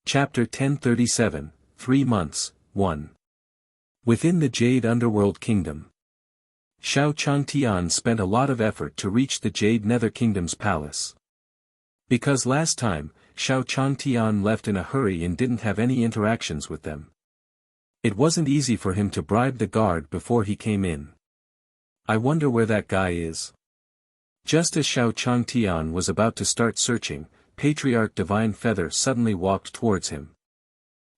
Chapter 1037, 3 Months, 1. Within the Jade Underworld Kingdom. Xiao Changtian spent a lot of effort to reach the Jade Nether Kingdom's palace. Because last time, Xiao Changtian left in a hurry and didn't have any interactions with them. It wasn't easy for him to bribe the guard before he came in. I wonder where that guy is. Just as Xiao Changtian was about to start searching, Patriarch Divine Feather suddenly walked towards him.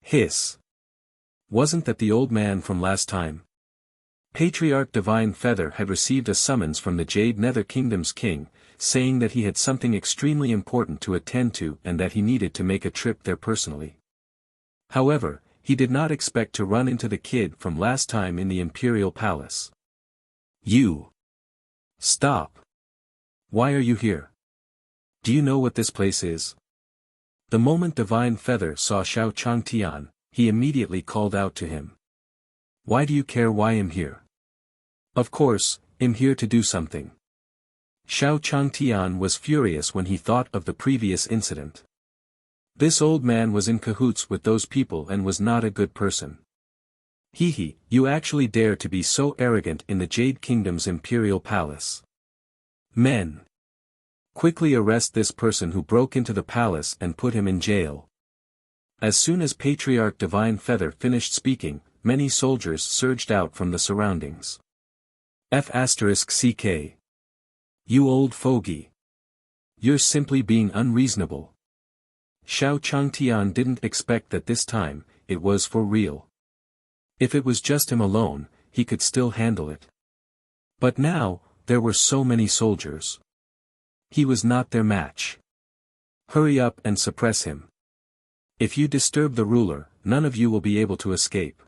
Hiss. Wasn't that the old man from last time? Patriarch Divine Feather had received a summons from the Jade Nether Kingdom's king, saying that he had something extremely important to attend to and that he needed to make a trip there personally. However, he did not expect to run into the kid from last time in the Imperial Palace. You! Stop! Why are you here? Do you know what this place is? The moment Divine Feather saw Xiao Changtian, he immediately called out to him. Why do you care why I'm here? Of course, I'm here to do something. Xiao Changtian was furious when he thought of the previous incident. This old man was in cahoots with those people and was not a good person. Hehe, you actually dare to be so arrogant in the Jade Kingdom's Imperial Palace. Men! Quickly arrest this person who broke into the palace and put him in jail. As soon as Patriarch Divine Feather finished speaking, many soldiers surged out from the surroundings. F***CK. You old fogey. You're simply being unreasonable. Xiao Changtian didn't expect that this time, it was for real. If it was just him alone, he could still handle it. But now, there were so many soldiers. He was not their match. Hurry up and suppress him. If you disturb the ruler, none of you will be able to escape.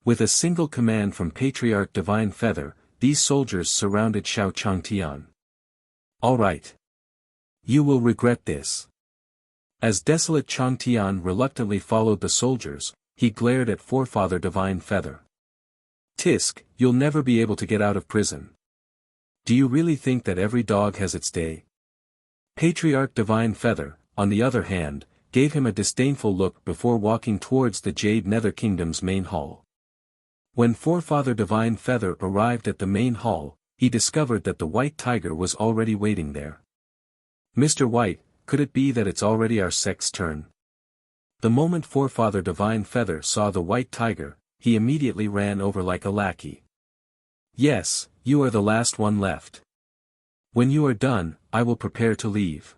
With a single command from Patriarch Divine Feather, these soldiers surrounded Xiao Changtian. All right. You will regret this. As desolate Changtian reluctantly followed the soldiers, he glared at Forefather Divine Feather. Tisk, you'll never be able to get out of prison. Do you really think that every dog has its day? Patriarch Divine Feather, on the other hand, gave him a disdainful look before walking towards the Jade Nether Kingdom's main hall. When Forefather Divine Feather arrived at the main hall, he discovered that the white tiger was already waiting there. Mr. White, could it be that it's already our sect's turn? The moment Forefather Divine Feather saw the white tiger, he immediately ran over like a lackey. Yes, you are the last one left. When you are done, I will prepare to leave.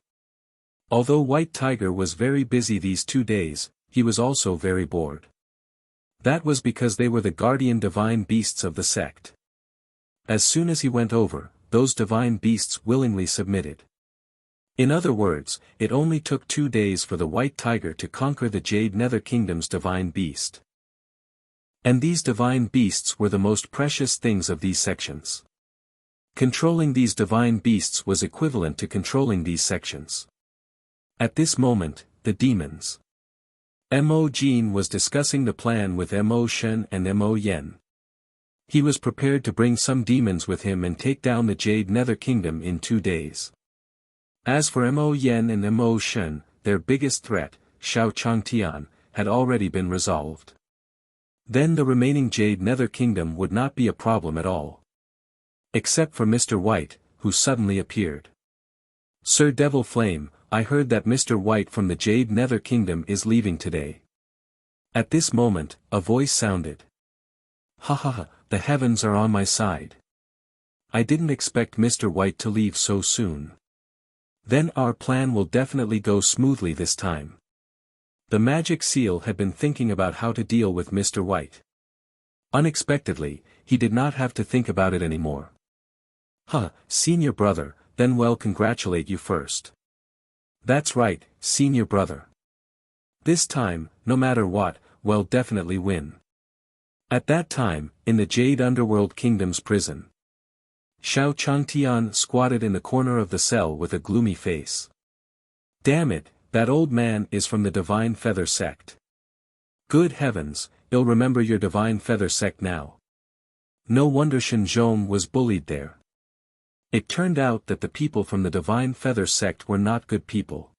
Although White Tiger was very busy these 2 days, he was also very bored. That was because they were the guardian divine beasts of the sect. As soon as he went over, those divine beasts willingly submitted. In other words, it only took 2 days for the White Tiger to conquer the Jade Nether Kingdom's divine beast. And these divine beasts were the most precious things of these sections. Controlling these divine beasts was equivalent to controlling these sections. At this moment, the demons. Mo Jin was discussing the plan with Mo Shen and Mo Yen. He was prepared to bring some demons with him and take down the Jade Nether Kingdom in 2 days. As for Mo Yen and Mo Shen, their biggest threat, Xiao Changtian, had already been resolved. Then the remaining Jade Nether Kingdom would not be a problem at all. Except for Mr. White, who suddenly appeared. Sir Devil Flame, I heard that Mr. White from the Jade Nether Kingdom is leaving today. At this moment, a voice sounded. Ha ha ha, the heavens are on my side. I didn't expect Mr. White to leave so soon. Then our plan will definitely go smoothly this time. The magic seal had been thinking about how to deal with Mr. White. Unexpectedly, he did not have to think about it anymore. Huh, senior brother, then well congratulate you first. That's right, senior brother. This time, no matter what, we'll definitely win. At that time, in the Jade Underworld Kingdom's prison. Xiao Changtian squatted in the corner of the cell with a gloomy face. Damn it, that old man is from the Divine Feather sect. Good heavens, he'll remember your Divine Feather sect now. No wonder Shinzhong was bullied there. It turned out that the people from the Divine Feather sect were not good people.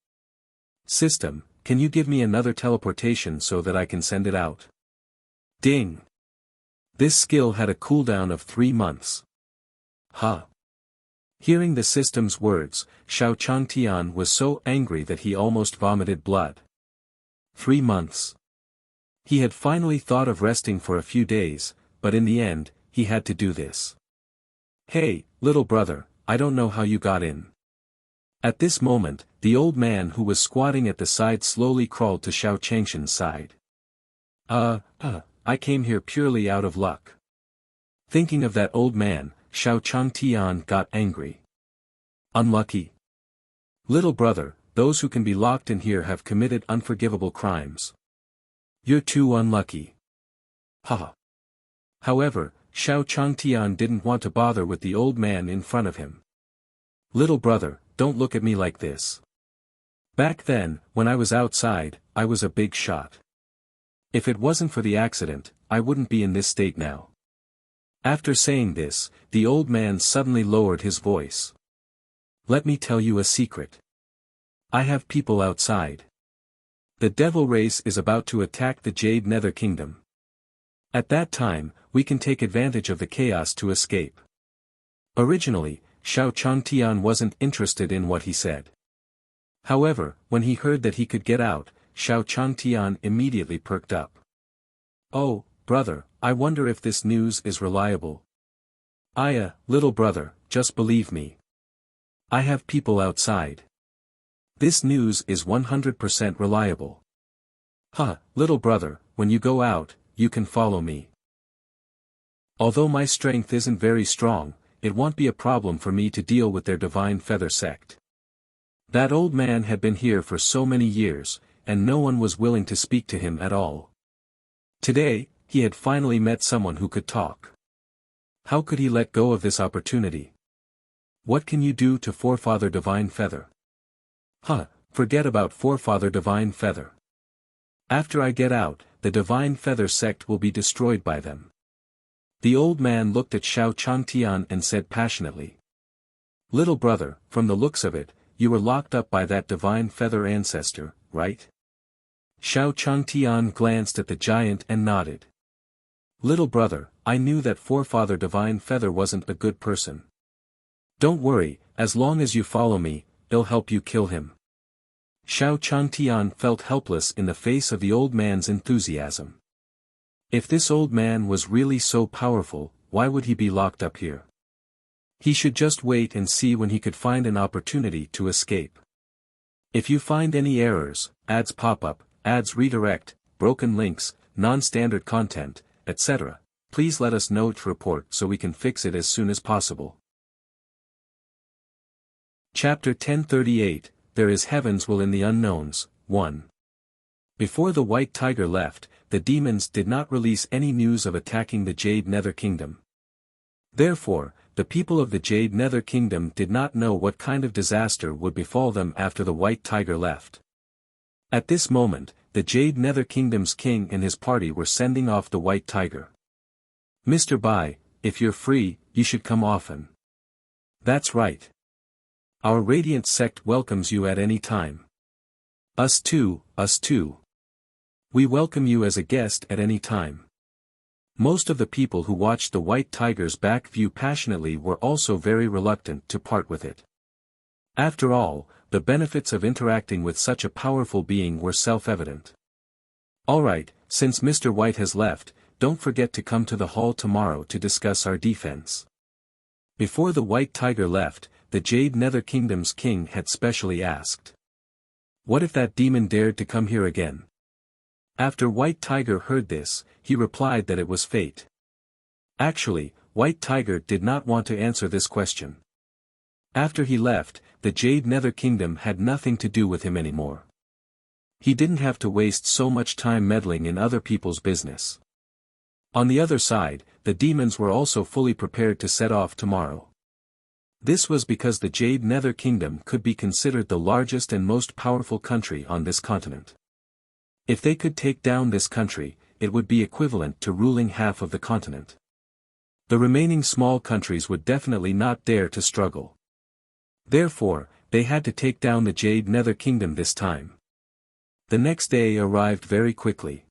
System, can you give me another teleportation so that I can send it out? Ding! This skill had a cooldown of 3 months. Huh. Hearing the system's words, Xiao Changtian was so angry that he almost vomited blood. 3 months. He had finally thought of resting for a few days, but in the end, he had to do this. Hey, little brother, I don't know how you got in. At this moment, the old man who was squatting at the side slowly crawled to Xiao Changshan's side. I came here purely out of luck. Thinking of that old man, Xiao Changtian got angry. Unlucky. Little brother, those who can be locked in here have committed unforgivable crimes. You're too unlucky. Haha. However, Xiao Changtian didn't want to bother with the old man in front of him. Little brother, don't look at me like this. Back then, when I was outside, I was a big shot. If it wasn't for the accident, I wouldn't be in this state now. After saying this, the old man suddenly lowered his voice. Let me tell you a secret. I have people outside. The devil race is about to attack the Jade Nether Kingdom. At that time, we can take advantage of the chaos to escape. Originally, Xiao Changtian wasn't interested in what he said. However, when he heard that he could get out, Xiao Changtian immediately perked up. Oh, brother, I wonder if this news is reliable. Little brother, just believe me. I have people outside. This news is 100% reliable. Little brother, when you go out, you can follow me. Although my strength isn't very strong, it won't be a problem for me to deal with their divine feather sect. That old man had been here for so many years, and no one was willing to speak to him at all. Today, he had finally met someone who could talk. How could he let go of this opportunity? What can you do to Forefather Divine Feather? Forget about Forefather Divine Feather. After I get out, the Divine Feather sect will be destroyed by them. The old man looked at Xiao Changtian and said passionately. Little brother, from the looks of it, you were locked up by that Divine Feather ancestor, right? Xiao Changtian glanced at the giant and nodded. Little brother, I knew that Forefather Divine Feather wasn't a good person. Don't worry, as long as you follow me, I'll help you kill him. Xiao Changtian felt helpless in the face of the old man's enthusiasm. If this old man was really so powerful, why would he be locked up here? He should just wait and see when he could find an opportunity to escape. If you find any errors, ads pop up, ads redirect, broken links, non-standard content, etc., please let us know to report so we can fix it as soon as possible. Chapter 1038, There is Heaven's Will in the Unknowns, 1. Before the White Tiger left, the demons did not release any news of attacking the Jade Nether Kingdom. Therefore, the people of the Jade Nether Kingdom did not know what kind of disaster would befall them after the White Tiger left. At this moment, the Jade Nether Kingdom's king and his party were sending off the White Tiger. Mr. Bai, if you're free, you should come often. That's right. Our Radiant sect welcomes you at any time. Us too, us too. We welcome you as a guest at any time. Most of the people who watched the White Tiger's back view passionately were also very reluctant to part with it. After all, the benefits of interacting with such a powerful being were self-evident. Alright, since Mr. White has left, don't forget to come to the hall tomorrow to discuss our defense. Before the White Tiger left, the Jade Nether Kingdom's king had specially asked. What if that demon dared to come here again? After White Tiger heard this, he replied that it was fate. Actually, White Tiger did not want to answer this question. After he left, the Jade Nether Kingdom had nothing to do with him anymore. He didn't have to waste so much time meddling in other people's business. On the other side, the demons were also fully prepared to set off tomorrow. This was because the Jade Nether Kingdom could be considered the largest and most powerful country on this continent. If they could take down this country, it would be equivalent to ruling half of the continent. The remaining small countries would definitely not dare to struggle. Therefore, they had to take down the Jade Nether Kingdom this time. The next day arrived very quickly.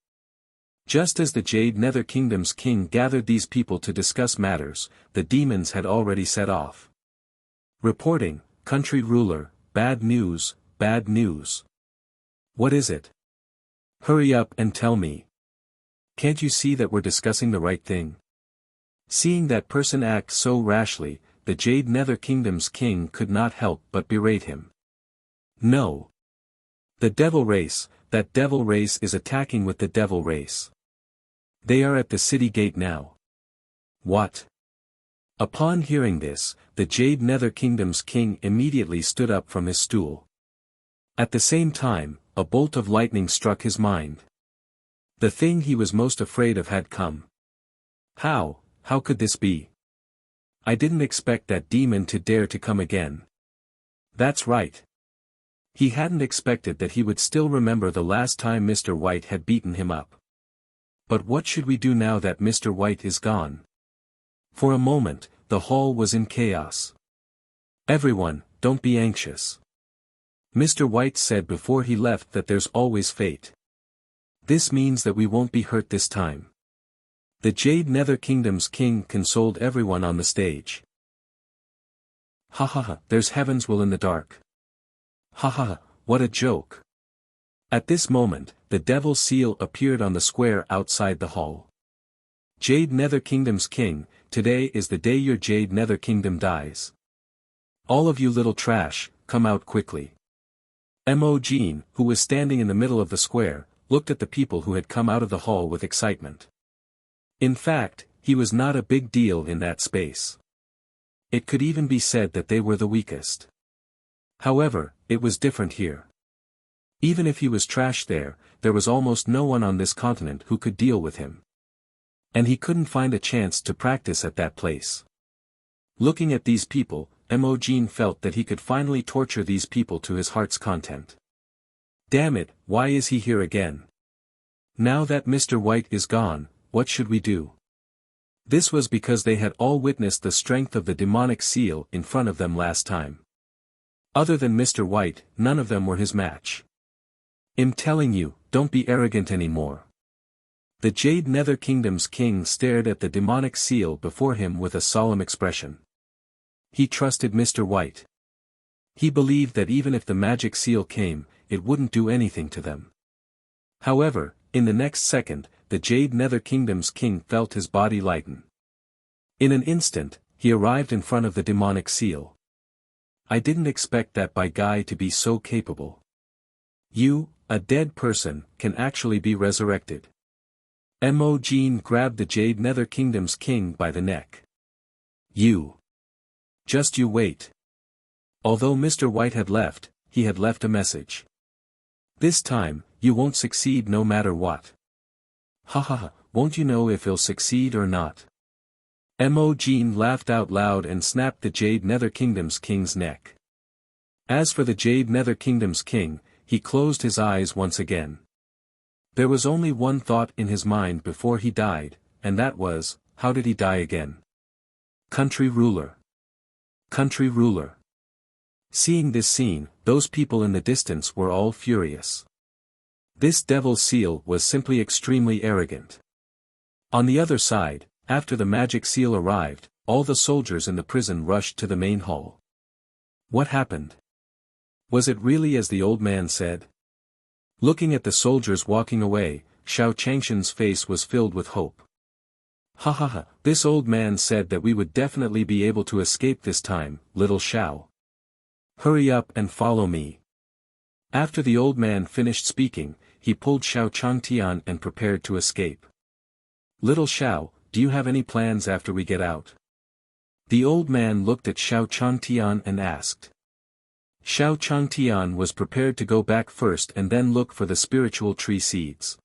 Just as the Jade Nether Kingdom's king gathered these people to discuss matters, the demons had already set off. Reporting, country ruler, bad news, bad news. What is it? Hurry up and tell me. Can't you see that we're discussing the right thing? Seeing that person act so rashly, the Jade Nether Kingdom's king could not help but berate him. No. The devil race, that devil race is attacking with the devil race. They are at the city gate now. What? Upon hearing this, the Jade Nether Kingdom's king immediately stood up from his stool. At the same time, a bolt of lightning struck his mind. The thing he was most afraid of had come. How could this be? I didn't expect that demon to dare to come again. That's right. He hadn't expected that he would still remember the last time Mr. White had beaten him up. But what should we do now that Mr. White is gone? For a moment, the hall was in chaos. Everyone, don't be anxious. Mr. White said before he left that there's always fate. This means that we won't be hurt this time. The Jade Nether Kingdom's king consoled everyone on the stage. Ha ha ha, there's heaven's will in the dark. Ha ha ha, what a joke. At this moment, the devil's seal appeared on the square outside the hall. Jade Nether Kingdom's king, today is the day your Jade Nether Kingdom dies. All of you little trash, come out quickly. Mo Jean, who was standing in the middle of the square, looked at the people who had come out of the hall with excitement. In fact, he was not a big deal in that space. It could even be said that they were the weakest. However, it was different here. Even if he was trash there was almost no one on this continent who could deal with him. And he couldn't find a chance to practice at that place. Looking at these people, Mo Jean felt that he could finally torture these people to his heart's content. Damn it, why is he here again? Now that Mr. White is gone, what should we do? This was because they had all witnessed the strength of the demonic seal in front of them last time. Other than Mr. White, none of them were his match. I'm telling you, don't be arrogant anymore. The Jade Nether Kingdom's king stared at the demonic seal before him with a solemn expression. He trusted Mr. White. He believed that even if the magic seal came, it wouldn't do anything to them. However, in the next second, the Jade Nether Kingdom's king felt his body lighten. In an instant, he arrived in front of the demonic seal. I didn't expect that guy to be so capable. You, a dead person, can actually be resurrected. Mo Jean grabbed the Jade Nether Kingdom's king by the neck. You. Just you wait. Although Mr. White had left, he had left a message. This time, you won't succeed no matter what. Ha ha ha, won't you know if he'll succeed or not? Mo Jean laughed out loud and snapped the Jade Nether Kingdom's king's neck. As for the Jade Nether Kingdom's king, he closed his eyes once again. There was only one thought in his mind before he died, and that was, how did he die again? Country ruler. Country ruler. Seeing this scene, those people in the distance were all furious. This devil's seal was simply extremely arrogant. On the other side, after the magic seal arrived, all the soldiers in the prison rushed to the main hall. What happened? Was it really as the old man said? Looking at the soldiers walking away, Xiao Changshan's face was filled with hope. Ha ha ha, this old man said that we would definitely be able to escape this time, little Xiao. Hurry up and follow me. After the old man finished speaking, he pulled Xiao Changtian and prepared to escape. Little Xiao, do you have any plans after we get out? The old man looked at Xiao Changtian and asked. Xiao Changtian was prepared to go back first and then look for the spiritual tree seeds.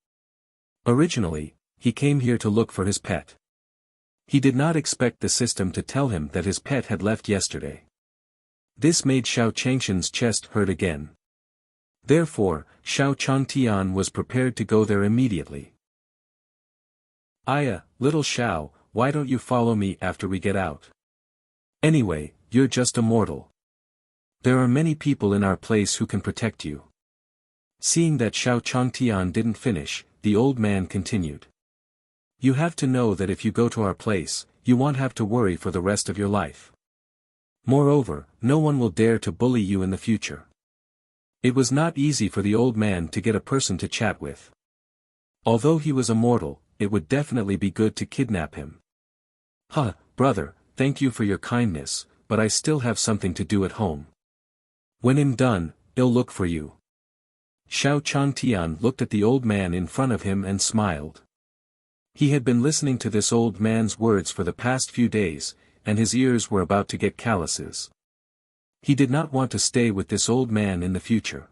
Originally, he came here to look for his pet. He did not expect the system to tell him that his pet had left yesterday. This made Xiao Changshan's chest hurt again. Therefore, Xiao Changtian was prepared to go there immediately. Aya, little Xiao, why don't you follow me after we get out? Anyway, you're just a mortal. There are many people in our place who can protect you. Seeing that Xiao Changtian didn't finish, the old man continued. You have to know that if you go to our place, you won't have to worry for the rest of your life. Moreover, no one will dare to bully you in the future. It was not easy for the old man to get a person to chat with. Although he was a mortal, it would definitely be good to kidnap him. Huh, brother, thank you for your kindness, but I still have something to do at home. When I'm done, I'll look for you. Xiao Changtian looked at the old man in front of him and smiled. He had been listening to this old man's words for the past few days, and his ears were about to get calluses. He did not want to stay with this old man in the future.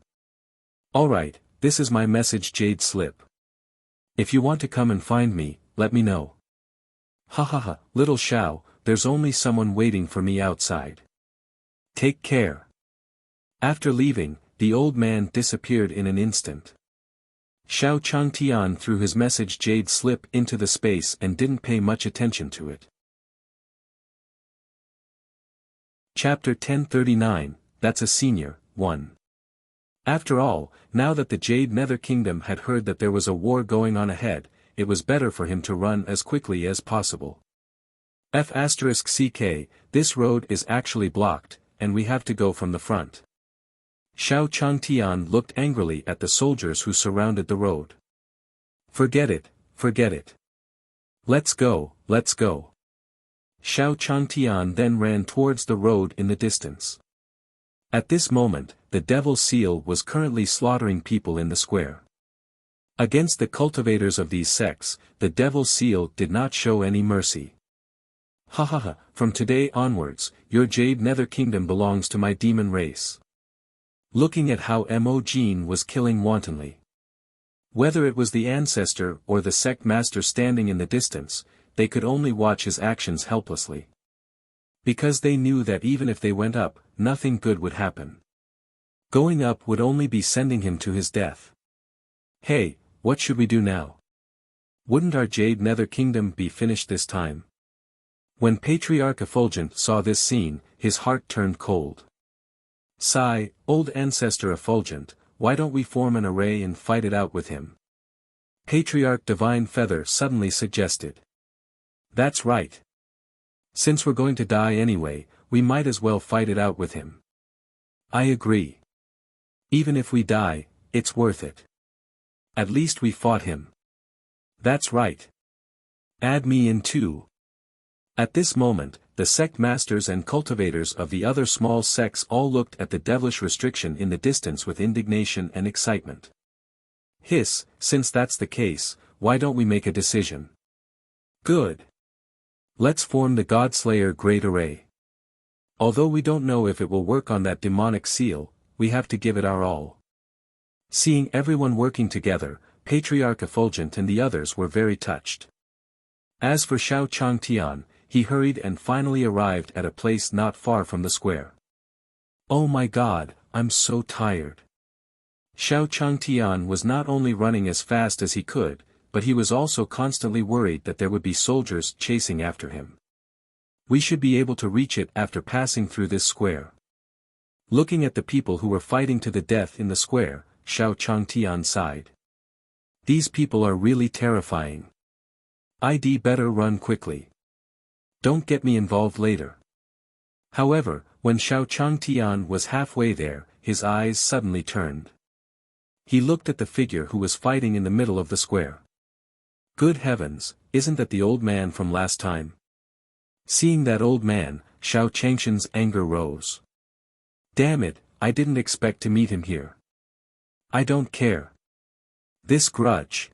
Alright, this is my message jade slip. If you want to come and find me, let me know. Ha ha ha, little Xiao, there's only someone waiting for me outside. Take care. After leaving, the old man disappeared in an instant. Xiao Changtian threw his message jade slip into the space and didn't pay much attention to it. Chapter 1039, That's a Senior, 1. After all, now that the Jade Nether Kingdom had heard that there was a war going on ahead, it was better for him to run as quickly as possible. F***ck, this road is actually blocked, and we have to go from the front. Xiao Changtian looked angrily at the soldiers who surrounded the road. Forget it, forget it. Let's go, let's go. Xiao Changtian then ran towards the road in the distance. At this moment, the Devil's Seal was currently slaughtering people in the square. Against the cultivators of these sects, the Devil's Seal did not show any mercy. Ha ha ha, from today onwards, your Jade Nether Kingdom belongs to my demon race. Looking at how Mo Jin was killing wantonly. Whether it was the ancestor or the sect master standing in the distance, they could only watch his actions helplessly. Because they knew that even if they went up, nothing good would happen. Going up would only be sending him to his death. Hey, what should we do now? Wouldn't our Jade Nether Kingdom be finished this time? When Patriarch Effulgent saw this scene, his heart turned cold. Sigh, old ancestor Effulgent, why don't we form an array and fight it out with him? Patriarch Divine Feather suddenly suggested. That's right. Since we're going to die anyway, we might as well fight it out with him. I agree. Even if we die, it's worth it. At least we fought him. That's right. Add me in too. At this moment, the sect masters and cultivators of the other small sects all looked at the devilish restriction in the distance with indignation and excitement. Hiss, since that's the case, why don't we make a decision? Good. Let's form the Godslayer Great Array. Although we don't know if it will work on that demonic seal, we have to give it our all. Seeing everyone working together, Patriarch Effulgent and the others were very touched. As for Xiao Changtian, he hurried and finally arrived at a place not far from the square. Oh my god, I'm so tired. Xiao Changtian was not only running as fast as he could, but he was also constantly worried that there would be soldiers chasing after him. We should be able to reach it after passing through this square. Looking at the people who were fighting to the death in the square, Xiao Changtian sighed. These people are really terrifying. I'd better run quickly. Don't get me involved later. However, when Xiao Changtian was halfway there, his eyes suddenly turned. He looked at the figure who was fighting in the middle of the square. Good heavens, isn't that the old man from last time? Seeing that old man, Xiao Changshan's anger rose. Damn it, I didn't expect to meet him here. I don't care. This grudge.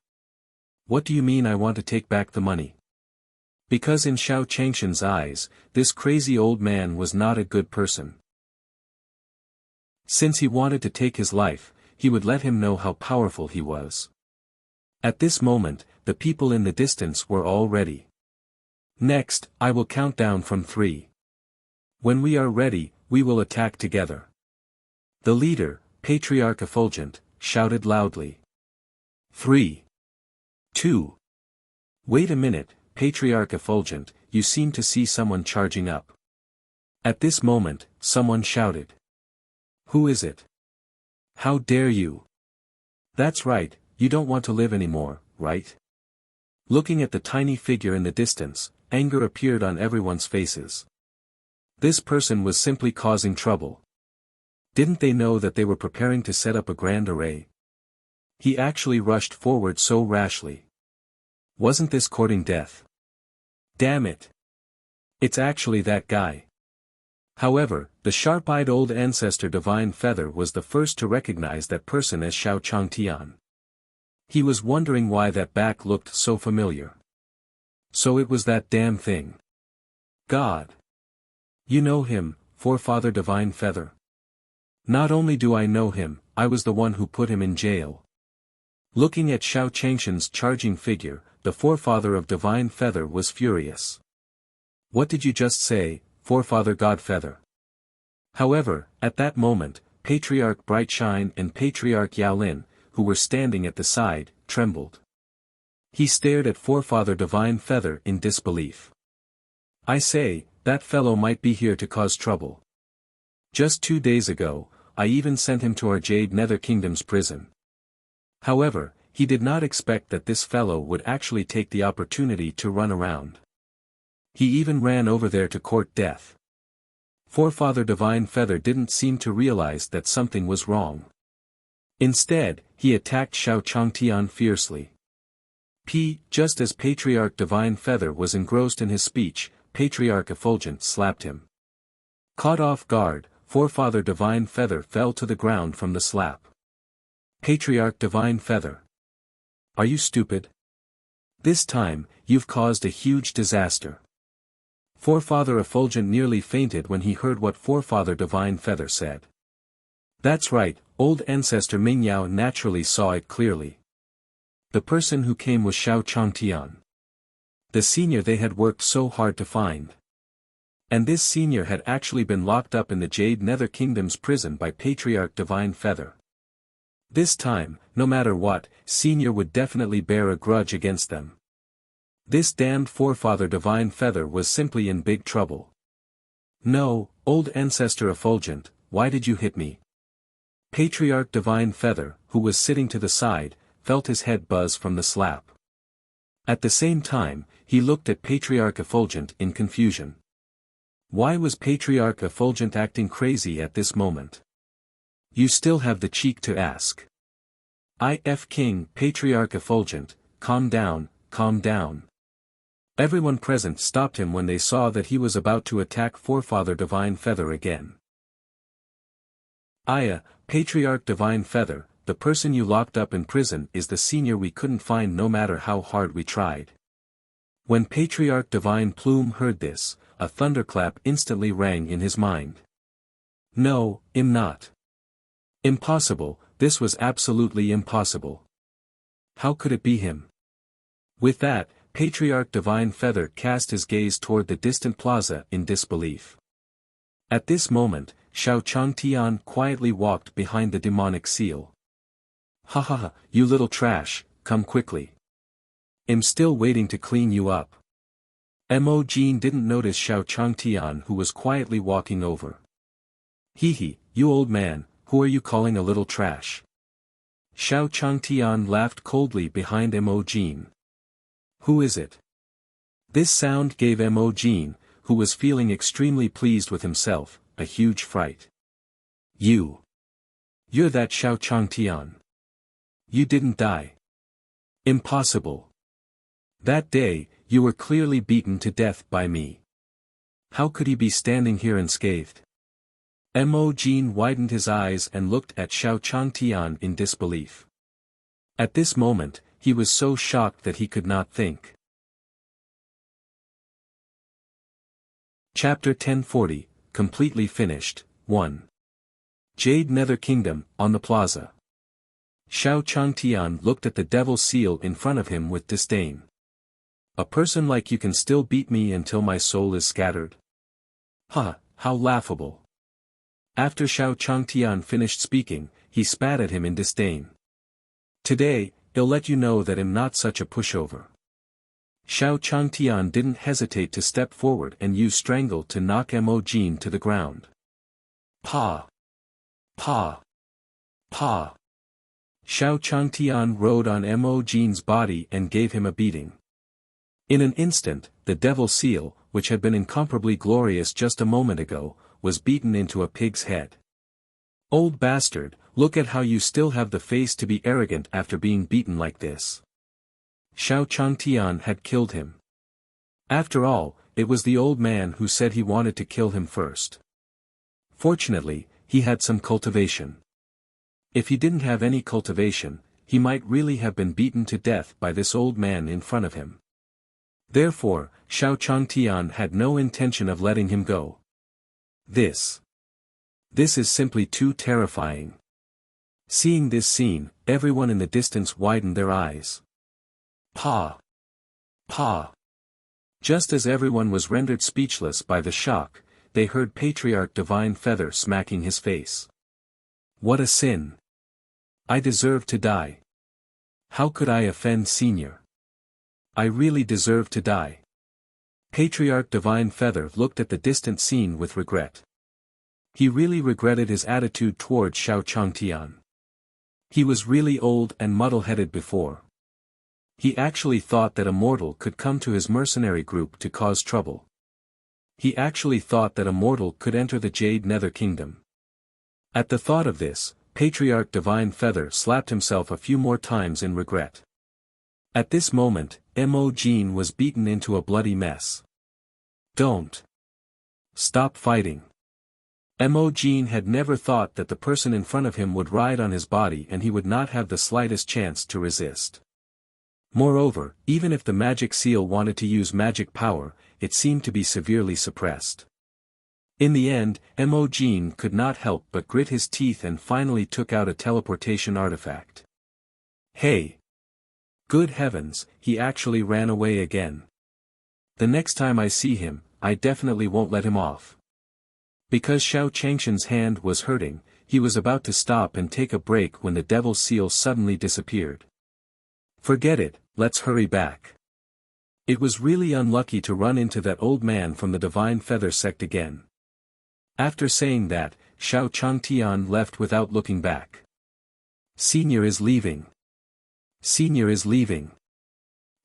What do you mean I want to take back the money? Because in Xiao Changshan's eyes, this crazy old man was not a good person. Since he wanted to take his life, he would let him know how powerful he was. At this moment, the people in the distance were all ready. Next, I will count down from 3. When we are ready, we will attack together. The leader, Patriarch Effulgent, shouted loudly. 3. 2. Wait a minute, Patriarch Effulgent, you seem to see someone charging up. At this moment, someone shouted. Who is it? How dare you? That's right, you don't want to live anymore, right? Looking at the tiny figure in the distance, anger appeared on everyone's faces. This person was simply causing trouble. Didn't they know that they were preparing to set up a grand array? He actually rushed forward so rashly. Wasn't this courting death? Damn it! It's actually that guy. However, the sharp-eyed old ancestor Divine Feather was the first to recognize that person as Xiao Changtian. He was wondering why that back looked so familiar. So it was that damn thing. God! You know him, Forefather Divine Feather? Not only do I know him, I was the one who put him in jail. Looking at Xiao Changshan's charging figure, the Forefather of Divine Feather was furious. What did you just say, Forefather Godfeather? However, at that moment, Patriarch Brightshine and Patriarch Yaolin, who were standing at the side, trembled. He stared at Forefather Divine Feather in disbelief. I say, that fellow might be here to cause trouble. Just 2 days ago, I even sent him to our Jade Nether Kingdom's prison. However, he did not expect that this fellow would actually take the opportunity to run around. He even ran over there to court death. Forefather Divine Feather didn't seem to realize that something was wrong. Instead, he attacked Xiao Changtian fiercely. Just as Patriarch Divine Feather was engrossed in his speech, Patriarch Effulgent slapped him. Caught off guard, Forefather Divine Feather fell to the ground from the slap. Patriarch Divine Feather. Are you stupid? This time, you've caused a huge disaster. Forefather Effulgent nearly fainted when he heard what Forefather Divine Feather said. That's right, old ancestor Mingyao naturally saw it clearly. The person who came was Xiao Changtian. The senior they had worked so hard to find. And this senior had actually been locked up in the Jade Nether Kingdom's prison by Patriarch Divine Feather. This time, no matter what, senior would definitely bear a grudge against them. This damned Forefather Divine Feather was simply in big trouble. No, old ancestor Effulgent, why did you hit me? Patriarch Divine Feather, who was sitting to the side, felt his head buzz from the slap. At the same time, he looked at Patriarch Effulgent in confusion. Why was Patriarch Effulgent acting crazy at this moment? You still have the cheek to ask. King Patriarch Effulgent, calm down, calm down. Everyone present stopped him when they saw that he was about to attack Forefather Divine Feather again. Patriarch Divine Feather, the person you locked up in prison is the senior we couldn't find no matter how hard we tried. When Patriarch Divine Plume heard this, a thunderclap instantly rang in his mind. No, not. Impossible, this was absolutely impossible. How could it be him? With that, Patriarch Divine Feather cast his gaze toward the distant plaza in disbelief. At this moment, Xiao Changtian quietly walked behind the demonic seal. Ha ha ha, you little trash, come quickly. I'm still waiting to clean you up. Mo Jin didn't notice Xiao Changtian who was quietly walking over. Hee, you old man, who are you calling a little trash? Xiao Changtian laughed coldly behind Mo Jin. Who is it? This sound gave Mo Jin, who was feeling extremely pleased with himself, a huge fright. You're that Xiao Changtian. You didn't die. Impossible. That day, you were clearly beaten to death by me. How could he be standing here unscathed? Mo Jin widened his eyes and looked at Xiao Changtian in disbelief. At this moment, he was so shocked that he could not think. Chapter 1040, Completely Finished, 1. Jade Nether Kingdom, on the plaza. Xiao Changtian looked at the devil seal in front of him with disdain. A person like you can still beat me until my soul is scattered? Ha, how laughable. After Xiao Changtian finished speaking, he spat at him in disdain. Today, I'll let you know that I'm not such a pushover. Xiao Changtian didn't hesitate to step forward and use strangle to knock Mo Jin to the ground. Pa! Pa! Pa! Xiao Changtian rode on Mo Jin's body and gave him a beating. In an instant, the devil seal, which had been incomparably glorious just a moment ago, was beaten into a pig's head. Old bastard, look at how you still have the face to be arrogant after being beaten like this. Xiao Changtian had killed him. After all, it was the old man who said he wanted to kill him first. Fortunately, he had some cultivation. If he didn't have any cultivation, he might really have been beaten to death by this old man in front of him. Therefore, Xiao Changtian had no intention of letting him go. This is simply too terrifying. Seeing this scene, everyone in the distance widened their eyes. Pa! Pa! Just as everyone was rendered speechless by the shock, they heard Patriarch Divine Feather smacking his face. What a sin! I deserve to die. How could I offend Senior? I really deserve to die. Patriarch Divine Feather looked at the distant scene with regret. He really regretted his attitude toward Xiao Changtian. He was really old and muddle-headed before. He actually thought that a mortal could come to his mercenary group to cause trouble. He actually thought that a mortal could enter the Jade Nether Kingdom. At the thought of this, Patriarch Divine Feather slapped himself a few more times in regret. At this moment, Mo Jin was beaten into a bloody mess. Don't stop fighting. Mo Jin had never thought that the person in front of him would ride on his body and he would not have the slightest chance to resist. Moreover, even if the magic seal wanted to use magic power, it seemed to be severely suppressed. In the end, Mo Jin could not help but grit his teeth and finally took out a teleportation artifact. Hey! Good heavens, he actually ran away again. The next time I see him, I definitely won't let him off. Because Xiao Changshan's hand was hurting, he was about to stop and take a break when the devil's seal suddenly disappeared. Forget it, let's hurry back. It was really unlucky to run into that old man from the Divine Feather sect again. After saying that, Xiao Changtian left without looking back. Senior is leaving. Senior is leaving.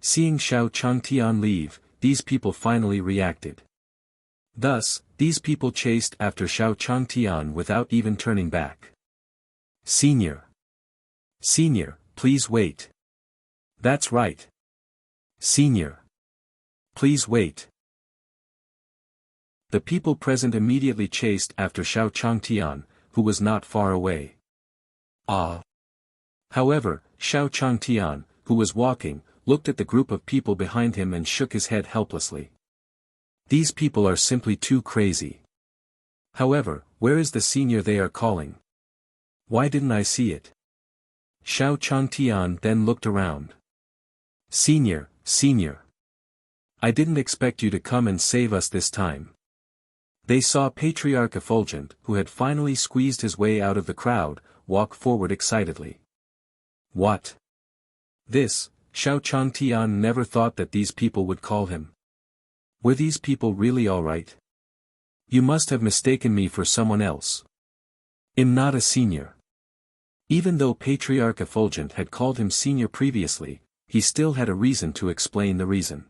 Seeing Xiao Changtian leave, these people finally reacted. Thus, these people chased after Xiao Changtian without even turning back. Senior! Senior, please wait. That's right. Senior! Please wait. The people present immediately chased after Xiao Changtian, who was not far away. Ah! However, Xiao Changtian, who was walking, looked at the group of people behind him and shook his head helplessly. These people are simply too crazy. However, where is the senior they are calling? Why didn't I see it? Xiao Changtian then looked around. Senior, Senior! I didn't expect you to come and save us this time. They saw Patriarch Effulgent, who had finally squeezed his way out of the crowd, walk forward excitedly. What? This, Xiao Changtian never thought that these people would call him. Were these people really alright? You must have mistaken me for someone else. I'm not a senior. Even though Patriarch Effulgent had called him senior previously, he still had a reason to explain the reason.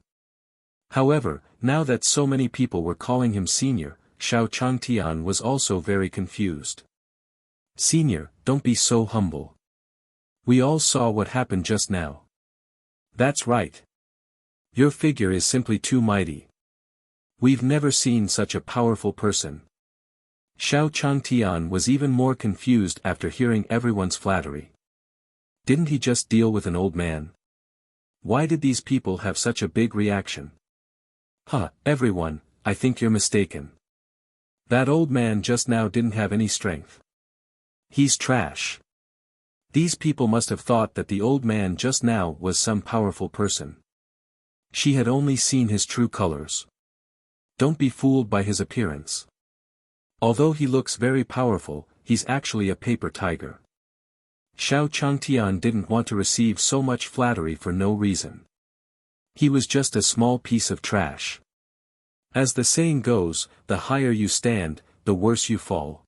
However, now that so many people were calling him senior, Xiao Changtian was also very confused. Senior, don't be so humble. We all saw what happened just now. That's right. Your figure is simply too mighty. We've never seen such a powerful person. Xiao Changtian was even more confused after hearing everyone's flattery. Didn't he just deal with an old man? Why did these people have such a big reaction? Everyone, I think you're mistaken. That old man just now didn't have any strength. He's trash. These people must have thought that the old man just now was some powerful person. She had only seen his true colors. Don't be fooled by his appearance. Although he looks very powerful, he's actually a paper tiger. Xiao Changtian didn't want to receive so much flattery for no reason. He was just a small piece of trash. As the saying goes, the higher you stand, the worse you fall.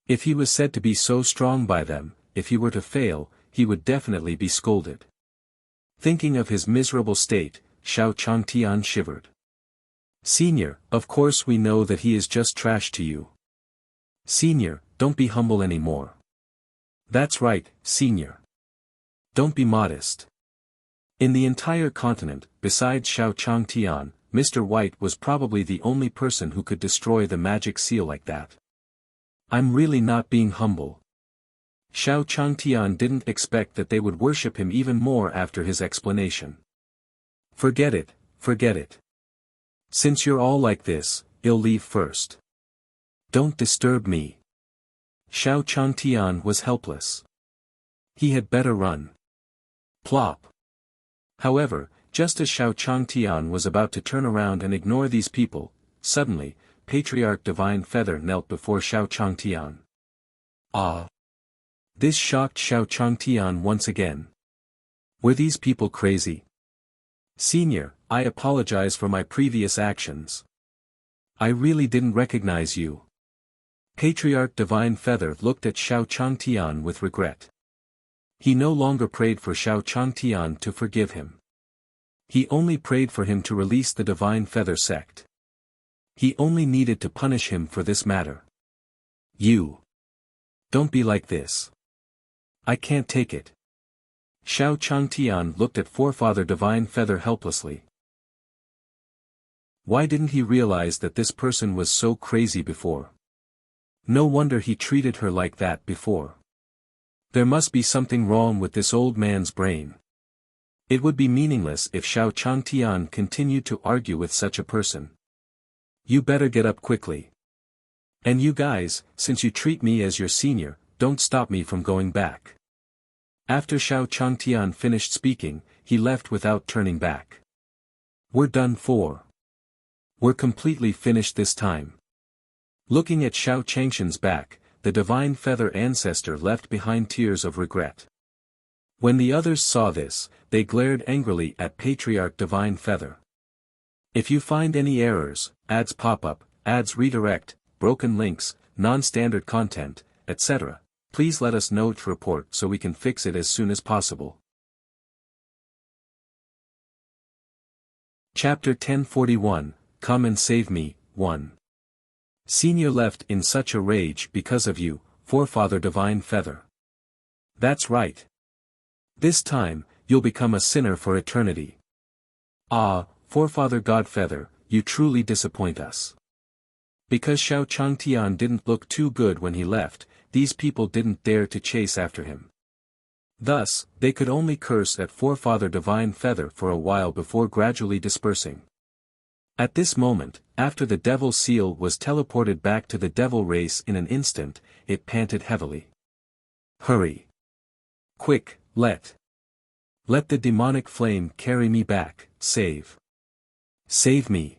If he was said to be so strong by them, if he were to fail, he would definitely be scolded. Thinking of his miserable state, Xiao Changtian shivered. Senior, of course we know that he is just trash to you. Senior, don't be humble anymore. That's right, Senior. Don't be modest. In the entire continent, besides Xiao Changtian, Mr. White was probably the only person who could destroy the magic seal like that. I'm really not being humble. Xiao Changtian didn't expect that they would worship him even more after his explanation. Forget it, forget it. Since you're all like this, I'll leave first. Don't disturb me. Xiao Changtian was helpless. He had better run. Plop. However, just as Xiao Changtian was about to turn around and ignore these people, suddenly, Patriarch Divine Feather knelt before Xiao Changtian. Ah! This shocked Xiao Changtian once again. Were these people crazy? Senior, I apologize for my previous actions. I really didn't recognize you. Patriarch Divine Feather looked at Xiao Changtian with regret. He no longer prayed for Xiao Changtian to forgive him. He only prayed for him to release the Divine Feather sect. He only needed to punish him for this matter. You. Don't be like this. I can't take it. Xiao Changtian looked at Forefather Divine Feather helplessly. Why didn't he realize that this person was so crazy before? No wonder he treated her like that before. There must be something wrong with this old man's brain. It would be meaningless if Xiao Changtian continued to argue with such a person. You better get up quickly. And you guys, since you treat me as your senior, don't stop me from going back. After Xiao Changtian finished speaking, he left without turning back. We're done for. We're completely finished this time. Looking at Xiao Changshan's back, the Divine Feather ancestor left behind tears of regret. When the others saw this, they glared angrily at Patriarch Divine Feather. If you find any errors, ads pop up, ads redirect, broken links, non-standard content, etc., please let us know to report so we can fix it as soon as possible. Chapter 1041, Come and Save Me, 1. Senior left in such a rage because of you, Forefather Divine Feather. That's right. This time, you'll become a sinner for eternity. Ah, Forefather Godfeather, you truly disappoint us. Because Xiao Changtian didn't look too good when he left, these people didn't dare to chase after him. Thus, they could only curse at Forefather Divine Feather for a while before gradually dispersing. At this moment, after the Devil Seal was teleported back to the Devil Race in an instant, it panted heavily. Hurry! Quick, let the demonic flame carry me back, save me.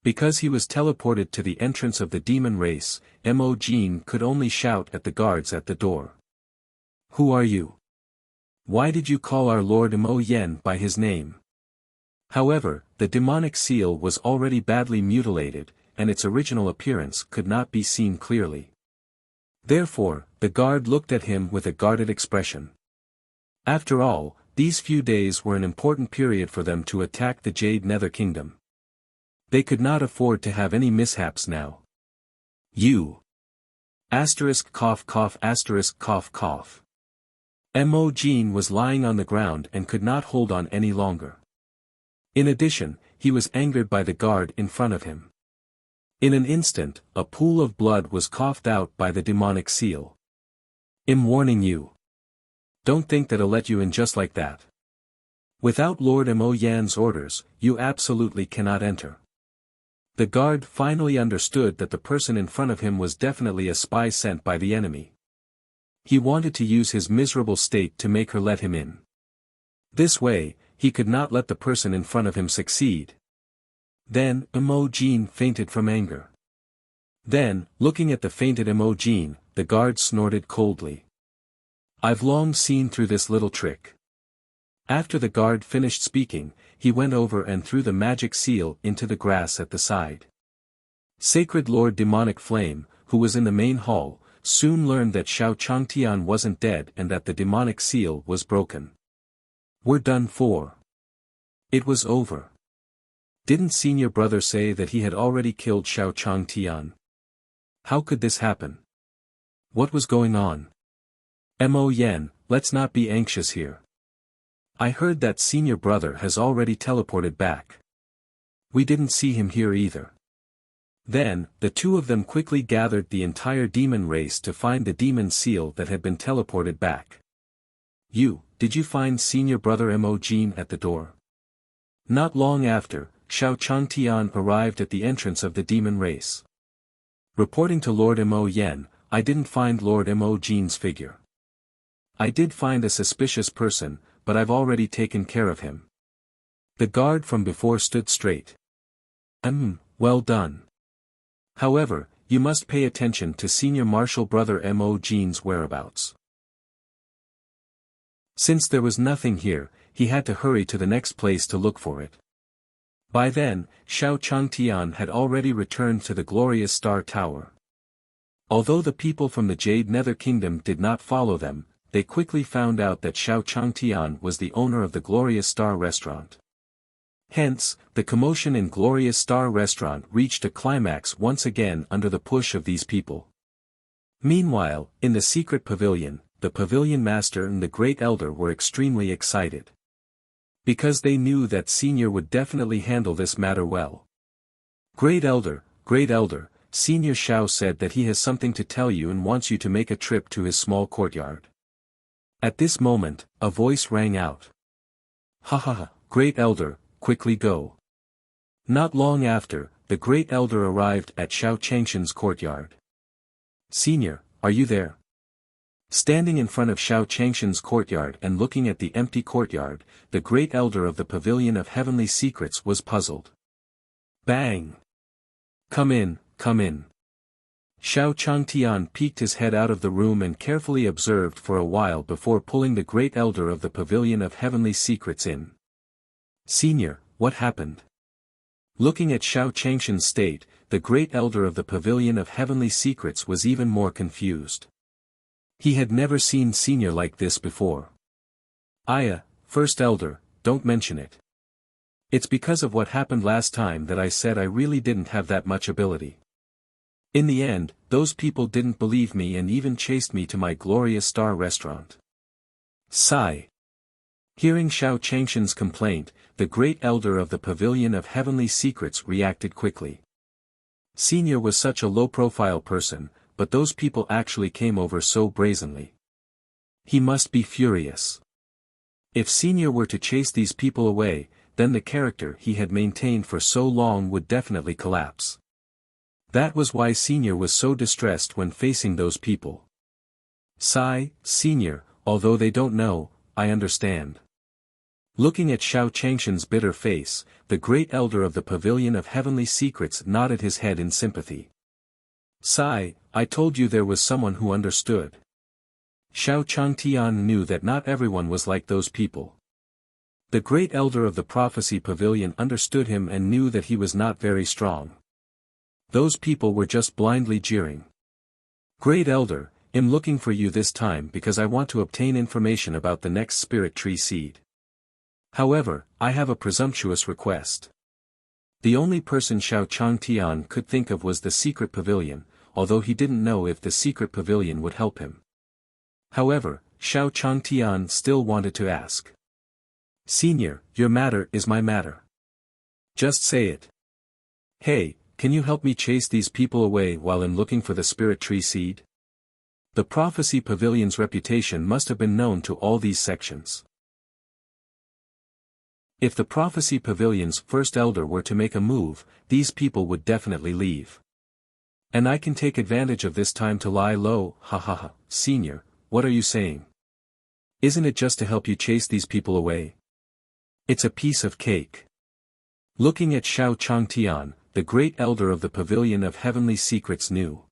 Because he was teleported to the entrance of the demon race, Mo Jin could only shout at the guards at the door. Who are you? Why did you call our Lord Mo Yen by his name? However, the demonic seal was already badly mutilated, and its original appearance could not be seen clearly. Therefore, the guard looked at him with a guarded expression. After all, these few days were an important period for them to attack the Jade Nether Kingdom. They could not afford to have any mishaps now. You. Cough cough cough cough. Mo Jin was lying on the ground and could not hold on any longer. In addition, he was angered by the guard in front of him. In an instant, a pool of blood was coughed out by the demonic seal. I'm warning you. Don't think that I'll let you in just like that. Without Lord Mo Yan's orders, you absolutely cannot enter. The guard finally understood that the person in front of him was definitely a spy sent by the enemy. He wanted to use his miserable state to make her let him in. This way, he could not let the person in front of him succeed. Then, Mo Jin fainted from anger. Then, looking at the fainted Mo Jin, the guard snorted coldly. I've long seen through this little trick. After the guard finished speaking, he went over and threw the magic seal into the grass at the side. Sacred Lord Demonic Flame, who was in the main hall, soon learned that Xiao Changtian wasn't dead and that the demonic seal was broken. We're done for. It was over. Didn't senior brother say that he had already killed Xiao Changtian? How could this happen? What was going on? Mo Yen, let's not be anxious here. I heard that senior brother has already teleported back. We didn't see him here either. Then, the two of them quickly gathered the entire demon race to find the demon seal that had been teleported back. Did you find senior brother Mo Jin at the door? Not long after, Xiao Changtian arrived at the entrance of the demon race. Reporting to Lord Mo Yen, I didn't find Lord Mo Jin's figure. I did find a suspicious person, but I've already taken care of him. The guard from before stood straight. Well done. However, you must pay attention to senior marshal brother Mo Jin's whereabouts. Since there was nothing here, he had to hurry to the next place to look for it. By then, Xiao Changtian had already returned to the glorious Star Tower. Although the people from the Jade Nether Kingdom did not follow them, they quickly found out that Xiao Changtian was the owner of the Glorious Star Restaurant. Hence, the commotion in Glorious Star Restaurant reached a climax once again under the push of these people. Meanwhile, in the secret pavilion, the pavilion master and the Great Elder were extremely excited. Because they knew that Senior would definitely handle this matter well. Great Elder, Senior Xiao said that he has something to tell you and wants you to make a trip to his small courtyard. At this moment, a voice rang out. Ha, Great Elder, quickly go. Not long after, the Great Elder arrived at Xiao Changshan's courtyard. Senior, are you there? Standing in front of Xiao Changshan's courtyard and looking at the empty courtyard, the Great Elder of the Pavilion of Heavenly Secrets was puzzled. Bang! Come in. Xiao Changtian peeked his head out of the room and carefully observed for a while before pulling the Great Elder of the Pavilion of Heavenly Secrets in. Senior, what happened? Looking at Xiao Changshan's state, the Great Elder of the Pavilion of Heavenly Secrets was even more confused. He had never seen Senior like this before. First Elder, don't mention it. It's because of what happened last time that I said I really didn't have that much ability. In the end, those people didn't believe me and even chased me to my Glorious Star Restaurant. Sigh. Hearing Xiao Changshan's complaint, the Great Elder of the Pavilion of Heavenly Secrets reacted quickly. Senior was such a low-profile person, but those people actually came over so brazenly. He must be furious. If Senior were to chase these people away, then the character he had maintained for so long would definitely collapse. That was why Senior was so distressed when facing those people. Sigh, Senior, although they don't know, I understand. Looking at Xiao Changshan's bitter face, the Great Elder of the Pavilion of Heavenly Secrets nodded his head in sympathy. Sigh, I told you there was someone who understood. Xiao Changtian knew that not everyone was like those people. The Great Elder of the Prophecy Pavilion understood him and knew that he was not very strong. Those people were just blindly jeering. Great Elder, I'm looking for you this time because I want to obtain information about the next spirit tree seed. However, I have a presumptuous request. The only person Xiao Changtian could think of was the secret pavilion, although he didn't know if the secret pavilion would help him. However, Xiao Changtian still wanted to ask. Senior, your matter is my matter. Just say it. Hey, can you help me chase these people away while I'm looking for the spirit tree seed? The Prophecy Pavilion's reputation must have been known to all these sections. If the Prophecy Pavilion's first elder were to make a move, these people would definitely leave. And I can take advantage of this time to lie low. Senior, what are you saying? Isn't it just to help you chase these people away? It's a piece of cake. Looking at Xiao Changtian, the Great Elder of the Pavilion of Heavenly Secrets knew.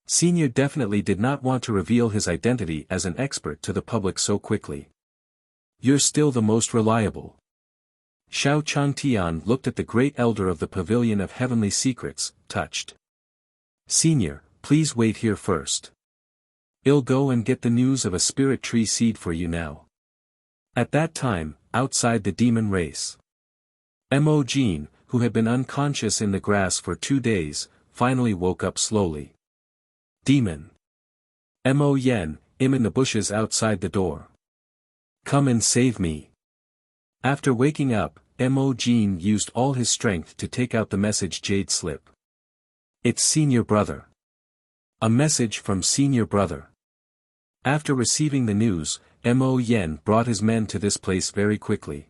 Senior definitely did not want to reveal his identity as an expert to the public so quickly. You're still the most reliable. Xiao Changtian looked at the Great Elder of the Pavilion of Heavenly Secrets, touched. Senior, please wait here first. I'll go and get the news of a spirit tree seed for you now. At that time, outside the demon race, Mo Jean, who had been unconscious in the grass for 2 days, finally woke up slowly. Demon. Mo Yen, I'm in the bushes outside the door. Come and save me. After waking up, Mo Jean used all his strength to take out the message jade slip. It's Senior Brother. A message from Senior Brother. After receiving the news, Mo Yen brought his men to this place very quickly.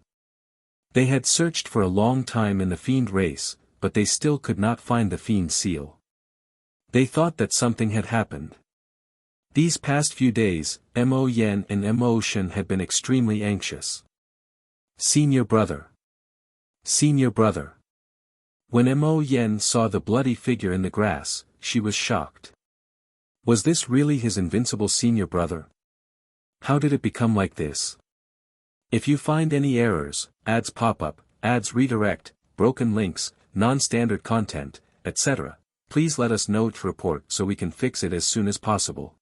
They had searched for a long time in the fiend race, but they still could not find the fiend seal. They thought that something had happened. These past few days, Mo Yen and Mo Shen had been extremely anxious. Senior Brother. Senior Brother. When Mo Yen saw the bloody figure in the grass, she was shocked. Was this really his invincible senior brother? How did it become like this? If you find any errors, ads pop up, ads redirect, broken links, non-standard content, etc., please let us know to report so we can fix it as soon as possible.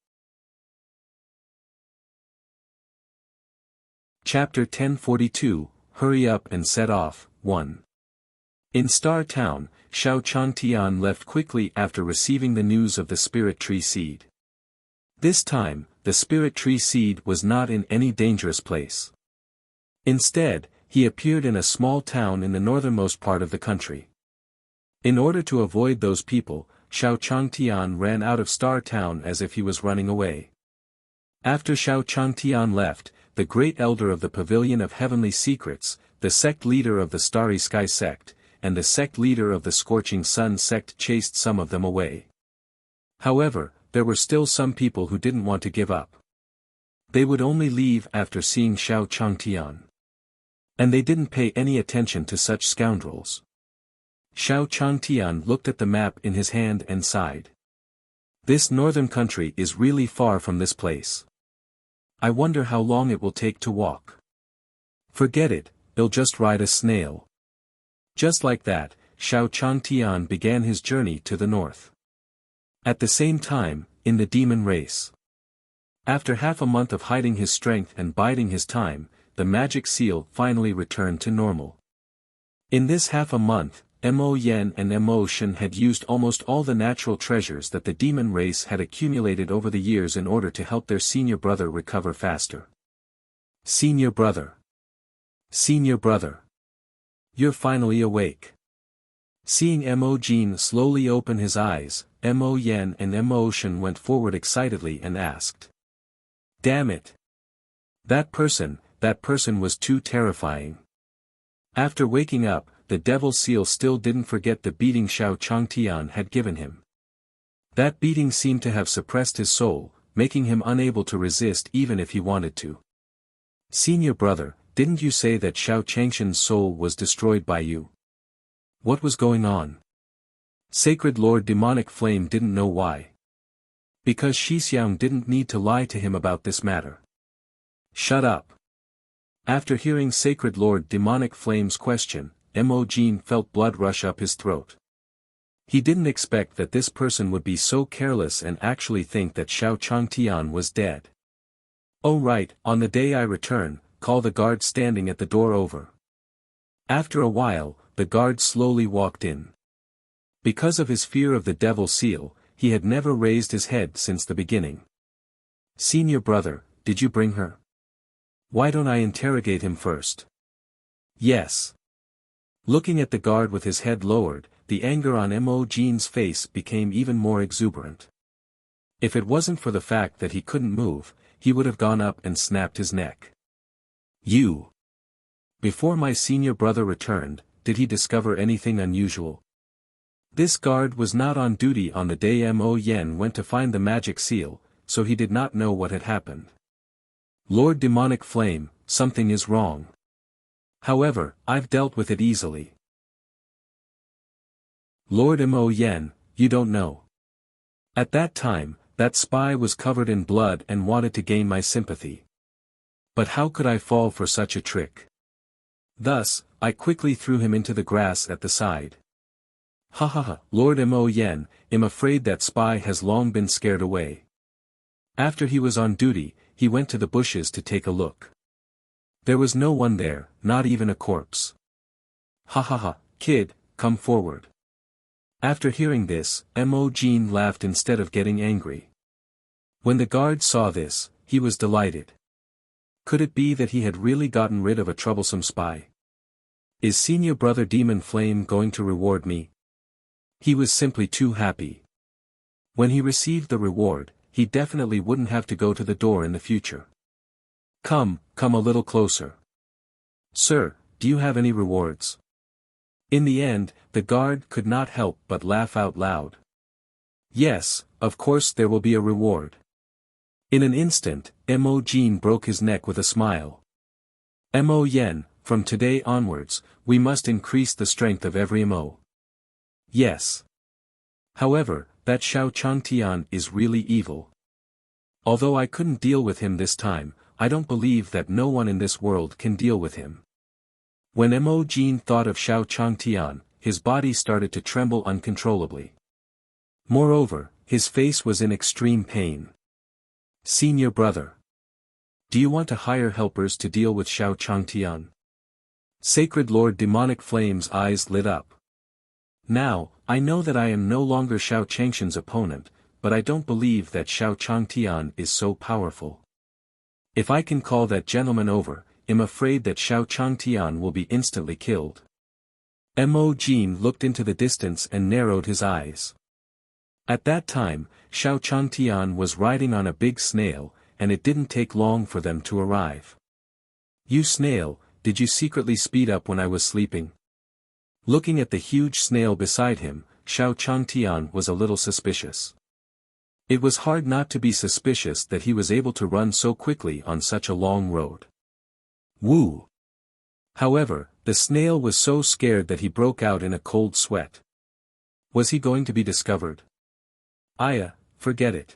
Chapter 1042, Hurry Up and Set Off, 1. In Star Town, Xiao Changtian left quickly after receiving the news of the spirit tree seed. This time, the spirit tree seed was not in any dangerous place. Instead, he appeared in a small town in the northernmost part of the country. In order to avoid those people, Xiao Changtian ran out of Star Town as if he was running away. After Xiao Changtian left, the great elder of the Pavilion of Heavenly Secrets, the sect leader of the Starry Sky sect, and the sect leader of the Scorching Sun sect chased some of them away. However, there were still some people who didn't want to give up. They would only leave after seeing Xiao Changtian. And they didn't pay any attention to such scoundrels. Xiao Changtian looked at the map in his hand and sighed. This northern country is really far from this place. I wonder how long it will take to walk. Forget it, I'll just ride a snail. Just like that, Xiao Changtian began his journey to the north. At the same time, in the demon race. After half a month of hiding his strength and biding his time, the magic seal finally returned to normal. In this half a month, Mo Yen and Mo Shen had used almost all the natural treasures that the demon race had accumulated over the years in order to help their senior brother recover faster. Senior Brother. Senior Brother. You're finally awake. Seeing Mo Jean slowly open his eyes, Mo Yen and Mo Shen went forward excitedly and asked. Damn it! That person was too terrifying. After waking up, the devil seal still didn't forget the beating Xiao Changtian had given him. That beating seemed to have suppressed his soul, making him unable to resist even if he wanted to. Senior Brother, didn't you say that Xiao Changshan's soul was destroyed by you? What was going on? Sacred Lord Demonic Flame didn't know why. Because Shixiang didn't need to lie to him about this matter. Shut up. After hearing Sacred Lord Demonic Flame's question, Mo Jean felt blood rush up his throat. He didn't expect that this person would be so careless and actually think that Xiao Changtian was dead. Oh right, on the day I return, call the guard standing at the door over. After a while, the guard slowly walked in. Because of his fear of the devil seal, he had never raised his head since the beginning. Senior Brother, did you bring her? Why don't I interrogate him first? Yes. Looking at the guard with his head lowered, the anger on Mo Jean's face became even more exuberant. If it wasn't for the fact that he couldn't move, he would have gone up and snapped his neck. You! Before my senior brother returned, did he discover anything unusual? This guard was not on duty on the day Mo Yen went to find the magic seal, so he did not know what had happened. Lord Demonic Flame, something is wrong. However, I've dealt with it easily. Lord Mo Yen, you don't know. At that time, that spy was covered in blood and wanted to gain my sympathy. But how could I fall for such a trick? Thus, I quickly threw him into the grass at the side. Ha ha ha, Lord Mo Yen, I'm afraid that spy has long been scared away. After he was on duty, he went to the bushes to take a look. There was no one there, not even a corpse. Ha ha ha, kid, come forward. After hearing this, Mo Jean laughed instead of getting angry. When the guard saw this, he was delighted. Could it be that he had really gotten rid of a troublesome spy? Is Senior Brother Demon Flame going to reward me? He was simply too happy. When he received the reward, he definitely wouldn't have to go to the door in the future. Come a little closer. Sir, do you have any rewards? In the end, the guard could not help but laugh out loud. Yes, of course there will be a reward. In an instant, Mo Jean broke his neck with a smile. Mo Yen, from today onwards, we must increase the strength of every Mo. Yes. However, that Xiao Changtian is really evil. Although I couldn't deal with him this time, I don't believe that no one in this world can deal with him. When Mo Jean thought of Xiao Changtian, his body started to tremble uncontrollably. Moreover, his face was in extreme pain. Senior brother. Do you want to hire helpers to deal with Xiao Changtian? Sacred Lord Demonic Flame's eyes lit up. Now, I know that I am no longer Xiao Changshan's opponent, but I don't believe that Xiao Changtian is so powerful. If I can call that gentleman over, I'm afraid that Xiao Changtian will be instantly killed. Mo Jean looked into the distance and narrowed his eyes. At that time, Xiao Changtian was riding on a big snail, and it didn't take long for them to arrive. You snail, did you secretly speed up when I was sleeping? Looking at the huge snail beside him, Xiao Changtian was a little suspicious. It was hard not to be suspicious that he was able to run so quickly on such a long road. Woo! However, the snail was so scared that he broke out in a cold sweat. Was he going to be discovered? Forget it.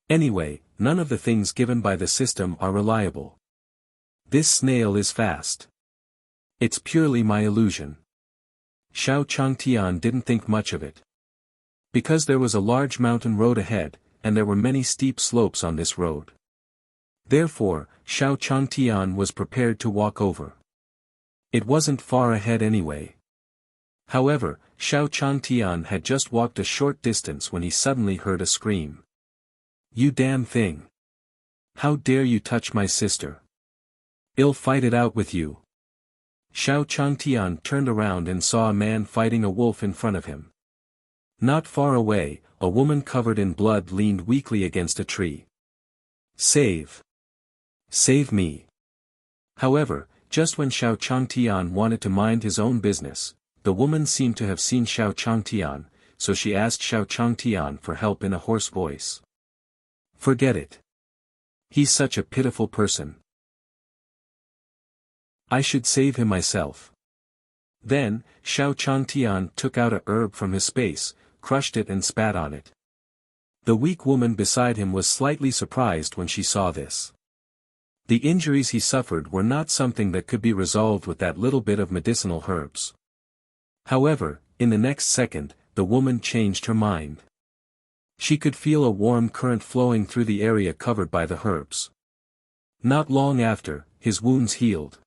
Anyway, none of the things given by the system are reliable. This snail is fast. It's purely my illusion. Xiao Changtian didn't think much of it. Because there was a large mountain road ahead, and there were many steep slopes on this road. Therefore, Xiao Changtian was prepared to walk over. It wasn't far ahead anyway. However, Xiao Changtian had just walked a short distance when he suddenly heard a scream. You damn thing! How dare you touch my sister? I'll fight it out with you. Xiao Changtian turned around and saw a man fighting a wolf in front of him. Not far away, a woman covered in blood leaned weakly against a tree. Save! Save me! However, just when Xiao Changtian wanted to mind his own business, the woman seemed to have seen Xiao Changtian, so she asked Xiao Changtian for help in a hoarse voice. Forget it. He's such a pitiful person. I should save him myself. Then, Xiao Changtian took out a herb from his space, crushed it and spat on it. The weak woman beside him was slightly surprised when she saw this. The injuries he suffered were not something that could be resolved with that little bit of medicinal herbs. However, in the next second, the woman changed her mind. She could feel a warm current flowing through the area covered by the herbs. Not long after, his wounds healed.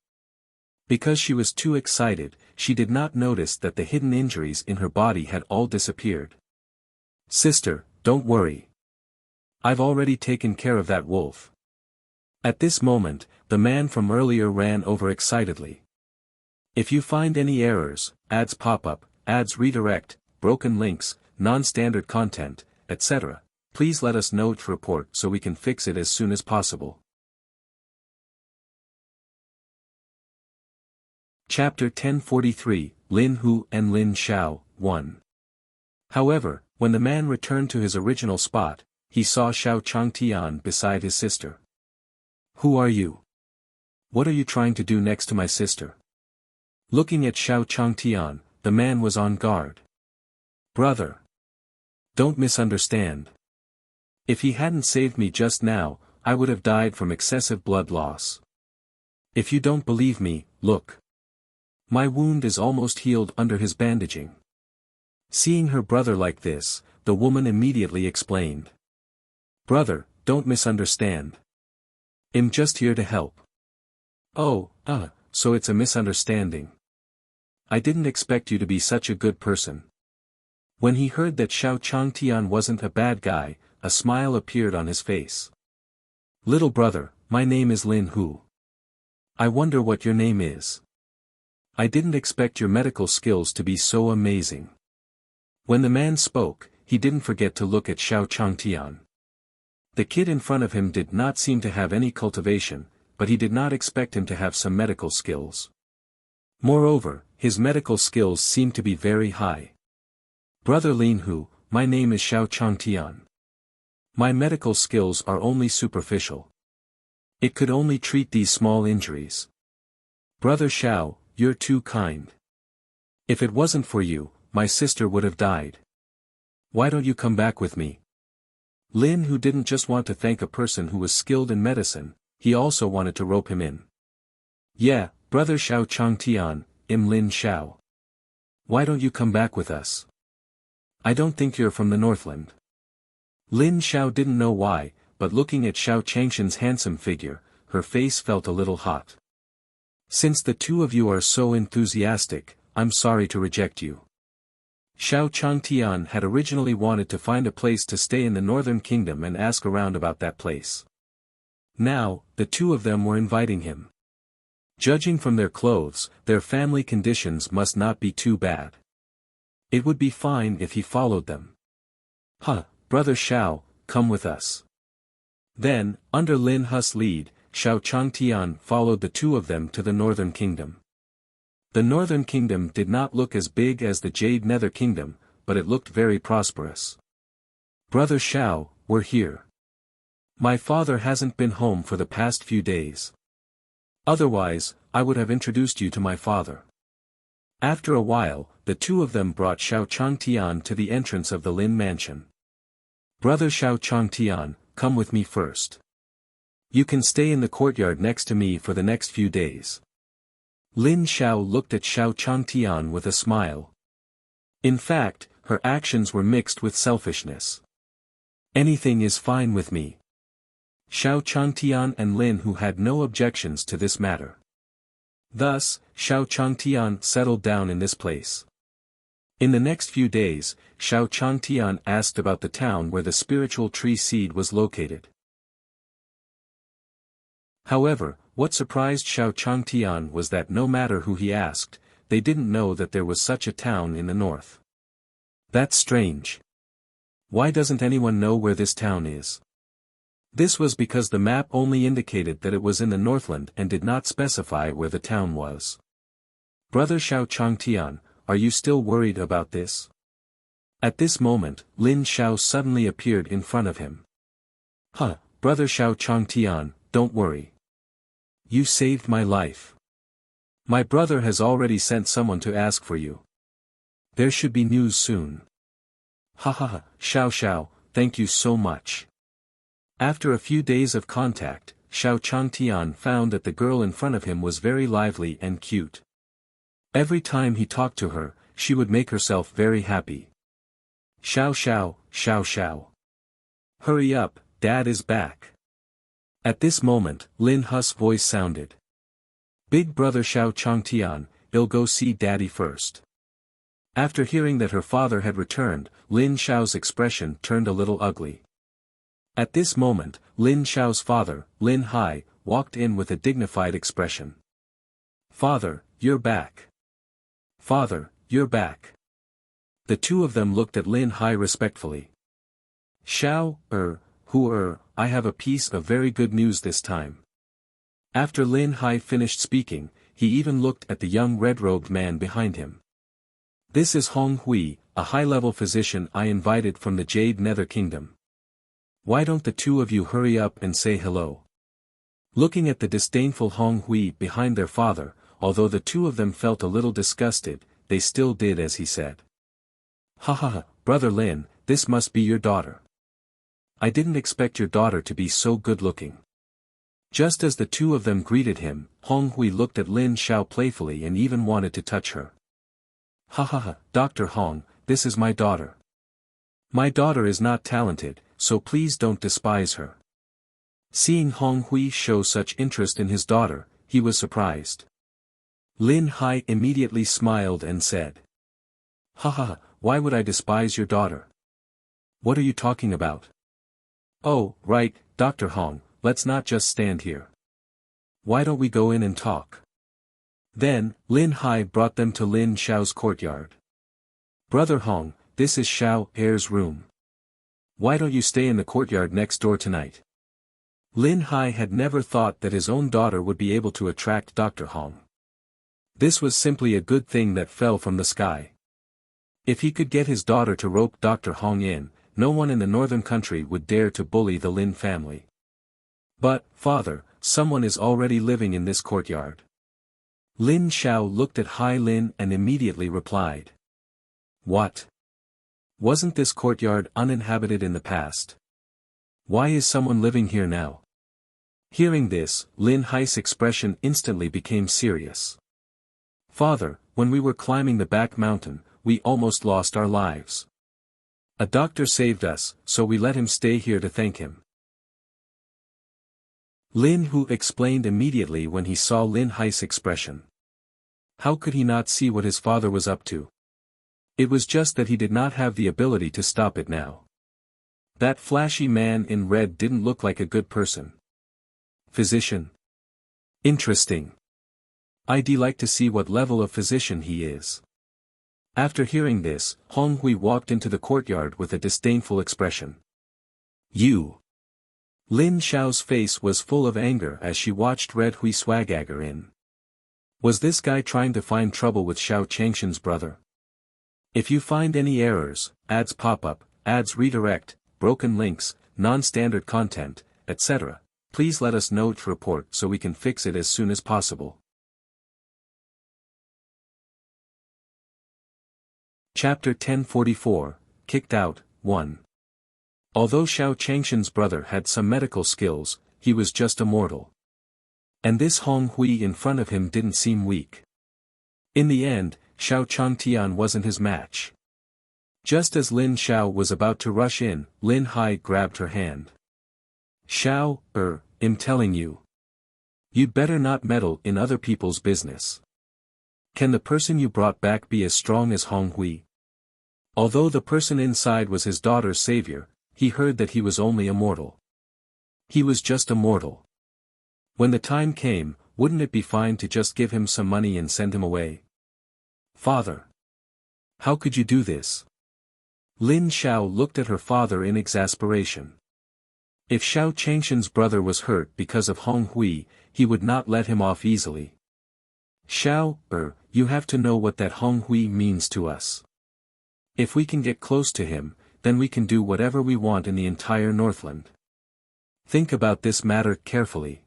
Because she was too excited, she did not notice that the hidden injuries in her body had all disappeared. Sister, don't worry. I've already taken care of that wolf. At this moment, the man from earlier ran over excitedly. If you find any errors, ads pop up, ads redirect, broken links, non-standard content, etc., please let us know to report so we can fix it as soon as possible. Chapter 1043, Lin Hu and Lin Xiao, 1. However, when the man returned to his original spot, he saw Xiao Changtian beside his sister. Who are you? What are you trying to do next to my sister? Looking at Xiao Changtian, the man was on guard. Brother! Don't misunderstand. If he hadn't saved me just now, I would have died from excessive blood loss. If you don't believe me, look. My wound is almost healed under his bandaging. Seeing her brother like this, the woman immediately explained. Brother, don't misunderstand. I'm just here to help. Oh, so it's a misunderstanding. I didn't expect you to be such a good person. When he heard that Xiao Changtian wasn't a bad guy, a smile appeared on his face. Little brother, my name is Lin Hu. I wonder what your name is. I didn't expect your medical skills to be so amazing. When the man spoke, he didn't forget to look at Xiao Changtian. The kid in front of him did not seem to have any cultivation, but he did not expect him to have some medical skills. Moreover, his medical skills seemed to be very high. Brother Lin Hu, my name is Xiao Changtian. My medical skills are only superficial. It could only treat these small injuries. Brother Xiao, you're too kind. If it wasn't for you, my sister would have died. Why don't you come back with me? Lin Hu didn't just want to thank a person who was skilled in medicine, he also wanted to rope him in. Yeah, brother Xiao Changtian, I'm Lin Xiao. Why don't you come back with us? I don't think you're from the Northland. Lin Xiao didn't know why, but looking at Xiao Changshan's handsome figure, her face felt a little hot. Since the two of you are so enthusiastic, I'm sorry to reject you. Xiao Changtian had originally wanted to find a place to stay in the Northern Kingdom and ask around about that place. Now, the two of them were inviting him. Judging from their clothes, their family conditions must not be too bad. It would be fine if he followed them. Brother Xiao, come with us. Then, under Lin Hu's lead, Xiao Changtian followed the two of them to the Northern Kingdom. The Northern Kingdom did not look as big as the Jade Nether Kingdom, but it looked very prosperous. Brother Xiao, we're here. My father hasn't been home for the past few days. Otherwise, I would have introduced you to my father. After a while, the two of them brought Xiao Changtian to the entrance of the Lin mansion. Brother Xiao Changtian, come with me first. You can stay in the courtyard next to me for the next few days. Lin Xiao looked at Xiao Changtian with a smile. In fact, her actions were mixed with selfishness. Anything is fine with me. Xiao Changtian and Lin Hu had no objections to this matter. Thus, Xiao Changtian settled down in this place. In the next few days, Xiao Changtian asked about the town where the spiritual tree seed was located. However, what surprised Xiao Changtian was that no matter who he asked, they didn't know that there was such a town in the north. That's strange. Why doesn't anyone know where this town is? This was because the map only indicated that it was in the Northland and did not specify where the town was. Brother Xiao Changtian, are you still worried about this? At this moment, Lin Xiao suddenly appeared in front of him. Brother Xiao Changtian, don't worry. You saved my life. My brother has already sent someone to ask for you. There should be news soon. Xiao Xiao, thank you so much. After a few days of contact, Xiao Changtian found that the girl in front of him was very lively and cute. Every time he talked to her, she would make herself very happy. Xiao Xiao, Xiao Xiao. Hurry up, Dad is back. At this moment, Lin Hu's voice sounded. Big brother Xiao Changtian, I'll go see Daddy first. After hearing that her father had returned, Lin Xiao's expression turned a little ugly. At this moment, Lin Xiao's father, Lin Hai, walked in with a dignified expression. Father, you're back. Father, you're back. The two of them looked at Lin Hai respectfully. Xiao, I have a piece of very good news this time. After Lin Hai finished speaking, he even looked at the young red-robed man behind him. This is Hong Hui, a high-level physician I invited from the Jade Nether Kingdom. Why don't the two of you hurry up and say hello? Looking at the disdainful Hong Hui behind their father, although the two of them felt a little disgusted, they still did as he said. Brother Lin, this must be your daughter. I didn't expect your daughter to be so good-looking. Just as the two of them greeted him, Hong Hui looked at Lin Xiao playfully and even wanted to touch her. Dr. Hong, this is my daughter. My daughter is not talented, so please don't despise her. Seeing Hong Hui show such interest in his daughter, he was surprised. Lin Hai immediately smiled and said, "Haha, why would I despise your daughter? What are you talking about?" "Oh, right, Dr. Hong, let's not just stand here. Why don't we go in and talk?" Then, Lin Hai brought them to Lin Xiao's courtyard. "Brother Hong, this is Xiao Heir's room. Why don't you stay in the courtyard next door tonight?" Lin Hai had never thought that his own daughter would be able to attract Dr. Hong. This was simply a good thing that fell from the sky. If he could get his daughter to rope Dr. Hong in, no one in the northern country would dare to bully the Lin family. "But, father, someone is already living in this courtyard." Lin Xiao looked at Hai Lin and immediately replied. "What? Wasn't this courtyard uninhabited in the past? Why is someone living here now?" Hearing this, Lin Hai's expression instantly became serious. "Father, when we were climbing the back mountain, we almost lost our lives. A doctor saved us, so we let him stay here to thank him." Lin Hu explained immediately when he saw Lin Hai's expression. How could he not see what his father was up to? It was just that he did not have the ability to stop it now. That flashy man in red didn't look like a good person. Physician? Interesting. I'd like to see what level of physician he is. After hearing this, Hong Hui walked into the courtyard with a disdainful expression. "You!" Lin Xiao's face was full of anger as she watched Red Hui swagger in. Was this guy trying to find trouble with Xiao Changshan's brother? If you find any errors, ads pop up, ads redirect, broken links, non-standard content, etc., please let us know to report so we can fix it as soon as possible. Chapter 1044, Kicked Out, 1. Although Xiao Changshan's brother had some medical skills, he was just a mortal. And this Hong Hui in front of him didn't seem weak. In the end, Xiao Changtian wasn't his match. Just as Lin Xiao was about to rush in, Lin Hai grabbed her hand. "Xiao, I'm telling you. You'd better not meddle in other people's business. Can the person you brought back be as strong as Hong Hui?" Although the person inside was his daughter's savior, he heard that he was only a mortal. He was just a mortal. When the time came, wouldn't it be fine to just give him some money and send him away? "Father! How could you do this?" Lin Xiao looked at her father in exasperation. If Xiao Changshan's brother was hurt because of Hong Hui, he would not let him off easily. "Xiao, you have to know what that Hong Hui means to us. If we can get close to him, then we can do whatever we want in the entire Northland. Think about this matter carefully."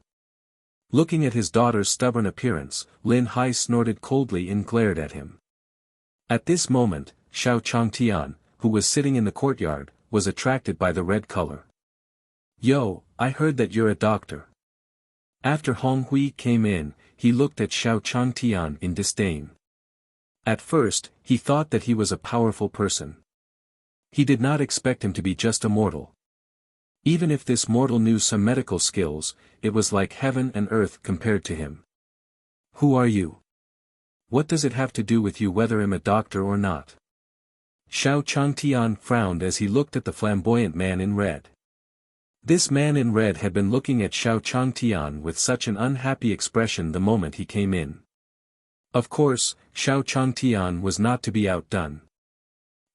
Looking at his daughter's stubborn appearance, Lin Hai snorted coldly and glared at him. At this moment, Xiao Changtian, who was sitting in the courtyard, was attracted by the red color. "Yo, I heard that you're a doctor." After Hong Hui came in, he looked at Xiao Changtian in disdain. At first, he thought that he was a powerful person. He did not expect him to be just a mortal. Even if this mortal knew some medical skills, it was like heaven and earth compared to him. "Who are you? What does it have to do with you whether I'm a doctor or not?" Xiao Changtian frowned as he looked at the flamboyant man in red. This man in red had been looking at Xiao Changtian with such an unhappy expression the moment he came in. Of course, Xiao Changtian was not to be outdone.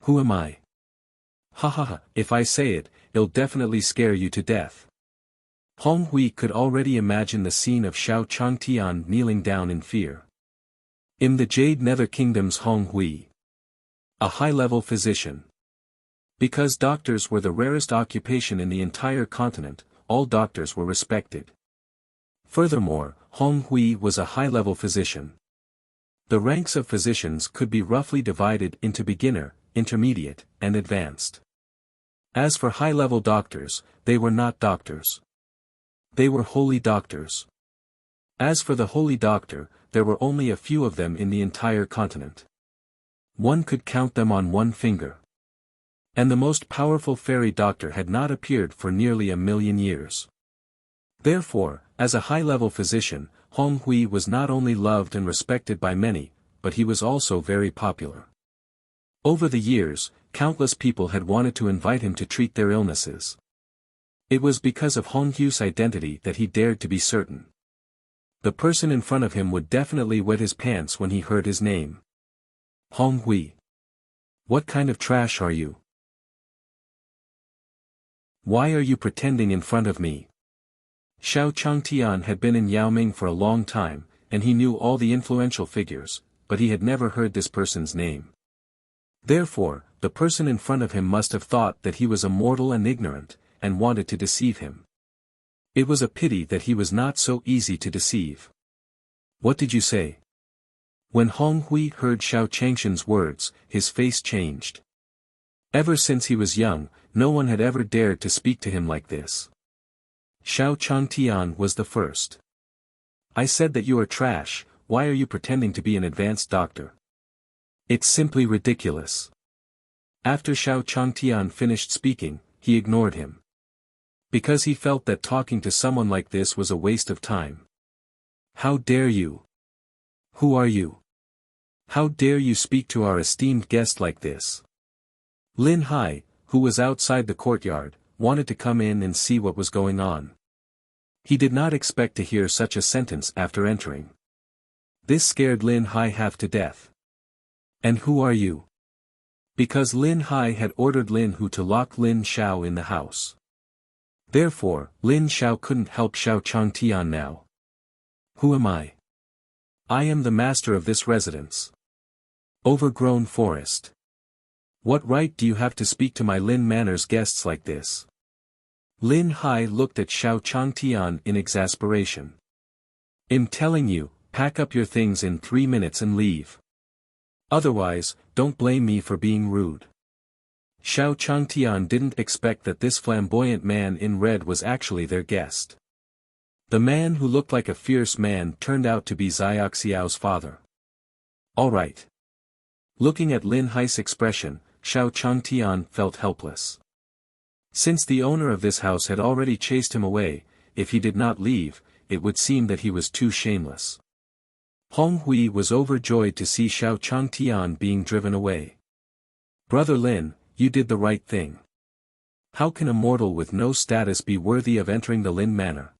"Who am I? Ha ha ha, if I say it, it'll definitely scare you to death." Hong Hui could already imagine the scene of Xiao Changtian kneeling down in fear. "I'm the Jade Nether Kingdom's Hong Hui. A high-level physician." Because doctors were the rarest occupation in the entire continent, all doctors were respected. Furthermore, Hong Hui was a high-level physician. The ranks of physicians could be roughly divided into beginner, intermediate, and advanced. As for high-level doctors, they were not doctors. They were holy doctors. As for the holy doctor, there were only a few of them in the entire continent. One could count them on one finger. And the most powerful fairy doctor had not appeared for nearly 1,000,000 years. Therefore, as a high-level physician, Hong Hui was not only loved and respected by many, but he was also very popular. Over the years, countless people had wanted to invite him to treat their illnesses. It was because of Hong Hui's identity that he dared to be certain. The person in front of him would definitely wet his pants when he heard his name. Hong Hui. What kind of trash are you? Why are you pretending in front of me? Xiao Changtian had been in Yaoming for a long time, and he knew all the influential figures, but he had never heard this person's name. Therefore, the person in front of him must have thought that he was a mortal and ignorant, and wanted to deceive him. It was a pity that he was not so easy to deceive. What did you say? When Hong Hui heard Xiao Changshan's words, his face changed. Ever since he was young, no one had ever dared to speak to him like this. Xiao Changtian was the first. I said that you are trash, why are you pretending to be an advanced doctor? It's simply ridiculous. After Xiao Changtian finished speaking, he ignored him. Because he felt that talking to someone like this was a waste of time. How dare you? Who are you? How dare you speak to our esteemed guest like this? Lin Hai, who was outside the courtyard, wanted to come in and see what was going on. He did not expect to hear such a sentence after entering. This scared Lin Hai half to death. And who are you? Because Lin Hai had ordered Lin Hu to lock Lin Xiao in the house. Therefore, Lin Xiao couldn't help Xiao Changtian now. Who am I? I am the master of this residence. Overgrown forest. What right do you have to speak to my Lin Manor's guests like this? Lin Hai looked at Xiao Changtian in exasperation. I'm telling you, pack up your things in 3 minutes and leave. Otherwise, don't blame me for being rude. Xiao Changtian didn't expect that this flamboyant man in red was actually their guest. The man who looked like a fierce man turned out to be Xiaoxiao's father. All right. Looking at Lin Hai's expression, Xiao Changtian felt helpless. Since the owner of this house had already chased him away, if he did not leave, it would seem that he was too shameless. Hong Hui was overjoyed to see Xiao Changtian being driven away. Brother Lin, you did the right thing. How can a mortal with no status be worthy of entering the Lin Manor?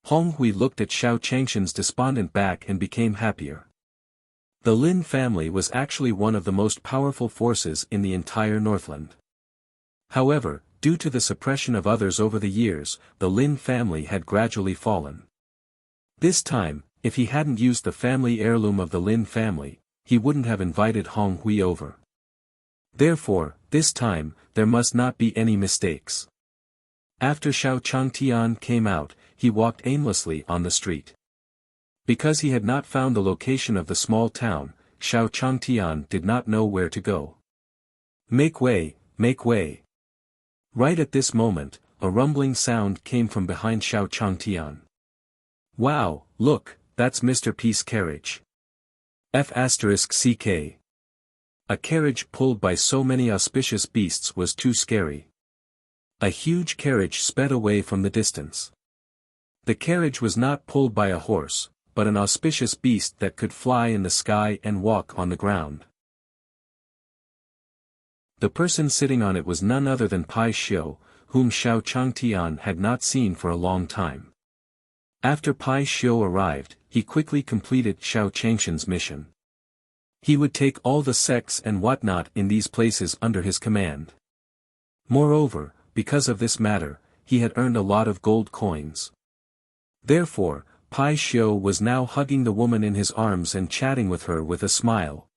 Hong Hui looked at Xiao Changshan's despondent back and became happier. The Lin family was actually one of the most powerful forces in the entire Northland. However, due to the suppression of others over the years, the Lin family had gradually fallen. This time, if he hadn't used the family heirloom of the Lin family, he wouldn't have invited Hong Hui over. Therefore, this time, there must not be any mistakes. After Xiao Changtian came out, he walked aimlessly on the street. Because he had not found the location of the small town, Xiao Changtian did not know where to go. Make way, make way. Right at this moment, a rumbling sound came from behind Xiao Changtian. Wow, look, that's Mr. Peace carriage. F***ck. A carriage pulled by so many auspicious beasts was too scary. A huge carriage sped away from the distance. The carriage was not pulled by a horse, but an auspicious beast that could fly in the sky and walk on the ground. The person sitting on it was none other than Pai Xiu, whom Xiao Changtian had not seen for a long time. After Pai Xiu arrived, he quickly completed Xiao Changshan's mission. He would take all the sects and whatnot in these places under his command. Moreover, because of this matter, he had earned a lot of gold coins. Therefore, Pai Xiu was now hugging the woman in his arms and chatting with her with a smile.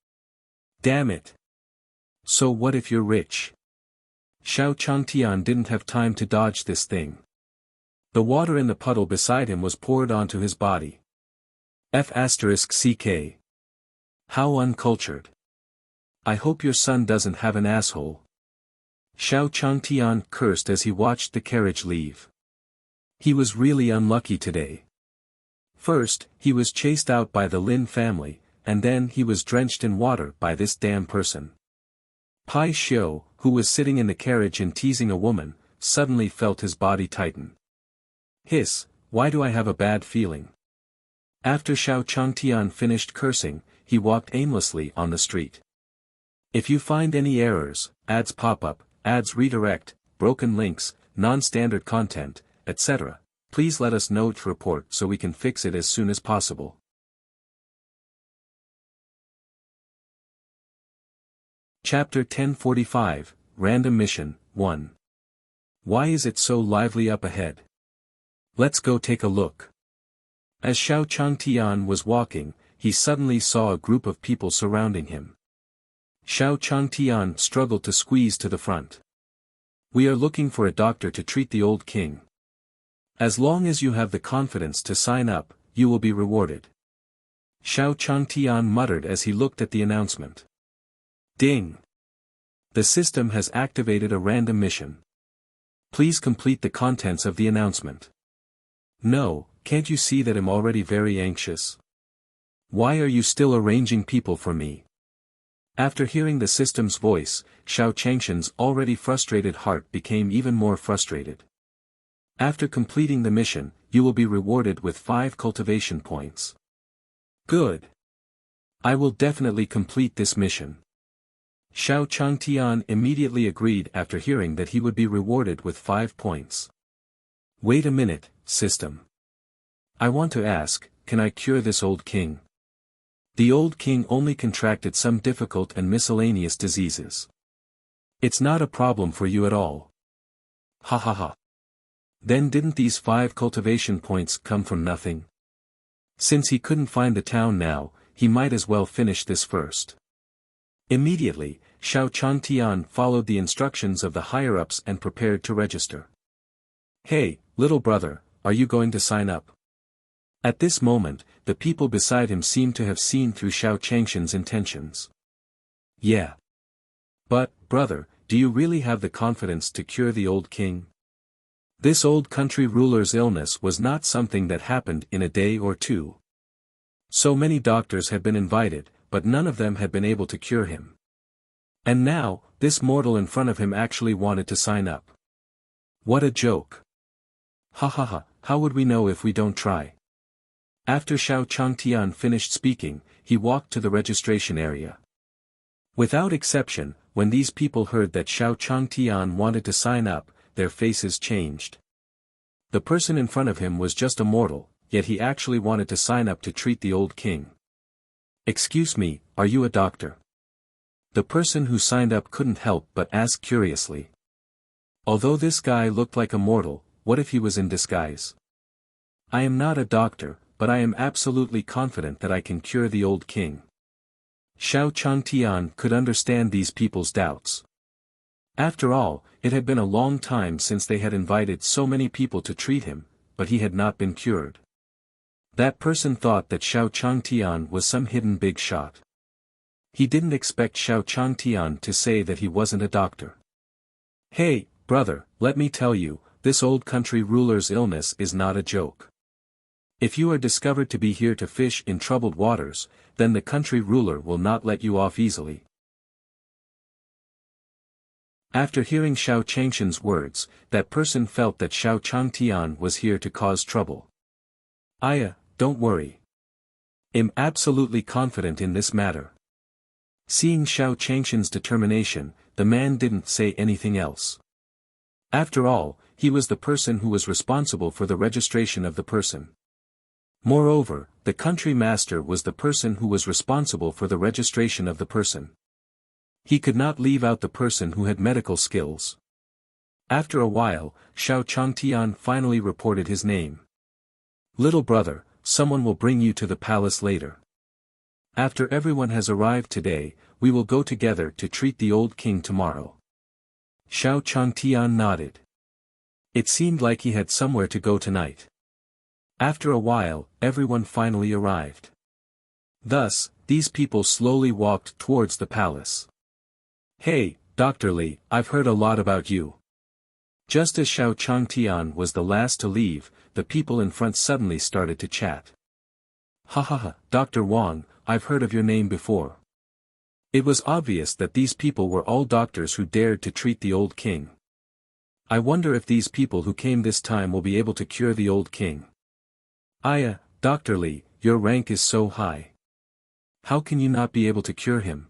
Damn it! So what if you're rich? Xiao Changtian didn't have time to dodge this thing. The water in the puddle beside him was poured onto his body. F***ck. How uncultured. I hope your son doesn't have an asshole. Xiao Changtian cursed as he watched the carriage leave. He was really unlucky today. First, he was chased out by the Lin family, and then he was drenched in water by this damn person. Pai Xiu, who was sitting in the carriage and teasing a woman, suddenly felt his body tighten. Hiss, Why do I have a bad feeling? After Xiao Changtian finished cursing, he walked aimlessly on the street. If you find any errors, ads pop up, ads redirect, broken links, non-standard content, etc., please let us know to report so we can fix it as soon as possible. Chapter 1045, Random Mission, 1. Why is it so lively up ahead? Let's go take a look. As Xiao Changtian was walking, he suddenly saw a group of people surrounding him. Xiao Changtian struggled to squeeze to the front. We are looking for a doctor to treat the old king. As long as you have the confidence to sign up, you will be rewarded. Xiao Changtian muttered as he looked at the announcement. Ding! The system has activated a random mission. Please complete the contents of the announcement. No, can't you see that I'm already very anxious? Why are you still arranging people for me? After hearing the system's voice, Xiao Changshan's already frustrated heart became even more frustrated. After completing the mission, you will be rewarded with 5 cultivation points. Good. I will definitely complete this mission. Xiao Changtian immediately agreed after hearing that he would be rewarded with 5 points. Wait a minute, system. I want to ask, can I cure this old king? The old king only contracted some difficult and miscellaneous diseases. It's not a problem for you at all. Ha ha ha. Then didn't these 5 cultivation points come from nothing? Since he couldn't find the town now, he might as well finish this first. Immediately, Xiao Changtian followed the instructions of the higher-ups and prepared to register. Hey, little brother, are you going to sign up? At this moment, the people beside him seemed to have seen through Xiao Changshan's intentions. Yeah. But, brother, do you really have the confidence to cure the old king? This old country ruler's illness was not something that happened in a day or two. So many doctors had been invited, but none of them had been able to cure him. And now, this mortal in front of him actually wanted to sign up. What a joke. Ha ha ha, how would we know if we don't try? After Xiao Changtian finished speaking, he walked to the registration area. Without exception, when these people heard that Xiao Changtian wanted to sign up, their faces changed. The person in front of him was just a mortal, yet he actually wanted to sign up to treat the old king. Excuse me, are you a doctor? The person who signed up couldn't help but ask curiously. Although this guy looked like a mortal, what if he was in disguise? I am not a doctor, but I am absolutely confident that I can cure the old king. Xiao Changtian could understand these people's doubts. After all, it had been a long time since they had invited so many people to treat him, but he had not been cured. That person thought that Xiao Changtian was some hidden big shot. He didn't expect Xiao Changtian to say that he wasn't a doctor. Hey, brother, let me tell you, this old country ruler's illness is not a joke. If you are discovered to be here to fish in troubled waters, then the country ruler will not let you off easily. After hearing Xiao Changshan's words, that person felt that Xiao Changtian was here to cause trouble. Don't worry. I'm absolutely confident in this matter. Seeing Xiao Changshan's determination, the man didn't say anything else. After all, he was the person who was responsible for the registration of the person. Moreover, the country master was the person who was responsible for the registration of the person. He could not leave out the person who had medical skills. After a while, Xiao Changtian finally reported his name. Little brother, someone will bring you to the palace later. After everyone has arrived today, we will go together to treat the old king tomorrow. Xiao Changtian nodded. It seemed like he had somewhere to go tonight. After a while, everyone finally arrived. Thus, these people slowly walked towards the palace. Hey, Dr. Li, I've heard a lot about you. Just as Xiao Changtian was the last to leave, the people in front suddenly started to chat. Ha ha ha, Dr. Wang, I've heard of your name before. It was obvious that these people were all doctors who dared to treat the old king. I wonder if these people who came this time will be able to cure the old king. Dr. Li, your rank is so high. How can you not be able to cure him?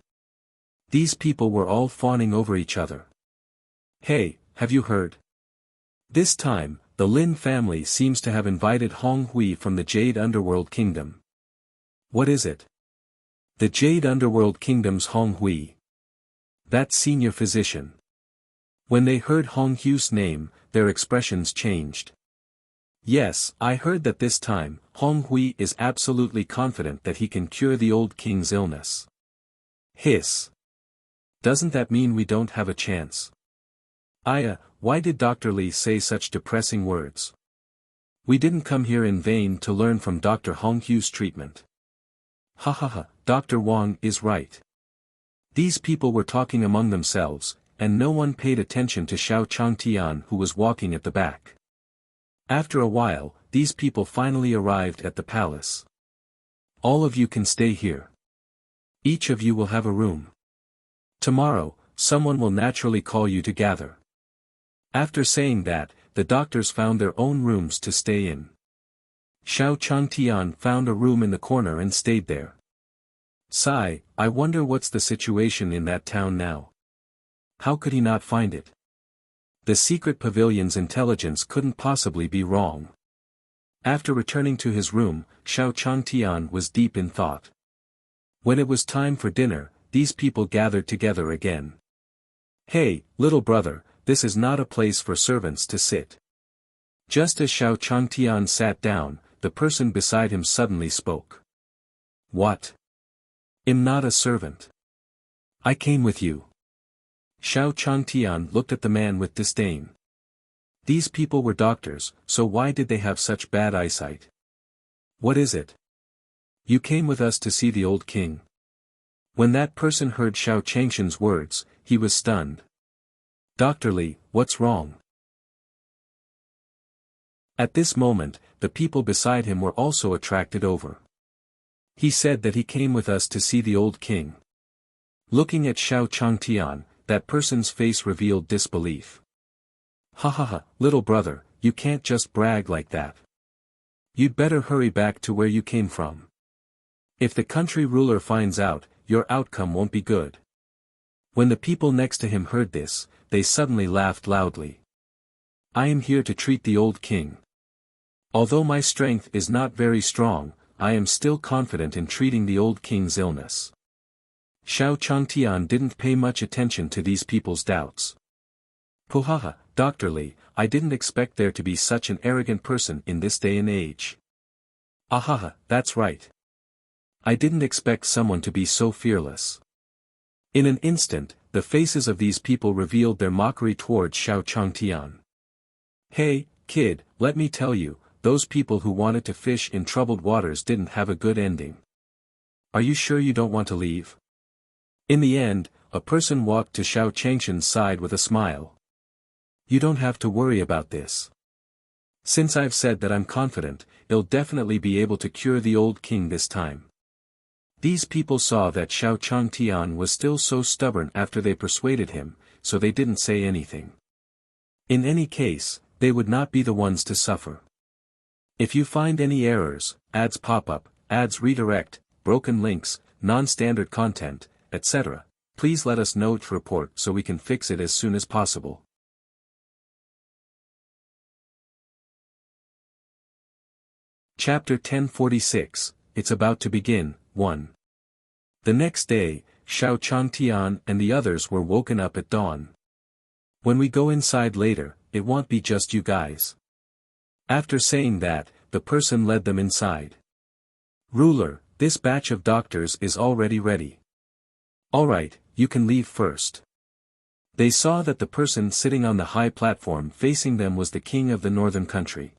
These people were all fawning over each other. Hey, have you heard? This time, the Lin family seems to have invited Hong Hui from the Jade Underworld Kingdom. What is it? The Jade Underworld Kingdom's Hong Hui. That senior physician. When they heard Hong Hui's name, their expressions changed. Yes, I heard that this time, Hong Hui is absolutely confident that he can cure the old king's illness. Hiss. Doesn't that mean we don't have a chance? Why did Dr. Li say such depressing words? We didn't come here in vain to learn from Dr. Hong Hui's treatment. Dr. Wang is right. These people were talking among themselves, and no one paid attention to Xiao Changtian who was walking at the back. After a while, these people finally arrived at the palace. All of you can stay here. Each of you will have a room. Tomorrow, someone will naturally call you to gather. After saying that, the doctors found their own rooms to stay in. Xiao Changtian found a room in the corner and stayed there. Sigh, I wonder what's the situation in that town now. How could he not find it? The secret pavilion's intelligence couldn't possibly be wrong. After returning to his room, Xiao Changtian was deep in thought. When it was time for dinner, these people gathered together again. Hey, little brother, this is not a place for servants to sit. Just as Xiao Changtian sat down, the person beside him suddenly spoke. What? I'm not a servant. I came with you. Xiao Changtian looked at the man with disdain. These people were doctors, so why did they have such bad eyesight? What is it? You came with us to see the old king. When that person heard Xiao Changshan's words, he was stunned. Dr. Li, what's wrong? At this moment, the people beside him were also attracted over. He said that he came with us to see the old king. Looking at Xiao Changtian, that person's face revealed disbelief. Little brother, you can't just brag like that. You'd better hurry back to where you came from. If the country ruler finds out, your outcome won't be good. When the people next to him heard this, they suddenly laughed loudly. I am here to treat the old king. Although my strength is not very strong, I am still confident in treating the old king's illness. Xiao Changtian didn't pay much attention to these people's doubts. Dr. Li, I didn't expect there to be such an arrogant person in this day and age. That's right. I didn't expect someone to be so fearless. In an instant, the faces of these people revealed their mockery towards Xiao Changtian. Hey, kid, let me tell you, those people who wanted to fish in troubled waters didn't have a good ending. Are you sure you don't want to leave? In the end, a person walked to Xiao Changshan's side with a smile. You don't have to worry about this. Since I've said that I'm confident, he'll definitely be able to cure the old king this time. These people saw that Xiao Changtian was still so stubborn after they persuaded him, so they didn't say anything. In any case, they would not be the ones to suffer. If you find any errors, ads pop up, ads redirect, broken links, non-standard content, etc., please let us know to report so we can fix it as soon as possible. Chapter 1046, It's About to Begin, 1. The next day, Xiao Changtian and the others were woken up at dawn. When we go inside later, it won't be just you guys. After saying that, the person led them inside. Ruler, this batch of doctors is already ready. Alright, you can leave first. They saw that the person sitting on the high platform facing them was the king of the northern country.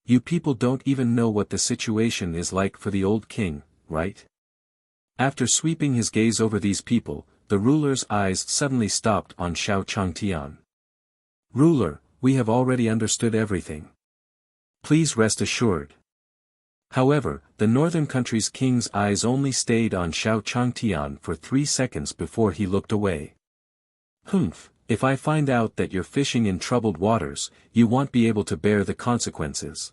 You people don't even know what the situation is like for the old king, right? After sweeping his gaze over these people, the ruler's eyes suddenly stopped on Xiao Changtian. Ruler, we have already understood everything. Please rest assured. However, the northern country's king's eyes only stayed on Xiao Changtian for 3 seconds before he looked away. Humph, if I find out that you're fishing in troubled waters, you won't be able to bear the consequences.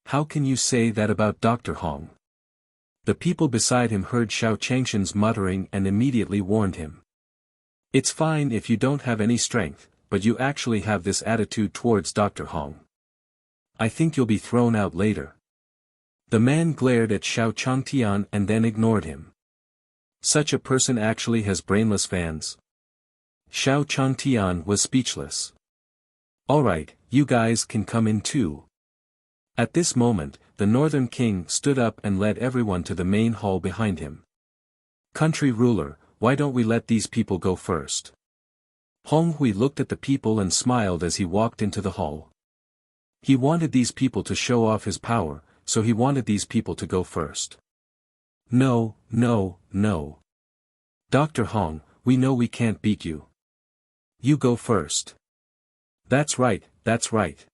How can you say that about Dr. Hong? The people beside him heard Xiao Changshan's muttering and immediately warned him. It's fine if you don't have any strength, but you actually have this attitude towards Dr. Hong. I think you'll be thrown out later. The man glared at Xiao Changtian and then ignored him. Such a person actually has brainless fans. Xiao Changtian was speechless. Alright, you guys can come in too. At this moment, the Northern King stood up and led everyone to the main hall behind him. Country ruler, why don't we let these people go first? Hong Hui looked at the people and smiled as he walked into the hall. He wanted these people to show off his power, so he wanted these people to go first. No, no, no. Dr. Hong, we know we can't beat you. You go first. That's right, that's right.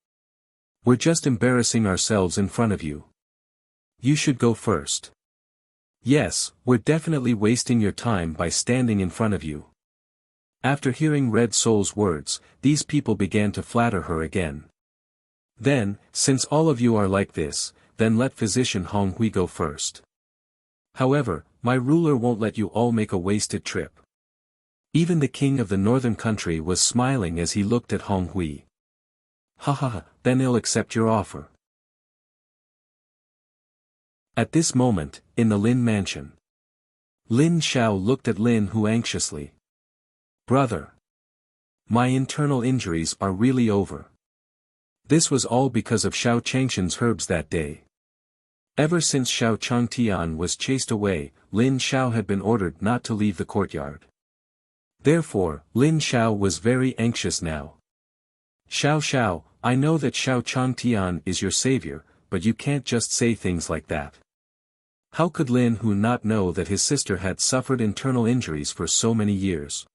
We're just embarrassing ourselves in front of you. You should go first. Yes, we're definitely wasting your time by standing in front of you. After hearing Red Soul's words, these people began to flatter her again. Then, since all of you are like this, then let Physician Hong Hui go first. However, my ruler won't let you all make a wasted trip. Even the king of the northern country was smiling as he looked at Hong Hui. Ha ha ha, then he'll accept your offer. At this moment, in the Lin mansion, Lin Xiao looked at Lin Hu anxiously. Brother. My internal injuries are really over. This was all because of Xiao Changshan's herbs that day. Ever since Xiao Changtian was chased away, Lin Xiao had been ordered not to leave the courtyard. Therefore, Lin Xiao was very anxious now. Xiao, I know that Xiao Changtian is your savior, but you can't just say things like that. How could Lin Hu not know that his sister had suffered internal injuries for so many years?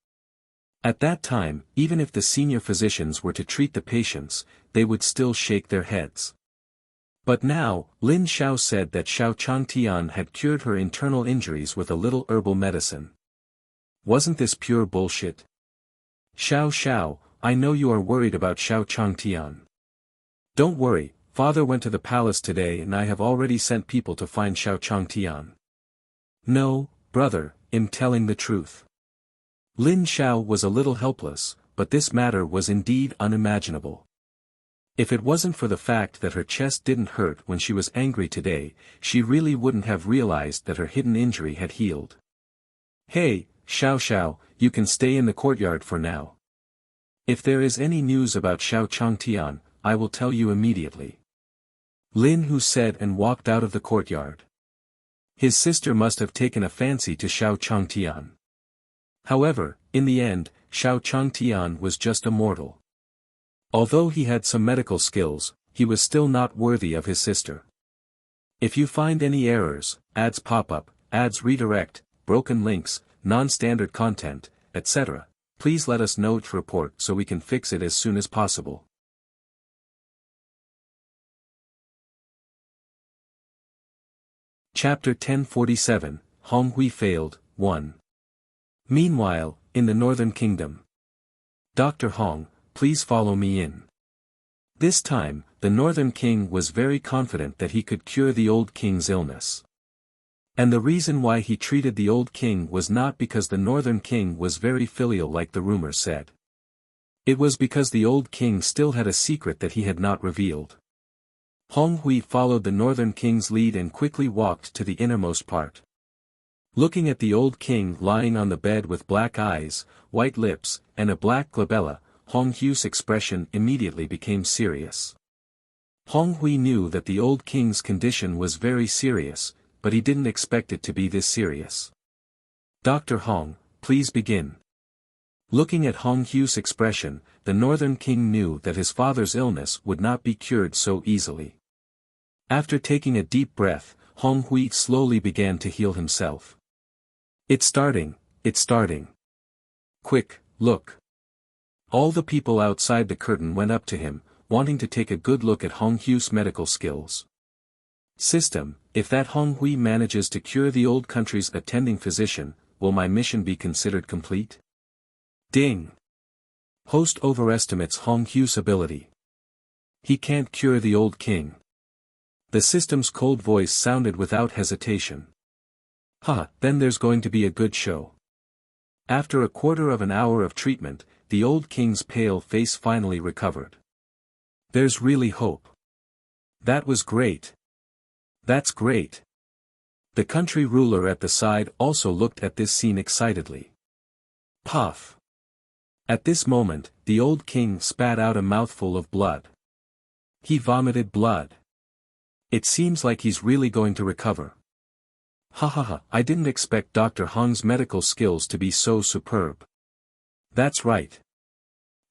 At that time, even if the senior physicians were to treat the patients, they would still shake their heads. But now, Lin Xiao said that Xiao Changtian had cured her internal injuries with a little herbal medicine. Wasn't this pure bullshit? Xiao, I know you are worried about Xiao Changtian. Don't worry, father went to the palace today and I have already sent people to find Xiao Changtian. No, brother, I'm telling the truth. Lin Xiao was a little helpless, but this matter was indeed unimaginable. If it wasn't for the fact that her chest didn't hurt when she was angry today, she really wouldn't have realized that her hidden injury had healed. Hey, Xiao, you can stay in the courtyard for now. If there is any news about Xiao Changtian, I will tell you immediately. Lin Hu said and walked out of the courtyard. His sister must have taken a fancy to Xiao Changtian. However, in the end, Xiao Changtian was just a mortal. Although he had some medical skills, he was still not worthy of his sister. If you find any errors, ads pop up, ads redirect, broken links, non-standard content, etc., please let us know to report so we can fix it as soon as possible. Chapter 1047, Hong Hui Failed, 1. Meanwhile, in the Northern Kingdom. Dr. Hong, please follow me in. This time, the Northern King was very confident that he could cure the old king's illness. And the reason why he treated the old king was not because the Northern King was very filial like the rumors said. It was because the old king still had a secret that he had not revealed. Hong Hui followed the Northern King's lead and quickly walked to the innermost part. Looking at the old king lying on the bed with black eyes, white lips, and a black glabella, Hong Hui's expression immediately became serious. Hong Hui knew that the old king's condition was very serious, but he didn't expect it to be this serious. Dr. Hong, please begin. Looking at Hong Hui's expression, the Northern King knew that his father's illness would not be cured so easily. After taking a deep breath, Hong Hui slowly began to heal himself. It's starting. Quick, look. All the people outside the curtain went up to him, wanting to take a good look at Hong Hui's medical skills. System, if that Hong Hui manages to cure the old country's attending physician, will my mission be considered complete? Ding! Host overestimates Hong Hui's ability. He can't cure the old king. The system's cold voice sounded without hesitation. Then there's going to be a good show. After a quarter of an hour of treatment, the old king's pale face finally recovered. There's really hope. That was great. That's great. The country ruler at the side also looked at this scene excitedly. Puff. At this moment, the old king spat out a mouthful of blood. He vomited blood. It seems like he's really going to recover. I didn't expect Dr. Hong's medical skills to be so superb. That's right.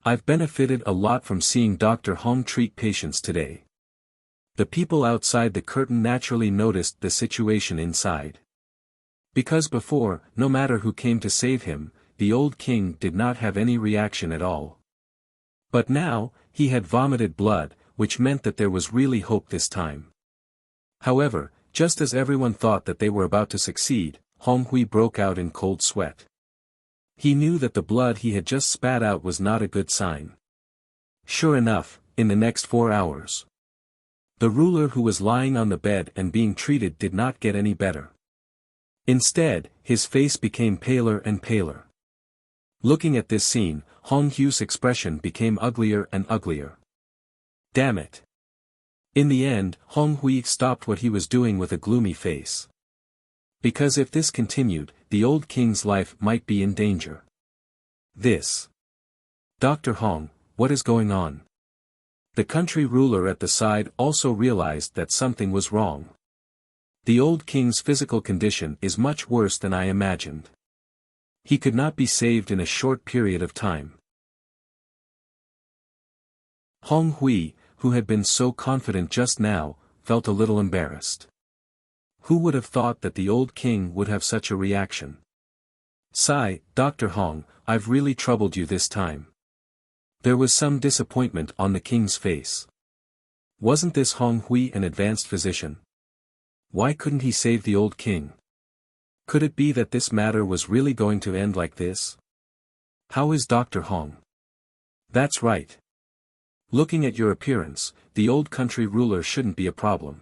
I've benefited a lot from seeing Dr. Hong treat patients today. The people outside the curtain naturally noticed the situation inside. Because before, no matter who came to save him, the old king did not have any reaction at all. But now, he had vomited blood, which meant that there was really hope this time. However, just as everyone thought that they were about to succeed, Hong Hui broke out in cold sweat. He knew that the blood he had just spat out was not a good sign. Sure enough, in the next 4 hours, the ruler who was lying on the bed and being treated did not get any better. Instead, his face became paler and paler. Looking at this scene, Hong Hui's expression became uglier and uglier. Damn it. In the end, Hong Hui stopped what he was doing with a gloomy face. Because if this continued, the old king's life might be in danger. Dr. Hong, what is going on? The country ruler at the side also realized that something was wrong. The old king's physical condition is much worse than I imagined. He could not be saved in a short period of time. Hong Hui, who had been so confident just now, felt a little embarrassed. Who would have thought that the old king would have such a reaction? Sigh, Dr. Hong, I've really troubled you this time. There was some disappointment on the king's face. Wasn't this Hong Hui an advanced physician? Why couldn't he save the old king? Could it be that this matter was really going to end like this? How is Dr. Hong? That's right. Looking at your appearance, the old country ruler shouldn't be a problem.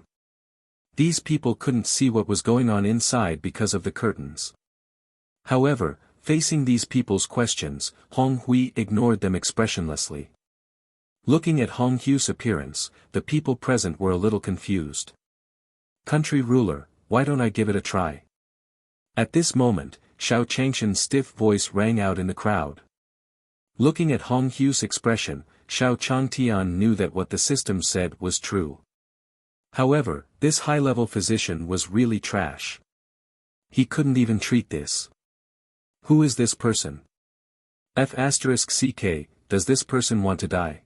These people couldn't see what was going on inside because of the curtains. However, facing these people's questions, Hong Hui ignored them expressionlessly. Looking at Hong Hui's appearance, the people present were a little confused. Country ruler, why don't I give it a try? At this moment, Xiao Changshan's stiff voice rang out in the crowd. Looking at Hong Hui's expression, Xiao Changtian knew that what the system said was true. However, this high-level physician was really trash. He couldn't even treat this. Who is this person? F***ck, does this person want to die?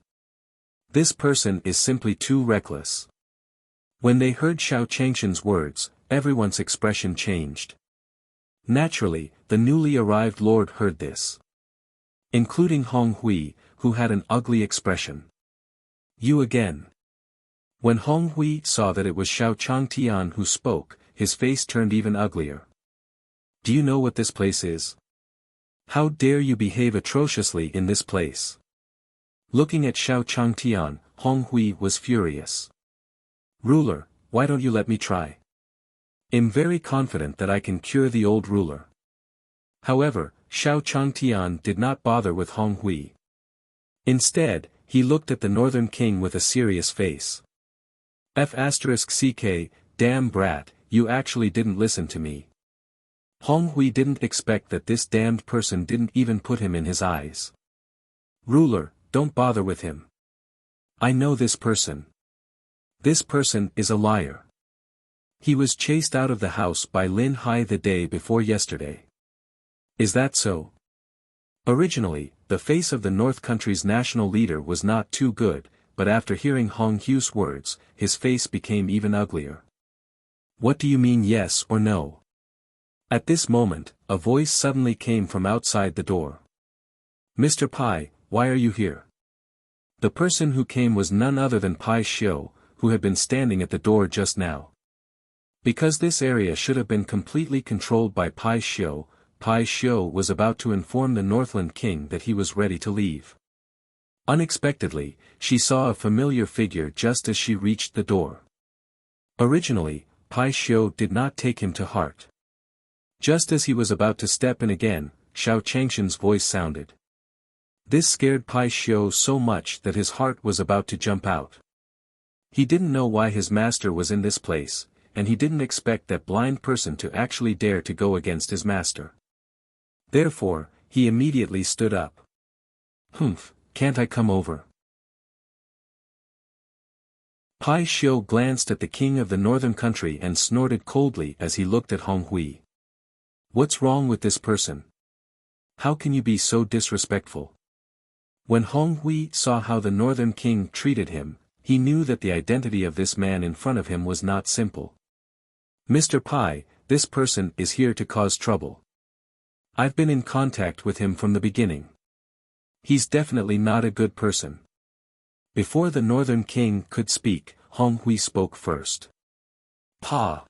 This person is simply too reckless. When they heard Xiao Changshan's words, everyone's expression changed. Naturally, the newly arrived lord heard this. Including Hong Hui, who had an ugly expression. You again. When Hong Hui saw that it was Xiao Changtian who spoke, his face turned even uglier. Do you know what this place is? How dare you behave atrociously in this place? Looking at Xiao Changtian, Hong Hui was furious. Ruler, why don't you let me try? I'm very confident that I can cure the old ruler. However, Xiao Changtian did not bother with Hong Hui. Instead, he looked at the northern king with a serious face. F***ck, damn brat, you actually didn't listen to me. Hong Hui didn't expect that this damned person didn't even put him in his eyes. Ruler, don't bother with him. I know this person. This person is a liar. He was chased out of the house by Lin Hai the day before yesterday. Is that so? Originally, the face of the North Country's national leader was not too good, but after hearing Hong Hui's words, his face became even uglier. What do you mean yes or no? At this moment, a voice suddenly came from outside the door. Mr. Pai, why are you here? The person who came was none other than Pai Xiu, who had been standing at the door just now. Because this area should have been completely controlled by Pai Xiu was about to inform the Northland King that he was ready to leave. Unexpectedly, she saw a familiar figure just as she reached the door. Originally, Pai Xiu did not take him to heart. Just as he was about to step in again, Xiao Changshan's voice sounded. This scared Pai Xiu so much that his heart was about to jump out. He didn't know why his master was in this place, and he didn't expect that blind person to actually dare to go against his master. Therefore, he immediately stood up. Humph, can't I come over? Pai Xiu glanced at the king of the northern country and snorted coldly as he looked at Hong Hui. What's wrong with this person? How can you be so disrespectful? When Hong Hui saw how the northern king treated him, he knew that the identity of this man in front of him was not simple. Mr. Pai, this person is here to cause trouble. I've been in contact with him from the beginning. He's definitely not a good person. Before the northern king could speak, Hong Hui spoke first. Pa!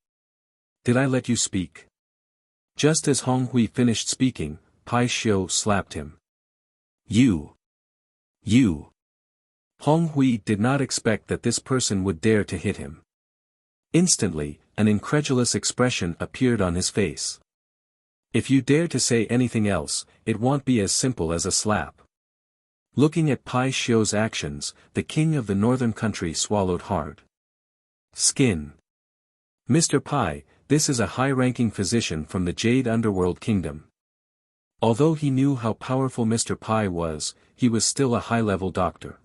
Did I let you speak? Just as Hong Hui finished speaking, Pai Xiu slapped him. You! Hong Hui did not expect that this person would dare to hit him. Instantly, an incredulous expression appeared on his face. If you dare to say anything else, it won't be as simple as a slap. Looking at Pai Xiu's actions, the king of the northern country swallowed hard. Skin. Mr. Pai, this is a high-ranking physician from the Jade Underworld Kingdom. Although he knew how powerful Mr. Pai was, he was still a high-level doctor.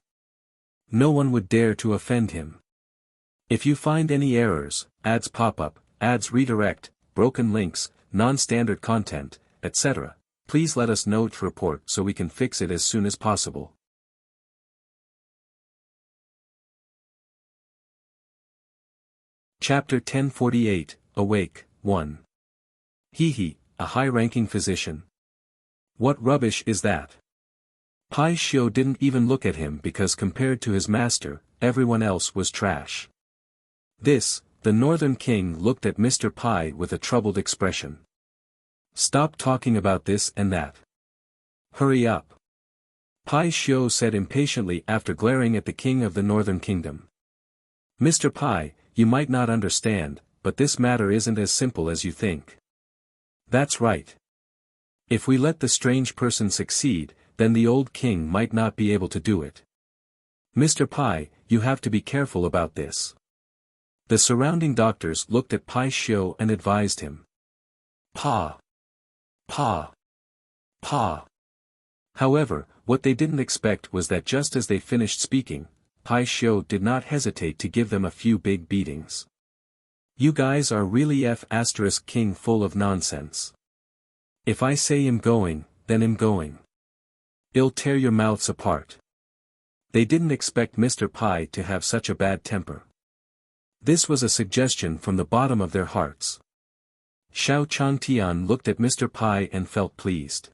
No one would dare to offend him. If you find any errors, ads pop up, ads redirect, broken links, non-standard content, etc., please let us know to report so we can fix it as soon as possible. Chapter 1048, Awake, 1. Hee, a high-ranking physician. What rubbish is that? Pai Xiu didn't even look at him because compared to his master, everyone else was trash. The northern king looked at Mr. Pai with a troubled expression. Stop talking about this and that. Hurry up. Pai Xiu said impatiently after glaring at the king of the northern kingdom. Mr. Pai, you might not understand, but this matter isn't as simple as you think. That's right. If we let the strange person succeed, then the old king might not be able to do it. Mr. Pai, you have to be careful about this. The surrounding doctors looked at Pai Xiu and advised him. Pa! However, what they didn't expect was that just as they finished speaking, Pai Xiu did not hesitate to give them a few big beatings. You guys are really king full of nonsense. If I say I'm going, then I'm going. I'll tear your mouths apart. They didn't expect Mr. Pai to have such a bad temper. This was a suggestion from the bottom of their hearts. Xiao Changtian looked at Mr. Pai and felt pleased.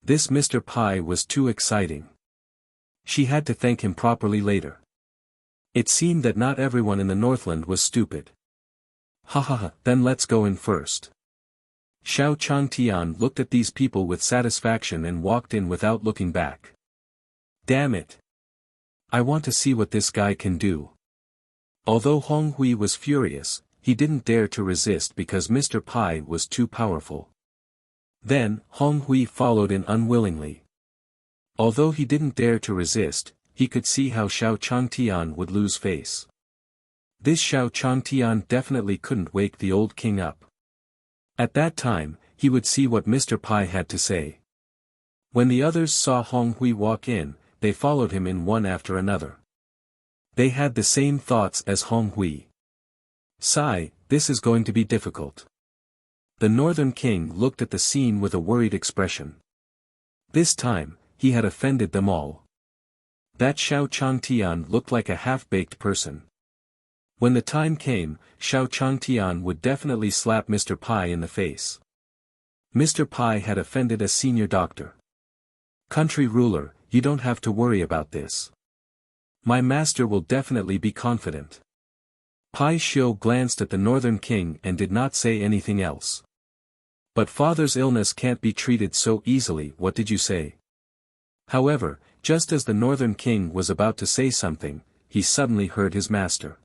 This Mr. Pai was too exciting. She had to thank him properly later. It seemed that not everyone in the Northland was stupid. Then let's go in first. Xiao Changtian looked at these people with satisfaction and walked in without looking back. Damn it! I want to see what this guy can do. Although Hong Hui was furious, he didn't dare to resist because Mr. Pai was too powerful. Then, Hong Hui followed in unwillingly. Although he didn't dare to resist, he could see how Xiao Changtian would lose face. This Xiao Changtian definitely couldn't wake the old king up. At that time, he would see what Mr. Pai had to say. When the others saw Hong Hui walk in, they followed him in one after another. They had the same thoughts as Hong Hui. Sigh, this is going to be difficult. The northern king looked at the scene with a worried expression. This time, he had offended them all. That Xiao Changtian looked like a half-baked person. When the time came, Xiao Changtian would definitely slap Mr. Pai in the face. Mr. Pai had offended a senior doctor. Country ruler, you don't have to worry about this. My master will definitely be confident. Pai Xiu glanced at the northern king and did not say anything else. But father's illness can't be treated so easily, what did you say? However, just as the northern king was about to say something, he suddenly heard his master.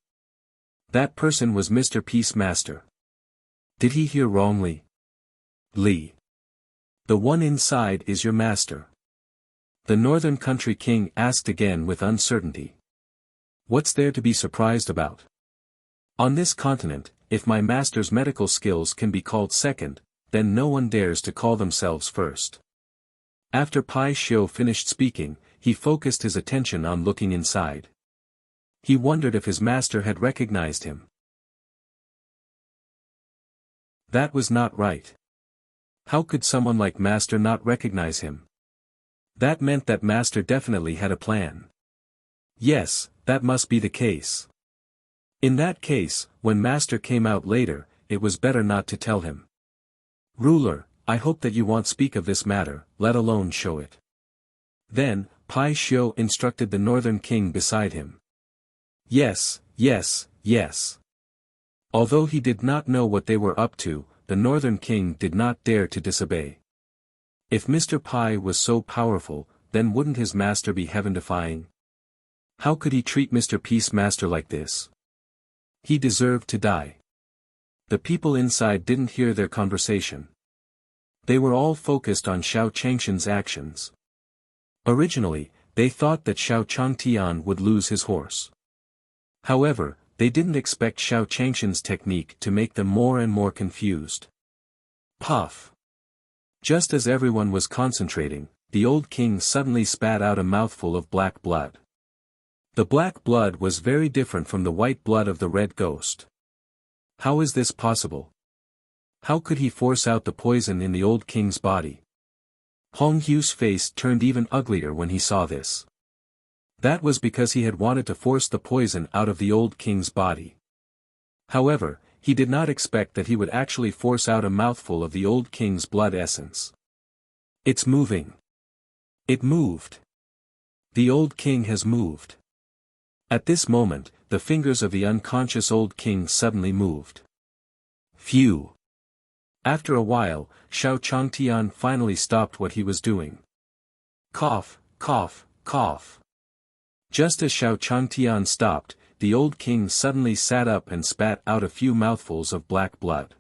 That person was Mr. Peace Master. Did he hear wrongly? Li. The one inside is your master. The Northern Country King asked again with uncertainty. What's there to be surprised about? On this continent, if my master's medical skills can be called second, then no one dares to call themselves first. After Pai Xiu finished speaking, he focused his attention on looking inside. He wondered if his master had recognized him. That was not right. How could someone like master not recognize him? That meant that master definitely had a plan. Yes, that must be the case. In that case, when master came out later, it was better not to tell him. Ruler, I hope that you won't speak of this matter, let alone show it. Then, Pai Xiu instructed the Northern King beside him. Yes, yes, yes. Although he did not know what they were up to, the Northern King did not dare to disobey. If Mr. Pai was so powerful, then wouldn't his master be heaven-defying? How could he treat Mr. Peace Master like this? He deserved to die. The people inside didn't hear their conversation. They were all focused on Xiao Changshan's actions. Originally, they thought that Xiao Changtian would lose his horse. However, they didn't expect Xiao Changshan's technique to make them more and more confused. Puff! Just as everyone was concentrating, the old king suddenly spat out a mouthful of black blood. The black blood was very different from the white blood of the red ghost. How is this possible? How could he force out the poison in the old king's body? Hong Hu's face turned even uglier when he saw this. That was because he had wanted to force the poison out of the old king's body. However, he did not expect that he would actually force out a mouthful of the old king's blood essence. It's moving. It moved. The old king has moved. At this moment, the fingers of the unconscious old king suddenly moved. Phew! After a while, Xiao Changtian finally stopped what he was doing. Cough, cough, cough. Just as Xiao Changtian stopped, the old king suddenly sat up and spat out a few mouthfuls of black blood.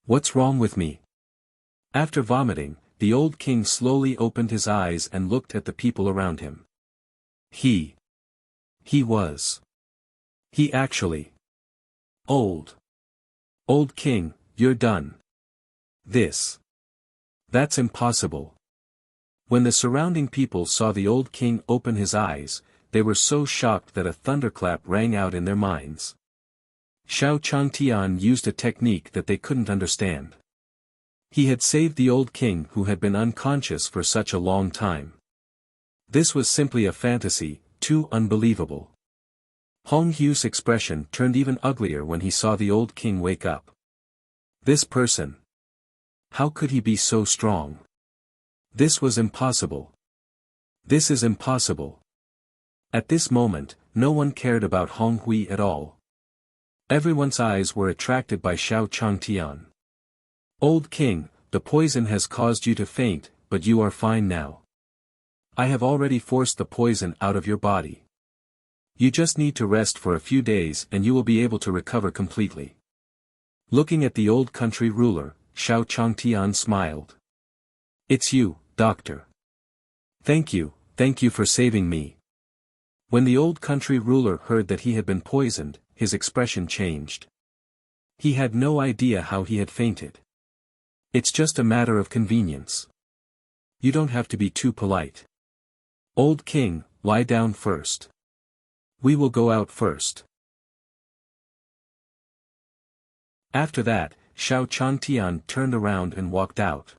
What's wrong with me? After vomiting, the old king slowly opened his eyes and looked at the people around him. He actually. Old king, you're done. That's impossible. When the surrounding people saw the old king open his eyes, they were so shocked that a thunderclap rang out in their minds. Xiao Changtian used a technique that they couldn't understand. He had saved the old king who had been unconscious for such a long time. This was simply a fantasy, too unbelievable. Hong Hu's expression turned even uglier when he saw the old king wake up. This person. How could he be so strong? This was impossible. This is impossible. At this moment, no one cared about Hong Hui at all. Everyone's eyes were attracted by Xiao Changtian. Old king, the poison has caused you to faint, but you are fine now. I have already forced the poison out of your body. You just need to rest for a few days and you will be able to recover completely. Looking at the old country ruler, Xiao Changtian smiled. It's you, doctor. Thank you for saving me. When the old country ruler heard that he had been poisoned, his expression changed. He had no idea how he had fainted. It's just a matter of convenience. You don't have to be too polite. Old king, lie down first. We will go out first. After that, Xiao Changtian turned around and walked out.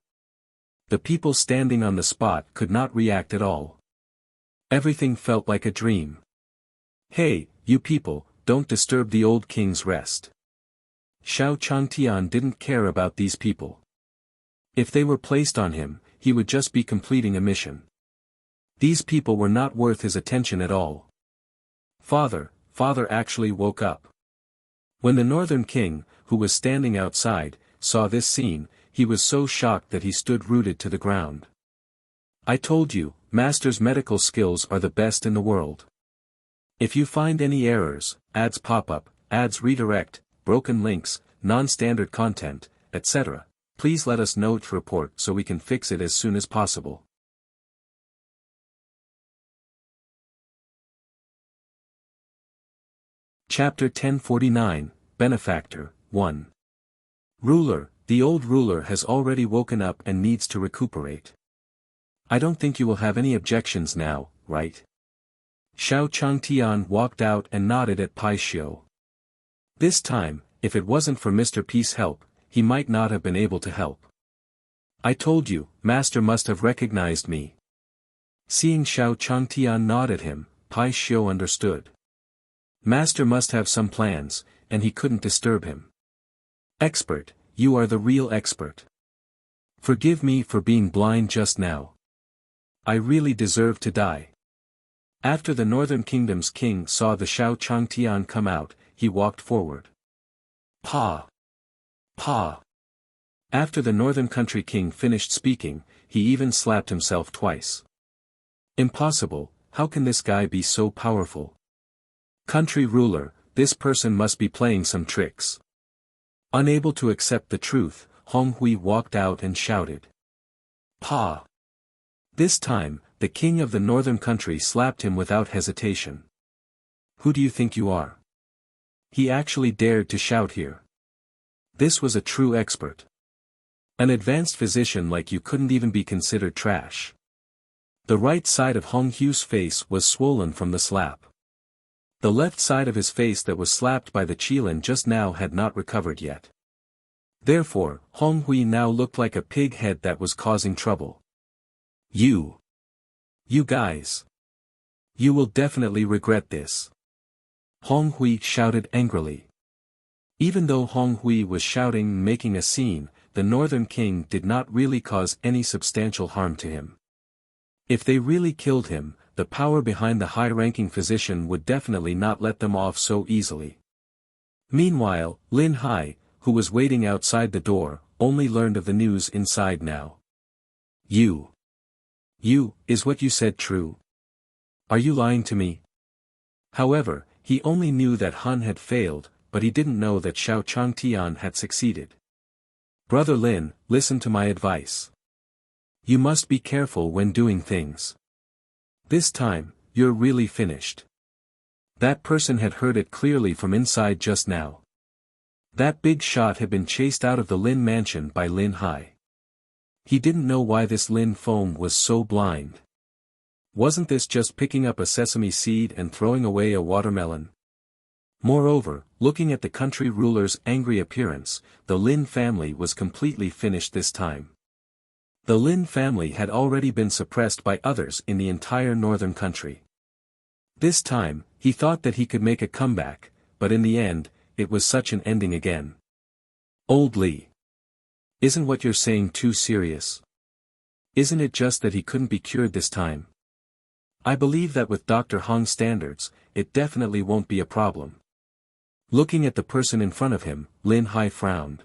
The people standing on the spot could not react at all. Everything felt like a dream. Hey, you people, don't disturb the old king's rest. Xiao Changtian didn't care about these people. If they were placed on him, he would just be completing a mission. These people were not worth his attention at all. Father actually woke up. When the Northern King, who was standing outside, saw this scene, he was so shocked that he stood rooted to the ground. I told you, Master's medical skills are the best in the world. If you find any errors, ads pop up, ads redirect, broken links, non-standard content, etc., please let us know to report so we can fix it as soon as possible. Chapter 1049, Benefactor, 1. Ruler, the old ruler has already woken up and needs to recuperate. I don't think you will have any objections now, right? Xiao Changtian walked out and nodded at Pai Xiu. This time, if it wasn't for Mr. Peace's help, he might not have been able to help. I told you, Master must have recognized me. Seeing Xiao Changtian nod at him, Pai Xiu understood. Master must have some plans, and he couldn't disturb him. Expert, you are the real expert. Forgive me for being blind just now. I really deserve to die. After the Northern Kingdom's king saw the Xiao Changtian come out, he walked forward. Pa! Pa! After the Northern Country king finished speaking, he even slapped himself twice. Impossible, how can this guy be so powerful? Country ruler, this person must be playing some tricks. Unable to accept the truth, Hong Hui walked out and shouted. Pa! This time, the king of the Northern Country slapped him without hesitation. Who do you think you are? He actually dared to shout here. This was a true expert. An advanced physician like you couldn't even be considered trash. The right side of Hong Hui's face was swollen from the slap. The left side of his face that was slapped by the Qilin just now had not recovered yet. Therefore, Hong Hui now looked like a pig head that was causing trouble. You guys. You will definitely regret this. Hong Hui shouted angrily. Even though Hong Hui was shouting and making a scene, the Northern King did not really cause any substantial harm to him. If they really killed him, the power behind the high-ranking physician would definitely not let them off so easily. Meanwhile, Lin Hai, who was waiting outside the door, only learned of the news inside now. Is what you said true? Are you lying to me? However, he only knew that Han had failed, but he didn't know that Xiao Changtian had succeeded. Brother Lin, listen to my advice. You must be careful when doing things. This time, you're really finished. That person had heard it clearly from inside just now. That big shot had been chased out of the Lin mansion by Lin Hai. He didn't know why this Lin Feng was so blind. Wasn't this just picking up a sesame seed and throwing away a watermelon? Moreover, looking at the country ruler's angry appearance, the Lin family was completely finished this time. The Lin family had already been suppressed by others in the entire northern country. This time, he thought that he could make a comeback, but in the end, it was such an ending again. Old Li. Isn't what you're saying too serious? Isn't it just that he couldn't be cured this time? I believe that with Dr. Hong's standards, it definitely won't be a problem. Looking at the person in front of him, Lin Hai frowned.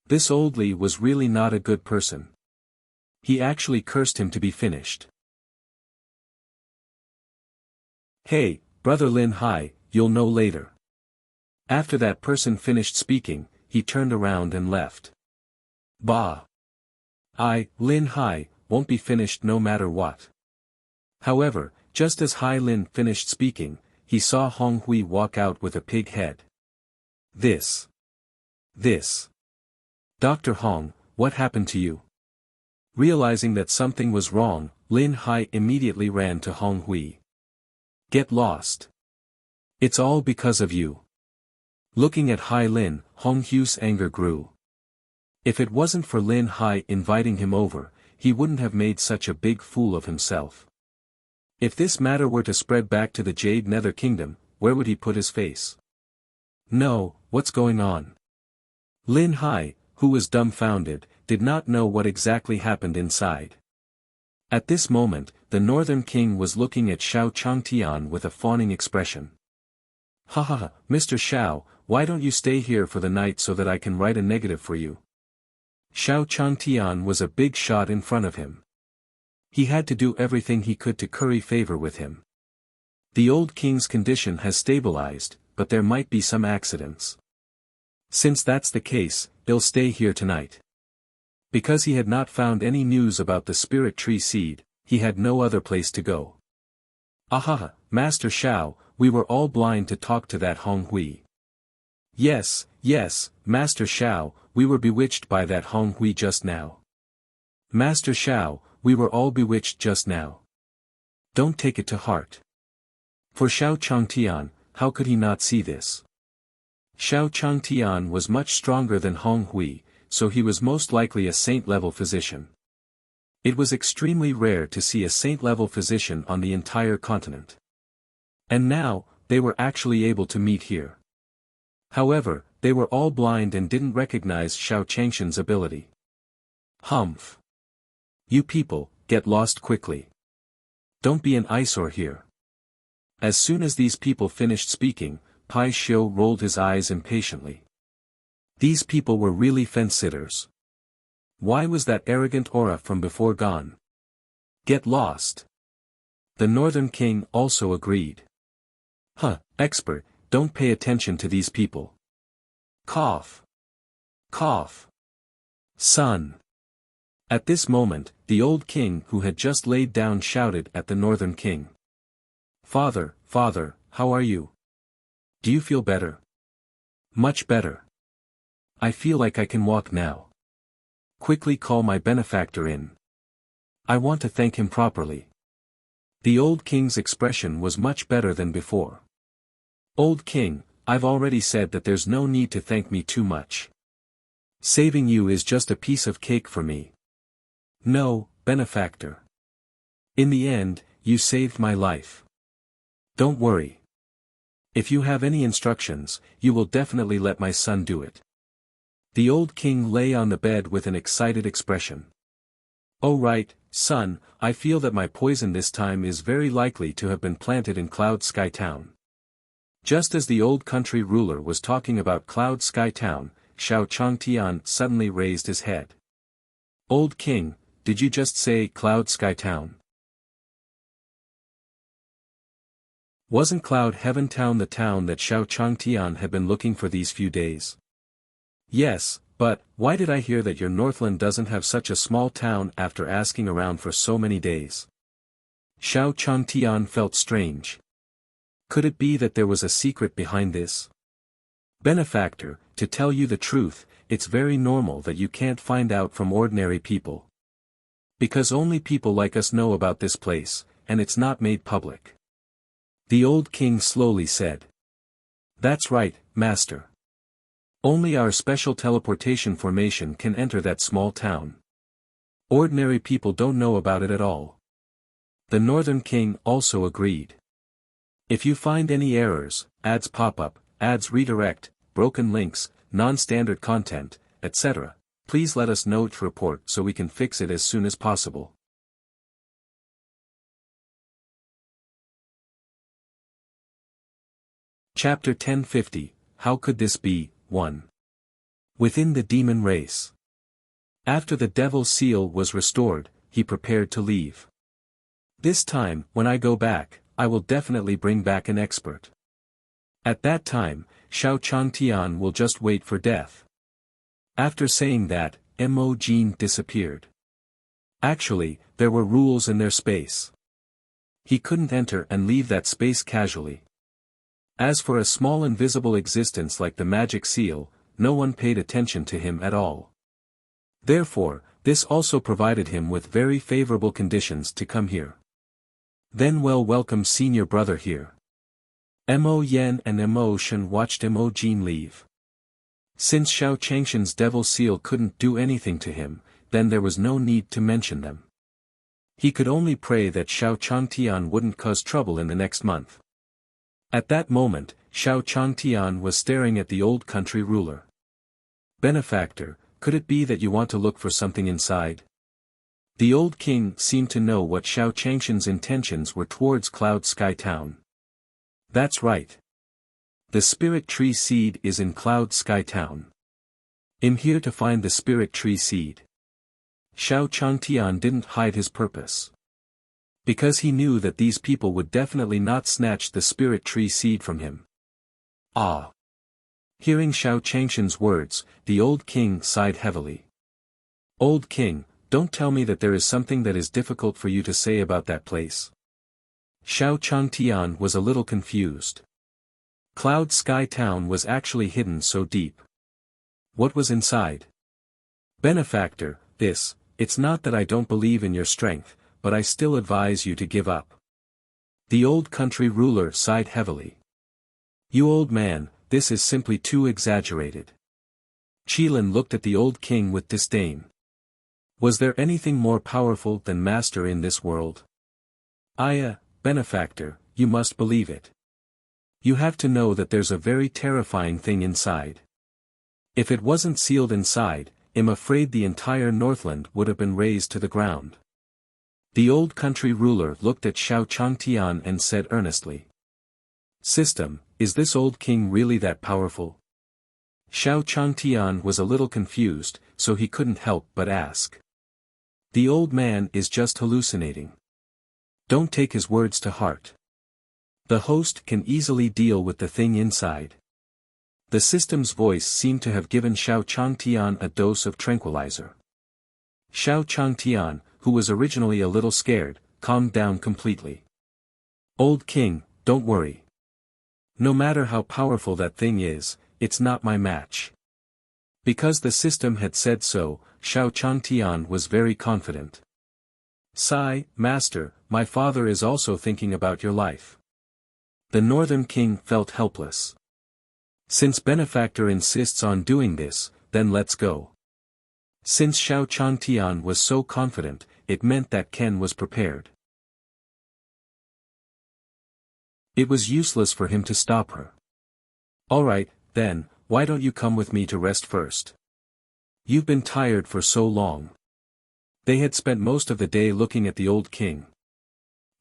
This old Li was really not a good person. He actually cursed him to be finished. Hey, brother Lin Hai, you'll know later. After that person finished speaking, he turned around and left. Bah! Lin Hai, won't be finished no matter what. However, just as Hai Lin finished speaking, he saw Hong Hui walk out with a pig head. This. Dr. Hong, what happened to you? Realizing that something was wrong, Lin Hai immediately ran to Hong Hui. Get lost. It's all because of you. Looking at Hai Lin, Hong Hui's anger grew. If it wasn't for Lin Hai inviting him over, he wouldn't have made such a big fool of himself. If this matter were to spread back to the Jade Nether Kingdom, where would he put his face? No, what's going on? Lin Hai, who was dumbfounded, did not know what exactly happened inside. At this moment, the Northern King was looking at Xiao Changtian with a fawning expression. Ha ha ha, Mr. Xiao, why don't you stay here for the night so that I can write a negative for you? Xiao Changtian was a big shot in front of him. He had to do everything he could to curry favor with him. The old king's condition has stabilized, but there might be some accidents. Since that's the case, he'll stay here tonight. Because he had not found any news about the spirit tree seed, he had no other place to go. Ahaha, Master Xiao, we were all blind to talk to that Hong Hui. Yes, Master Xiao, we were bewitched by that Hong Hui just now. Master Xiao, we were all bewitched just now. Don't take it to heart. For Xiao Changtian, how could he not see this? Xiao Changtian was much stronger than Hong Hui, so he was most likely a saint-level physician. It was extremely rare to see a saint-level physician on the entire continent. And now, they were actually able to meet here. However, they were all blind and didn't recognize Xiao Changshan's ability. Humph. You people, get lost quickly. Don't be an eyesore here. As soon as these people finished speaking, Pai Xiu rolled his eyes impatiently. These people were really fence-sitters. Why was that arrogant aura from before gone? Get lost. The Northern King also agreed. Expert, don't pay attention to these people. Cough. Cough. Son. At this moment, the old king who had just laid down shouted at the Northern King. Father, how are you? Do you feel better? Much better. I feel like I can walk now. Quickly call my benefactor in. I want to thank him properly. The old king's expression was much better than before. Old king, I've already said that there's no need to thank me too much. Saving you is just a piece of cake for me. No, benefactor. In the end, you saved my life. Don't worry. If you have any instructions, you will definitely let my son do it. The old king lay on the bed with an excited expression. Oh right, son, I feel that my poison this time is very likely to have been planted in Cloud Sky Town. Just as the old country ruler was talking about Cloud Sky Town, Xiao Changtian suddenly raised his head. Old king, did you just say Cloud Sky Town? Wasn't Cloud Heaven Town the town that Xiao Changtian had been looking for these few days? Yes, but, why did I hear that your Northland doesn't have such a small town after asking around for so many days? Xiao Changtian felt strange. Could it be that there was a secret behind this? Benefactor, to tell you the truth, it's very normal that you can't find out from ordinary people. Because only people like us know about this place, and it's not made public. The old king slowly said. That's right, master. Only our special teleportation formation can enter that small town. Ordinary people don't know about it at all. The Northern King also agreed. If you find any errors, ads pop-up, ads redirect, broken links, non-standard content, etc., please let us know to report so we can fix it as soon as possible. Chapter 1050, How Could This Be? 1. Within the demon race. After the devil's seal was restored, he prepared to leave. This time, when I go back, I will definitely bring back an expert. At that time, Xiao Changtian will just wait for death. After saying that, Mo Jin disappeared. Actually, there were rules in their space. He couldn't enter and leave that space casually. As for a small invisible existence like the magic seal, no one paid attention to him at all. Therefore, this also provided him with very favorable conditions to come here. Then welcome senior brother here. Mo Yen and Mo Shen watched Mo Jin leave. Since Xiao Changshan's devil seal couldn't do anything to him, then there was no need to mention them. He could only pray that Xiao Changtian wouldn't cause trouble in the next month. At that moment, Xiao Changtian was staring at the old country ruler. Benefactor, could it be that you want to look for something inside? The old king seemed to know what Xiao Changshan's intentions were towards Cloud Sky Town. That's right. The spirit tree seed is in Cloud Sky Town. I'm here to find the spirit tree seed. Xiao Changtian didn't hide his purpose. Because he knew that these people would definitely not snatch the spirit tree seed from him. Ah! Hearing Xiao Changshan's words, the old king sighed heavily. Old king, don't tell me that there is something that is difficult for you to say about that place. Xiao Changtian was a little confused. Cloud Sky Town was actually hidden so deep. What was inside? Benefactor, it's not that I don't believe in your strength, but I still advise you to give up. The old country ruler sighed heavily. You old man, this is simply too exaggerated. Qilin looked at the old king with disdain. Was there anything more powerful than master in this world? Benefactor, you must believe it. You have to know that there's a very terrifying thing inside. If it wasn't sealed inside, I'm afraid the entire Northland would have been razed to the ground. The old country ruler looked at Xiao Changtian and said earnestly. System, is this old king really that powerful? Xiao Changtian was a little confused, so he couldn't help but ask. The old man is just hallucinating. Don't take his words to heart. The host can easily deal with the thing inside. The system's voice seemed to have given Xiao Changtian a dose of tranquilizer. Xiao Changtian, who was originally a little scared, calmed down completely. Old king, don't worry. No matter how powerful that thing is, it's not my match. Because the system had said so, Xiao Changtian was very confident. Master, my father is also thinking about your life. The northern king felt helpless. Since benefactor insists on doing this, then let's go. Since Xiao Changtian was so confident, it meant that Ken was prepared. It was useless for him to stop her. Alright, then, why don't you come with me to rest first? You've been tired for so long. They had spent most of the day looking at the old king.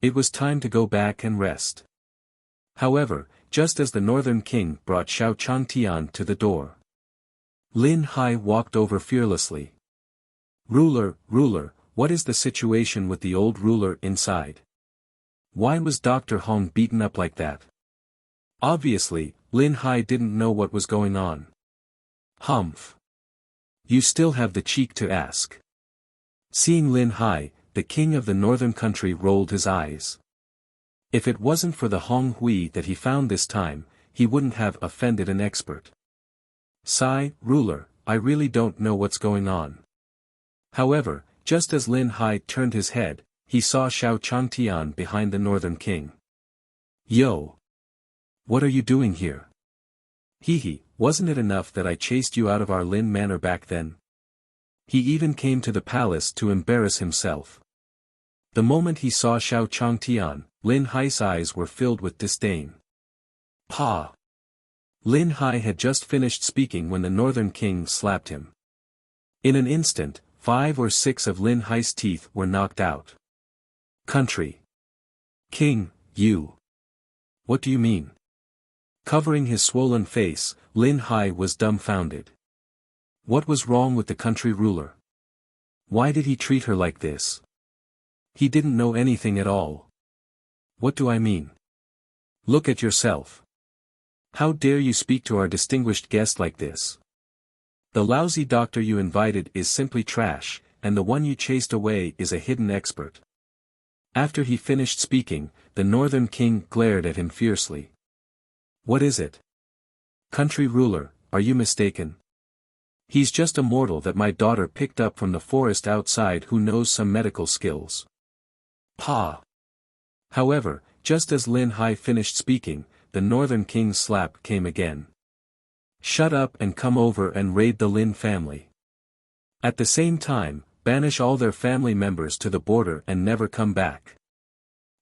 It was time to go back and rest. However, just as the northern king brought Xiao Changtian to the door, Lin Hai walked over fearlessly. Ruler, what is the situation with the old ruler inside? Why was Dr. Hong beaten up like that? Obviously, Lin Hai didn't know what was going on. Humph. You still have the cheek to ask. Seeing Lin Hai, the king of the northern country rolled his eyes. If it wasn't for the Hong Hui that he found this time, he wouldn't have offended an expert. Ruler, I really don't know what's going on. However, just as Lin Hai turned his head, he saw Xiao Changtian behind the northern king. Yo! What are you doing here? Wasn't it enough that I chased you out of our Lin manor back then? He even came to the palace to embarrass himself. The moment he saw Xiao Changtian, Lin Hai's eyes were filled with disdain. Pa! Lin Hai had just finished speaking when the northern king slapped him. In an instant, 5 or 6 of Lin Hai's teeth were knocked out. Country! King, you! What do you mean? Covering his swollen face, Lin Hai was dumbfounded. What was wrong with the country ruler? Why did he treat her like this? He didn't know anything at all. What do I mean? Look at yourself. How dare you speak to our distinguished guest like this? The lousy doctor you invited is simply trash, and the one you chased away is a hidden expert. After he finished speaking, the northern king glared at him fiercely. What is it? Country ruler, are you mistaken? He's just a mortal that my daughter picked up from the forest outside who knows some medical skills. Pa! However, just as Lin Hai finished speaking, the northern king's slap came again. Shut up and come over and raid the Lin family. At the same time, banish all their family members to the border and never come back.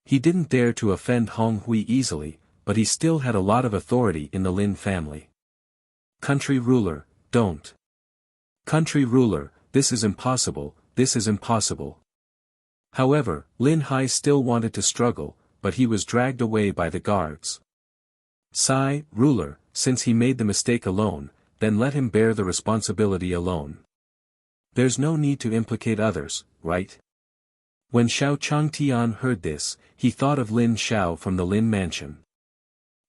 He didn't dare to offend Hong Hui easily, but he still had a lot of authority in the Lin family. Country ruler, don't. Country ruler, this is impossible, this is impossible. However, Lin Hai still wanted to struggle, but he was dragged away by the guards. Ruler, since he made the mistake alone, then let him bear the responsibility alone. There's no need to implicate others, right? When Xiao Changtian heard this, he thought of Lin Xiao from the Lin mansion.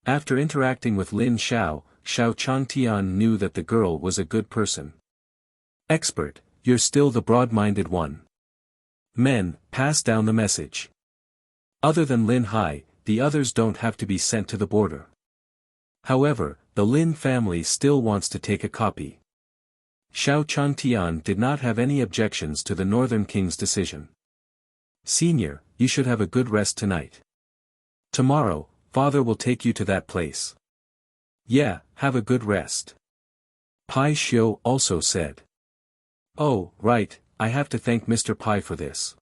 After interacting with Lin Xiao, Xiao Changtian knew that the girl was a good person. Expert, you're still the broad-minded one. Men, pass down the message. Other than Lin Hai, the others don't have to be sent to the border. However, the Lin family still wants to take a copy. Xiao Changtian did not have any objections to the Northern King's decision. Senior, you should have a good rest tonight. Tomorrow, father will take you to that place. Yeah, have a good rest. Pai Xiu also said. Oh, right, I have to thank Mr. Pai for this.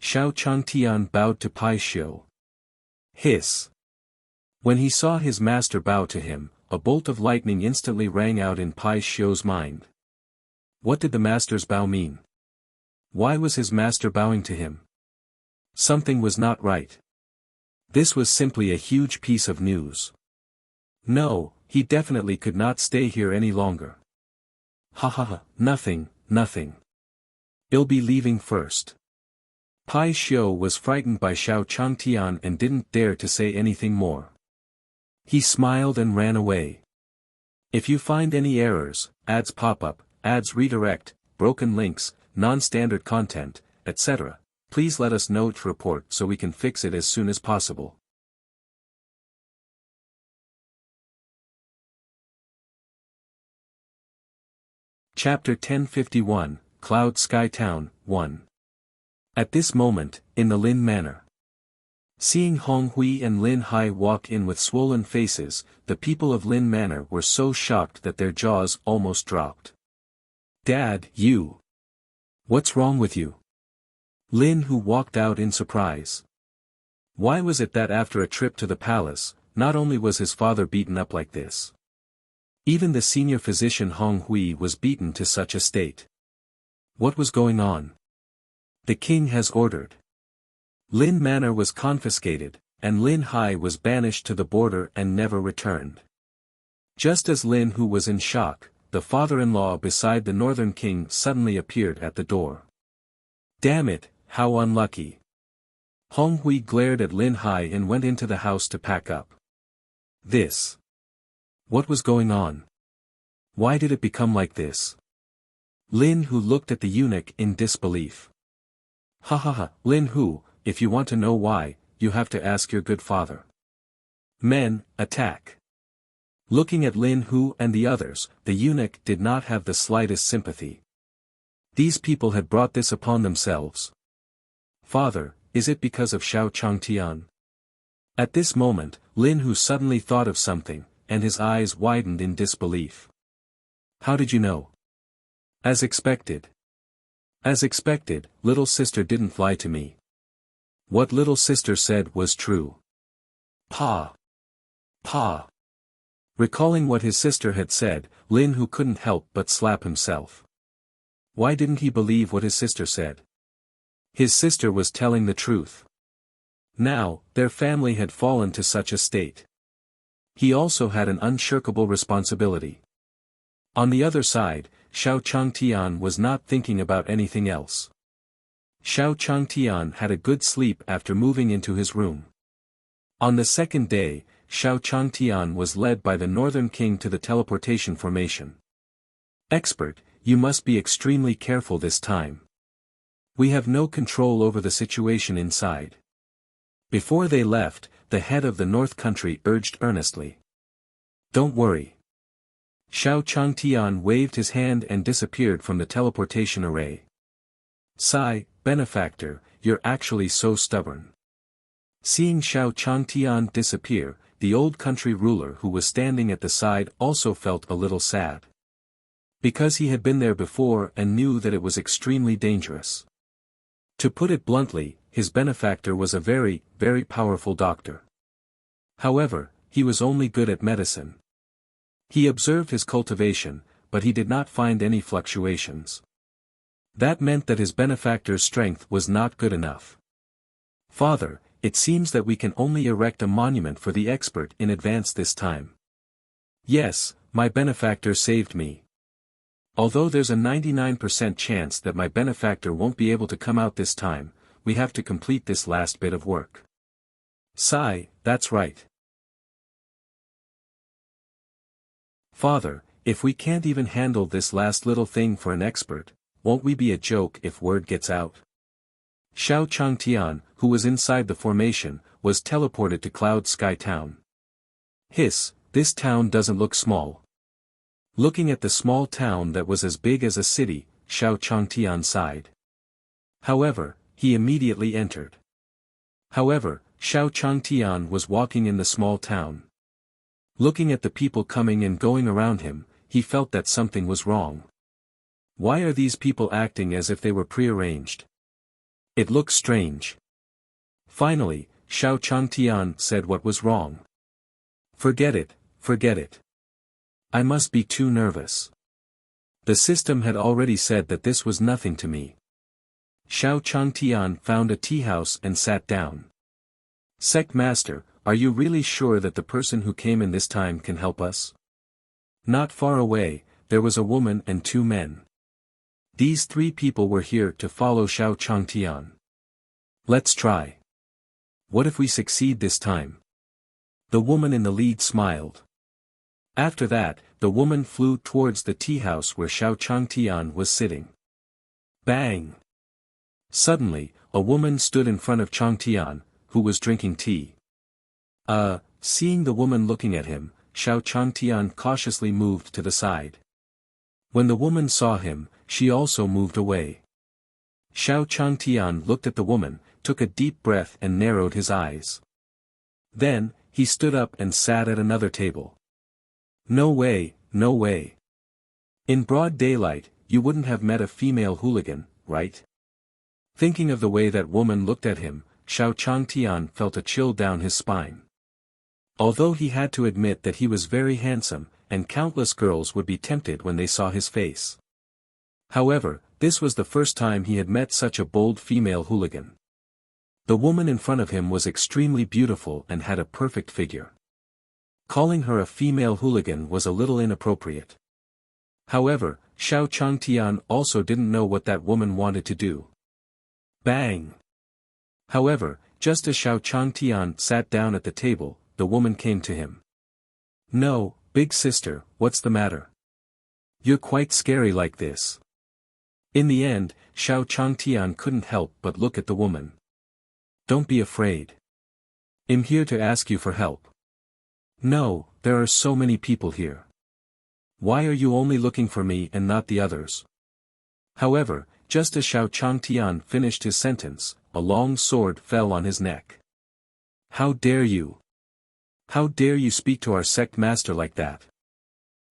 Xiao Changtian bowed to Pai Xiu. Hiss. When he saw his master bow to him, a bolt of lightning instantly rang out in Pai Xiu's mind. What did the master's bow mean? Why was his master bowing to him? Something was not right. This was simply a huge piece of news. No, he definitely could not stay here any longer. Ha ha ha, nothing. I'll be leaving first. Pai Xiu was frightened by Xiao Changtian and didn't dare to say anything more. He smiled and ran away. If you find any errors, ads pop up, ads redirect, broken links, non-standard content, etc., please let us know to report so we can fix it as soon as possible. Chapter 1051, Cloud Sky Town, 1. At this moment, in the Lin Manor. Seeing Hong Hui and Lin Hai walk in with swollen faces, the people of Lin Manor were so shocked that their jaws almost dropped. Dad, you! What's wrong with you? Lin Hu walked out in surprise. Why was it that after a trip to the palace, not only was his father beaten up like this? Even the senior physician Hong Hui was beaten to such a state. What was going on? The king has ordered. Lin Manor was confiscated, and Lin Hai was banished to the border and never returned. Just as Lin Hu was in shock, the father-in-law beside the northern king suddenly appeared at the door. Damn it, how unlucky. Hong Hui glared at Lin Hai and went into the house to pack up. This. What was going on? Why did it become like this? Lin Hu looked at the eunuch in disbelief. Ha ha ha, Lin Hu, if you want to know why, you have to ask your good father. Men, attack. Looking at Lin Hu and the others, the eunuch did not have the slightest sympathy. These people had brought this upon themselves. Father, is it because of Xiao Changtian? At this moment, Lin Hu suddenly thought of something, and his eyes widened in disbelief. How did you know? As expected. As expected, little sister didn't lie to me. What little sister said was true. Pa. Recalling what his sister had said, Lin Hu couldn't help but slap himself. Why didn't he believe what his sister said? His sister was telling the truth. Now, their family had fallen to such a state. He also had an unshirkable responsibility. On the other side, Xiao Changtian was not thinking about anything else. Xiao Changtian had a good sleep after moving into his room. On the second day, Xiao Changtian was led by the Northern King to the teleportation formation. Expert, you must be extremely careful this time. We have no control over the situation inside. Before they left, the head of the North Country urged earnestly. Don't worry. Xiao Changtian waved his hand and disappeared from the teleportation array. Sigh, benefactor, you're actually so stubborn. Seeing Xiao Changtian disappear, the old country ruler who was standing at the side also felt a little sad. Because he had been there before and knew that it was extremely dangerous. To put it bluntly, his benefactor was a very, very powerful doctor. However, he was only good at medicine. He observed his cultivation, but he did not find any fluctuations. That meant that his benefactor's strength was not good enough. Father, it seems that we can only erect a monument for the expert in advance this time. Yes, my benefactor saved me. Although there's a 99% chance that my benefactor won't be able to come out this time, we have to complete this last bit of work. Sigh, that's right. Father, if we can't even handle this last little thing for an expert, won't we be a joke if word gets out? Xiao Changtian, who was inside the formation, was teleported to Cloud Sky Town. Hiss, this town doesn't look small. Looking at the small town that was as big as a city, Xiao Changtian sighed. However, he immediately entered. However, Xiao Changtian was walking in the small town. Looking at the people coming and going around him, he felt that something was wrong. Why are these people acting as if they were prearranged? It looks strange. Finally, Xiao Changtian said what was wrong. Forget it, forget it. I must be too nervous. The system had already said that this was nothing to me. Xiao Changtian found a tea house and sat down. Sect Master, are you really sure that the person who came in this time can help us? Not far away, there was a woman and 2 men. These 3 people were here to follow Xiao Changtian. Let's try. What if we succeed this time? The woman in the lead smiled. After that, the woman flew towards the tea house where Xiao Changtian was sitting. Bang! Suddenly, a woman stood in front of Changtian, who was drinking tea. Seeing the woman looking at him, Xiao Changtian cautiously moved to the side. When the woman saw him, she also moved away. Xiao Changtian looked at the woman, took a deep breath and narrowed his eyes. Then, he stood up and sat at another table. No way, no way. In broad daylight, you wouldn't have met a female hooligan, right? Thinking of the way that woman looked at him, Xiao Changtian felt a chill down his spine. Although he had to admit that he was very handsome, and countless girls would be tempted when they saw his face. However, this was the first time he had met such a bold female hooligan. The woman in front of him was extremely beautiful and had a perfect figure. Calling her a female hooligan was a little inappropriate. However, Xiao Changtian also didn't know what that woman wanted to do. Bang! However, just as Xiao Changtian sat down at the table, the woman came to him. No, big sister, what's the matter? You're quite scary like this. In the end, Xiao Changtian couldn't help but look at the woman. Don't be afraid. I'm here to ask you for help. No, there are so many people here. Why are you only looking for me and not the others? However, just as Xiao Changtian finished his sentence, a long sword fell on his neck. How dare you? How dare you speak to our sect master like that?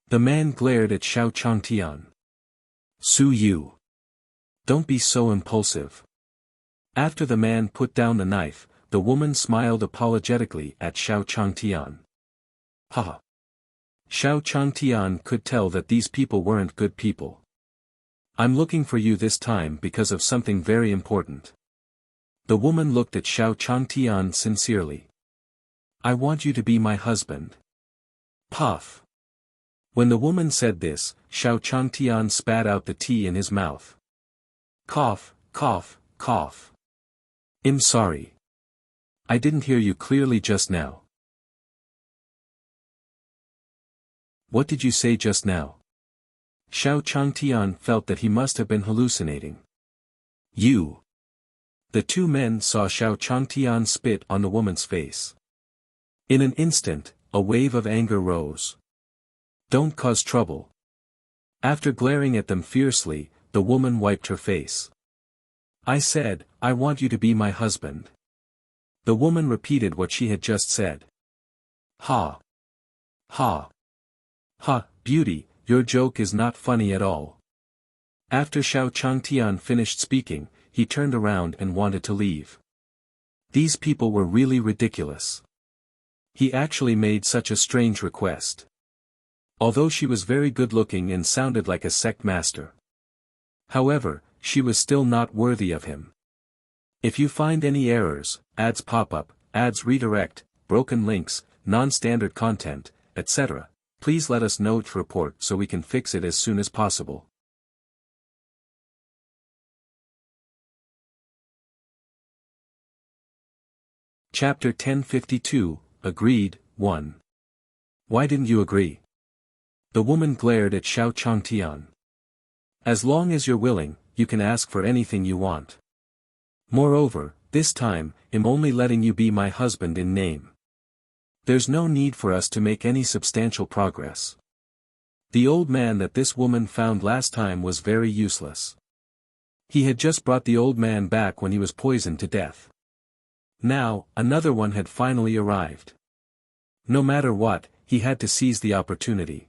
The man glared at Xiao Changtian. Sue you. Don't be so impulsive. After the man put down the knife, the woman smiled apologetically at Xiao Changtian. Haha. Xiao Changtian could tell that these people weren't good people. I'm looking for you this time because of something very important. The woman looked at Xiao Changtian sincerely. I want you to be my husband. Puff. When the woman said this, Xiao Changtian spat out the tea in his mouth. Cough, cough, cough. I'm sorry. I didn't hear you clearly just now. What did you say just now? Xiao Changtian felt that he must have been hallucinating. You. The 2 men saw Xiao Changtian spit on the woman's face. In an instant, a wave of anger rose. Don't cause trouble. After glaring at them fiercely, the woman wiped her face. I said, I want you to be my husband. The woman repeated what she had just said. Ha. Ha. Ha, beauty, your joke is not funny at all. After Xiao Changtian finished speaking, he turned around and wanted to leave. These people were really ridiculous. He actually made such a strange request. Although she was very good-looking and sounded like a sect master. However, she was still not worthy of him. If you find any errors, ads pop up, ads redirect, broken links, non-standard content, etc., please let us know to report so we can fix it as soon as possible. Chapter 1052, Agreed, 1. Why didn't you agree? The woman glared at Xiao Changtian. As long as you're willing, you can ask for anything you want. Moreover, this time, I'm only letting you be my husband in name. There's no need for us to make any substantial progress. The old man that this woman found last time was very useless. He had just brought the old man back when he was poisoned to death. Now, another one had finally arrived. No matter what, he had to seize the opportunity.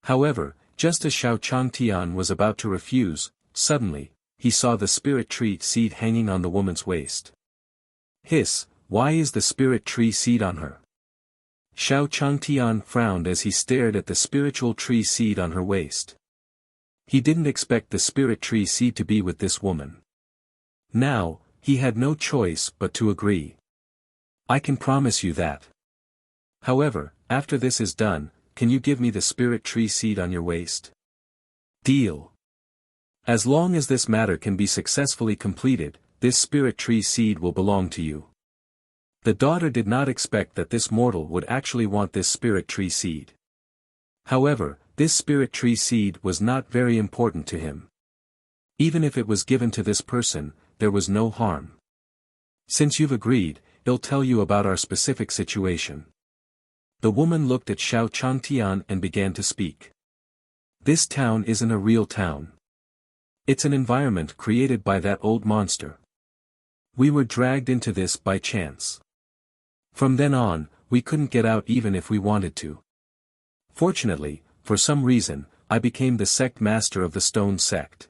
However, just as Xiao Changtian was about to refuse, suddenly, he saw the spirit tree seed hanging on the woman's waist. Hiss, why is the spirit tree seed on her? Xiao Changtian frowned as he stared at the spiritual tree seed on her waist. He didn't expect the spirit tree seed to be with this woman. Now, he had no choice but to agree. I can promise you that. However, after this is done, can you give me the spirit tree seed on your waist? Deal. As long as this matter can be successfully completed, this spirit tree seed will belong to you. The daughter did not expect that this mortal would actually want this spirit tree seed. However, this spirit tree seed was not very important to him. Even if it was given to this person, there was no harm. Since you've agreed, I'll tell you about our specific situation. The woman looked at Xiao Changtian and began to speak. This town isn't a real town. It's an environment created by that old monster. We were dragged into this by chance. From then on, we couldn't get out even if we wanted to. Fortunately, for some reason, I became the sect master of the stone sect.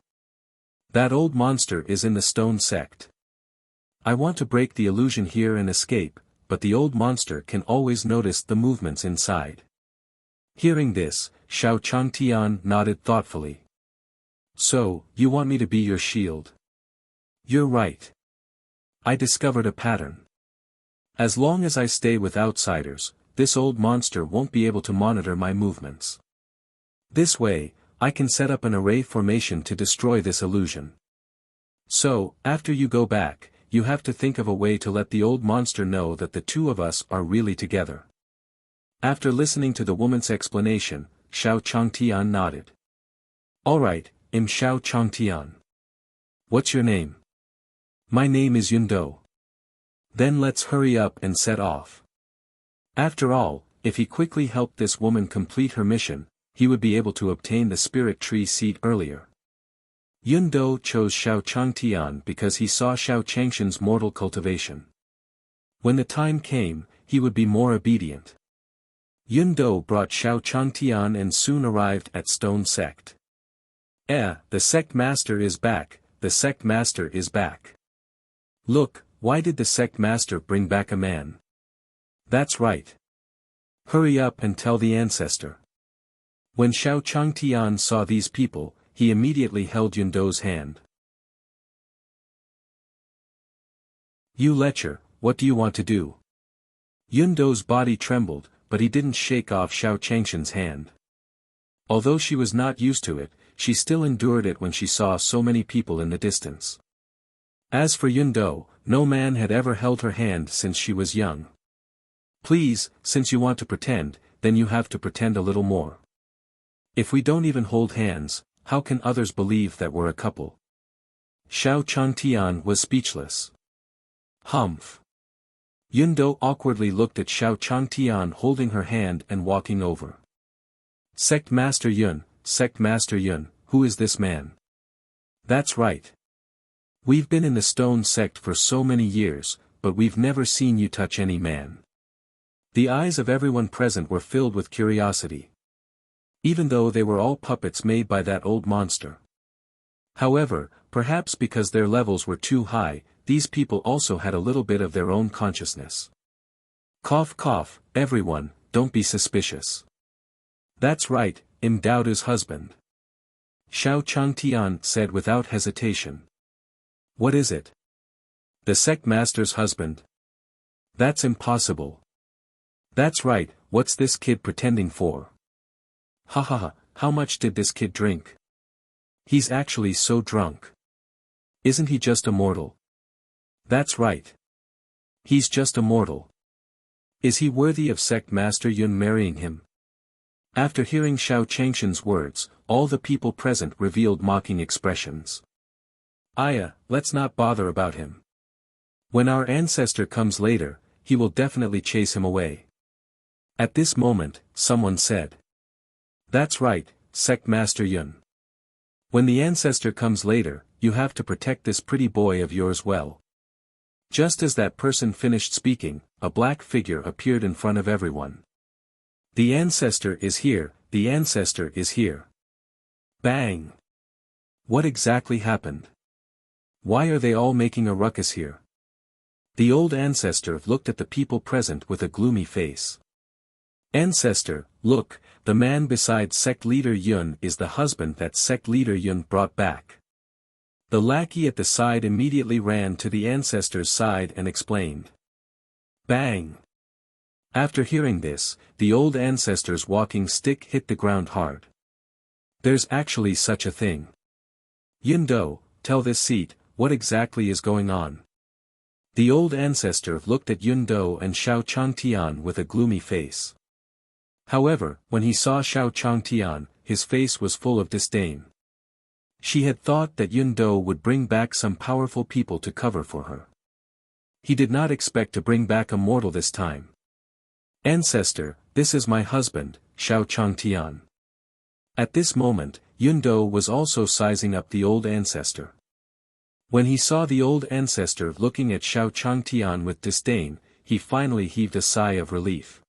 That old monster is in the stone sect. I want to break the illusion here and escape, but the old monster can always notice the movements inside. Hearing this, Xiao Changtian nodded thoughtfully. So, you want me to be your shield? You're right. I discovered a pattern. As long as I stay with outsiders, this old monster won't be able to monitor my movements. This way, I can set up an array formation to destroy this illusion. So, after you go back, you have to think of a way to let the old monster know that the two of us are really together. After listening to the woman's explanation, Xiao Changtian nodded. Alright, I'm Xiao Changtian. What's your name? My name is Yundo. Then let's hurry up and set off. After all, if he quickly helped this woman complete her mission, he would be able to obtain the spirit tree seed earlier. Yundo chose Xiao Changtian because he saw Xiao Changshan's mortal cultivation. When the time came, he would be more obedient. Yundo brought Xiao Changtian and soon arrived at Stone Sect. The sect master is back, the sect master is back. Look, why did the sect master bring back a man? That's right. Hurry up and tell the ancestor. When Xiao Changtian saw these people, he immediately held Yundo's hand. You lecher, what do you want to do? Yundo's body trembled, but he didn't shake off Xiao Changshan's hand. Although she was not used to it, she still endured it when she saw so many people in the distance. As for Yundo, no man had ever held her hand since she was young. Please, since you want to pretend, then you have to pretend a little more. If we don't even hold hands, how can others believe that we're a couple? Xiao Changtian was speechless. Humph. Yundo awkwardly looked at Xiao Changtian holding her hand and walking over. Sect Master Yun, who is this man? That's right. We've been in the stone sect for so many years, but we've never seen you touch any man. The eyes of everyone present were filled with curiosity. Even though they were all puppets made by that old monster. However, perhaps because their levels were too high, these people also had a little bit of their own consciousness. Cough cough, everyone, don't be suspicious. That's right, I'm Daoda's husband. Xiao Changtian said without hesitation. What is it? The sect master's husband? That's impossible. That's right, what's this kid pretending for? Ha ha ha, how much did this kid drink? He's actually so drunk. Isn't he just a mortal? That's right. He's just a mortal. Is he worthy of sect master Yun marrying him? After hearing Xiao Changshan's words, all the people present revealed mocking expressions. Aya, let's not bother about him. When our ancestor comes later, he will definitely chase him away. At this moment, someone said. That's right, sect master Yun. When the ancestor comes later, you have to protect this pretty boy of yours well. Just as that person finished speaking, a black figure appeared in front of everyone. The ancestor is here, the ancestor is here. Bang! What exactly happened? Why are they all making a ruckus here? The old ancestor looked at the people present with a gloomy face. Ancestor, look, the man beside sect leader Yun is the husband that sect leader Yun brought back. The lackey at the side immediately ran to the ancestor's side and explained. Bang! After hearing this, the old ancestor's walking stick hit the ground hard. There's actually such a thing. Yun Do, tell this seat, what exactly is going on? The old ancestor looked at Yun Do and Xiao Changtian with a gloomy face. However, when he saw Xiao Changtian, his face was full of disdain. She had thought that Yun Do would bring back some powerful people to cover for her. He did not expect to bring back a mortal this time. Ancestor, this is my husband, Xiao Changtian. At this moment, Yun Do was also sizing up the old ancestor. When he saw the old ancestor looking at Xiao Changtian with disdain, he finally heaved a sigh of relief.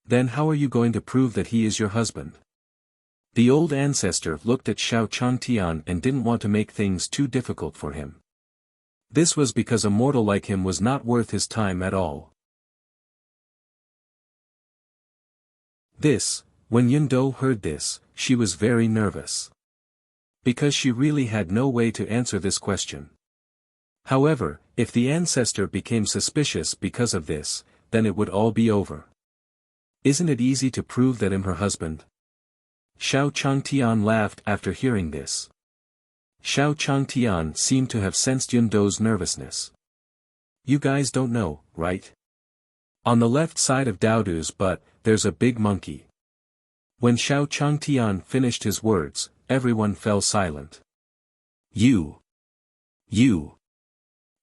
Then how are you going to prove that he is your husband? The old ancestor looked at Xiao Changtian and didn't want to make things too difficult for him. This was because a mortal like him was not worth his time at all. When Yun Do heard this, she was very nervous. Because she really had no way to answer this question. However, if the ancestor became suspicious because of this, then it would all be over. Isn't it easy to prove that I'm her husband? Xiao Changtian laughed after hearing this. Xiao Changtian seemed to have sensed Yun Do's nervousness. You guys don't know, right? On the left side of Daodu's butt, there's a big monkey. When Xiao Changtian finished his words, everyone fell silent. You.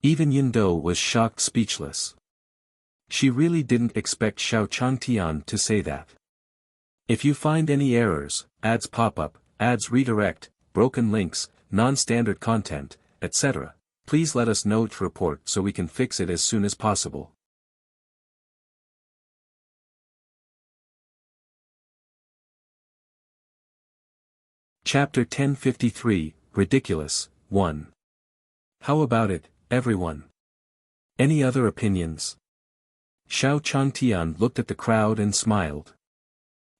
Even Yun Do was shocked speechless. She really didn't expect Xiao Changtian to say that. If you find any errors, ads pop up, ads redirect, broken links, non-standard content, etc., please let us know to report so we can fix it as soon as possible. Chapter 1053, Ridiculous, 1. How about it, everyone? Any other opinions? Xiao Changtian looked at the crowd and smiled.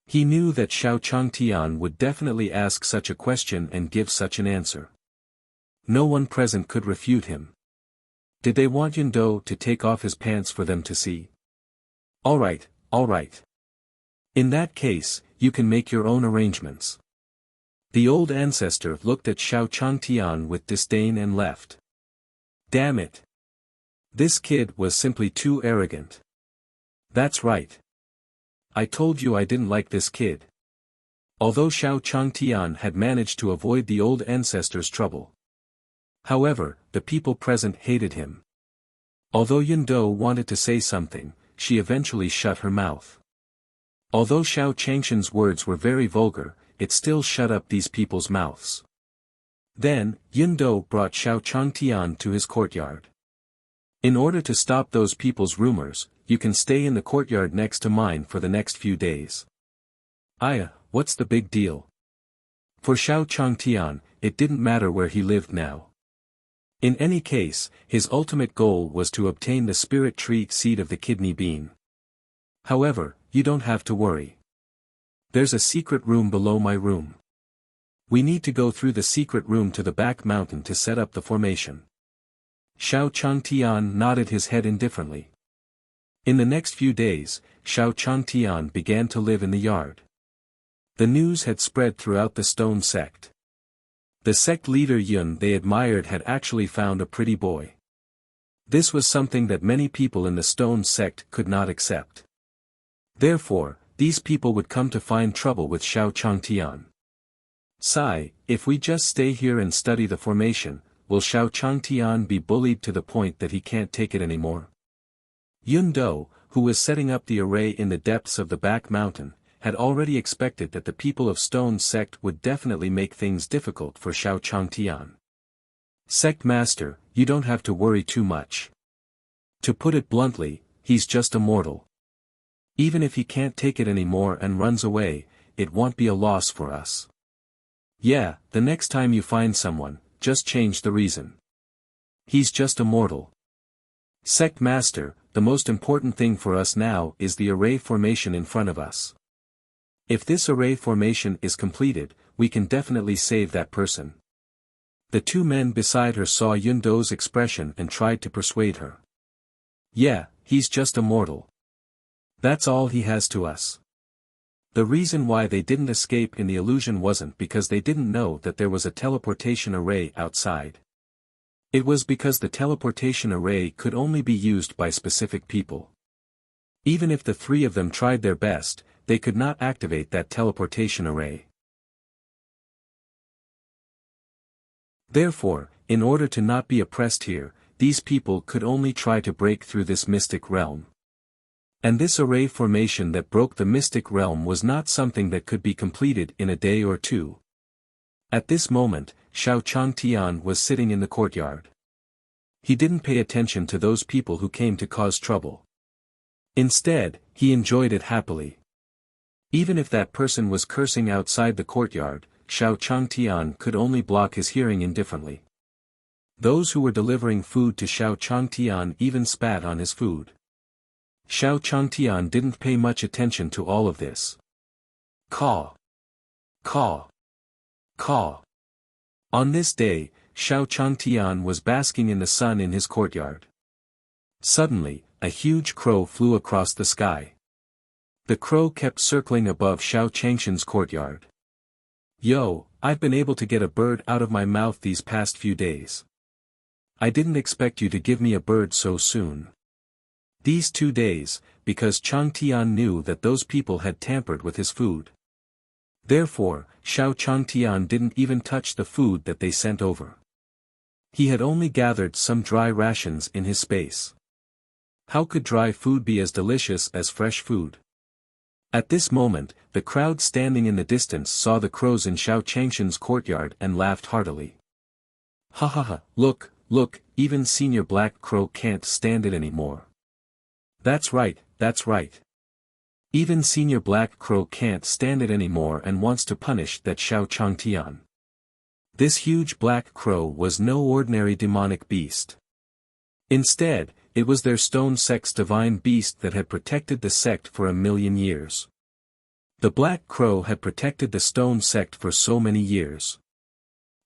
He knew that Xiao Changtian would definitely ask such a question and give such an answer. No one present could refute him. Did they want Yun Do to take off his pants for them to see? Alright. In that case, you can make your own arrangements. The old ancestor looked at Xiao Changtian with disdain and left. Damn it! This kid was simply too arrogant. That's right. I told you I didn't like this kid. Although Xiao Changtian had managed to avoid the old ancestor's trouble. However, the people present hated him. Although Yun Do wanted to say something, she eventually shut her mouth. Although Xiao Changshan's words were very vulgar, it still shut up these people's mouths. Then, Yun Do brought Xiao Changtian to his courtyard. In order to stop those people's rumors, you can stay in the courtyard next to mine for the next few days. Aya, what's the big deal? For Xiao Changtian, it didn't matter where he lived now. In any case, his ultimate goal was to obtain the spirit tree seed of the kidney bean. However, you don't have to worry. There's a secret room below my room. We need to go through the secret room to the back mountain to set up the formation. Xiao Changtian nodded his head indifferently. In the next few days, Xiao Changtian began to live in the yard. The news had spread throughout the stone sect. The sect leader Yun they admired had actually found a pretty boy. This was something that many people in the stone sect could not accept. Therefore, these people would come to find trouble with Xiao Changtian. Sai, if we just stay here and study the formation, will Xiao Changtian be bullied to the point that he can't take it anymore? Yun Do, who was setting up the array in the depths of the back mountain, had already expected that the people of Stone sect would definitely make things difficult for Xiao Changtian. Sect Master, you don't have to worry too much. To put it bluntly, he's just a mortal. Even if he can't take it anymore and runs away, it won't be a loss for us. Yeah, the next time you find someone, just change the reason. He's just a mortal. Sect Master, the most important thing for us now is the array formation in front of us. If this array formation is completed, we can definitely save that person. The two men beside her saw Yun Do's expression and tried to persuade her. Yeah, he's just a mortal. That's all he has to us. The reason why they didn't escape in the illusion wasn't because they didn't know that there was a teleportation array outside. It was because the teleportation array could only be used by specific people. Even if the three of them tried their best, they could not activate that teleportation array. Therefore, in order to not be oppressed here, these people could only try to break through this mystic realm. And this array formation that broke the mystic realm was not something that could be completed in a day or two. At this moment, Xiao Changtian was sitting in the courtyard. He didn't pay attention to those people who came to cause trouble. Instead, he enjoyed it happily. Even if that person was cursing outside the courtyard, Xiao Changtian could only block his hearing indifferently. Those who were delivering food to Xiao Changtian even spat on his food. Xiao Changtian didn't pay much attention to all of this. Caw. Caw. Caw. On this day, Xiao Changtian was basking in the sun in his courtyard. Suddenly, a huge crow flew across the sky. The crow kept circling above Xiao Changshan's courtyard. Yo, I've been able to get a bird out of my mouth these past few days. I didn't expect you to give me a bird so soon. These 2 days, because Changtian knew that those people had tampered with his food. Therefore, Xiao Changtian didn't even touch the food that they sent over. He had only gathered some dry rations in his space. How could dry food be as delicious as fresh food? At this moment, the crowd standing in the distance saw the crows in Xiao Changshan's courtyard and laughed heartily. Ha ha ha, look, even Senior Black Crow can't stand it anymore. That's right, that's right. Even Senior Black Crow can't stand it anymore and wants to punish that Xiao Changtian. This huge black crow was no ordinary demonic beast. Instead, it was their stone sect's divine beast that had protected the sect for 1,000,000 years. The black crow had protected the stone sect for so many years.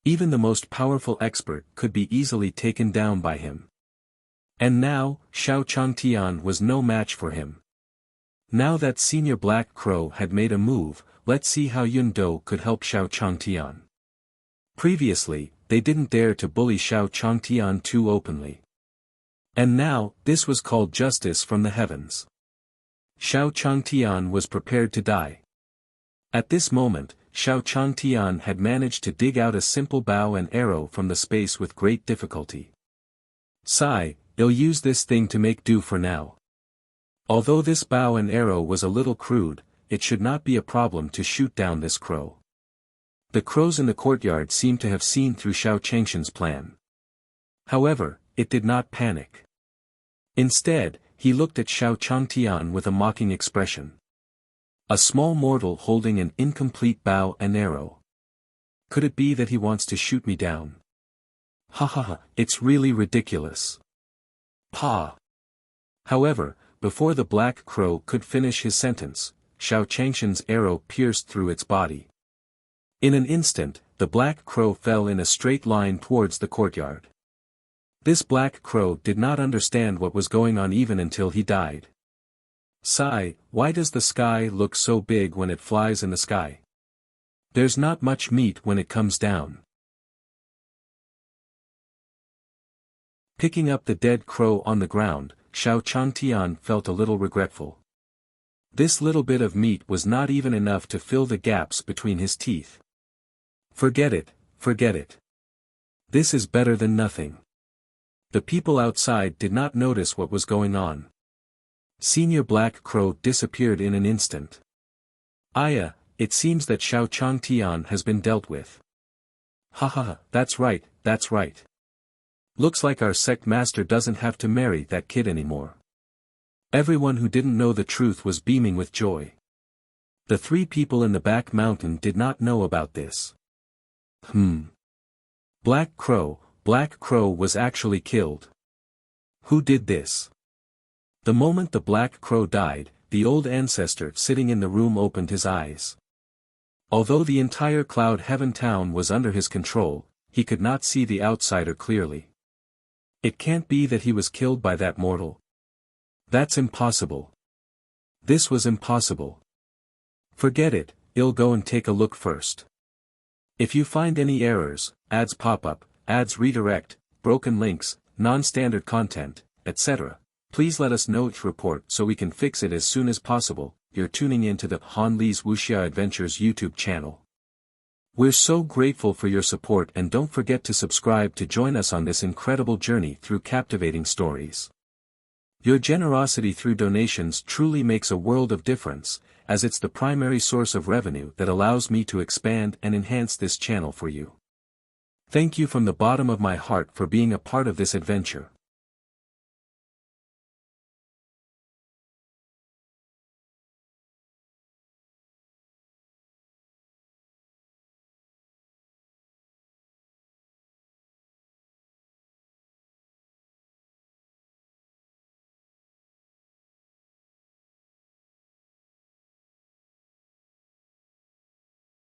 Even the most powerful expert could be easily taken down by him. And now, Xiao Changtian was no match for him. Now that Senior Black Crow had made a move, let's see how Yun Do could help Xiao Changtian. Previously, they didn't dare to bully Xiao Changtian too openly. And now, this was called justice from the heavens. Xiao Changtian was prepared to die. At this moment, Xiao Changtian had managed to dig out a simple bow and arrow from the space with great difficulty. Sigh, I'll use this thing to make do for now. Although this bow and arrow was a little crude, it should not be a problem to shoot down this crow. The crows in the courtyard seemed to have seen through Xiao Changshan's plan. However, it did not panic. Instead, he looked at Xiao Changtian with a mocking expression. A small mortal holding an incomplete bow and arrow. Could it be that he wants to shoot me down? Ha ha ha, it's really ridiculous. Pa. However, before the black crow could finish his sentence, Xiao Changshan's arrow pierced through its body. In an instant, the black crow fell in a straight line towards the courtyard. This black crow did not understand what was going on even until he died. Sigh, why does the sky look so big when it flies in the sky? There's not much meat when it comes down. Picking up the dead crow on the ground, Xiao Changtian felt a little regretful. This little bit of meat was not even enough to fill the gaps between his teeth. Forget it, forget it. This is better than nothing. The people outside did not notice what was going on. Senior Black Crow disappeared in an instant. Aya, it seems that Xiao Changtian has been dealt with. Haha, that's right, that's right. Looks like our sect master doesn't have to marry that kid anymore. Everyone who didn't know the truth was beaming with joy. The three people in the back mountain did not know about this. Black Crow was actually killed. Who did this? The moment the Black Crow died, the old ancestor sitting in the room opened his eyes. Although the entire Cloud Heaven town was under his control, he could not see the outsider clearly. It can't be that he was killed by that mortal. That's impossible. This was impossible. Forget it, I'll go and take a look first. If you find any errors, ads pop up, ads redirect, broken links, non-standard content, etc., please let us know each report so we can fix it as soon as possible. You're tuning in to the Han Li's Wuxia Adventures YouTube channel. We're so grateful for your support, and don't forget to subscribe to join us on this incredible journey through captivating stories. Your generosity through donations truly makes a world of difference, as it's the primary source of revenue that allows me to expand and enhance this channel for you. Thank you from the bottom of my heart for being a part of this adventure.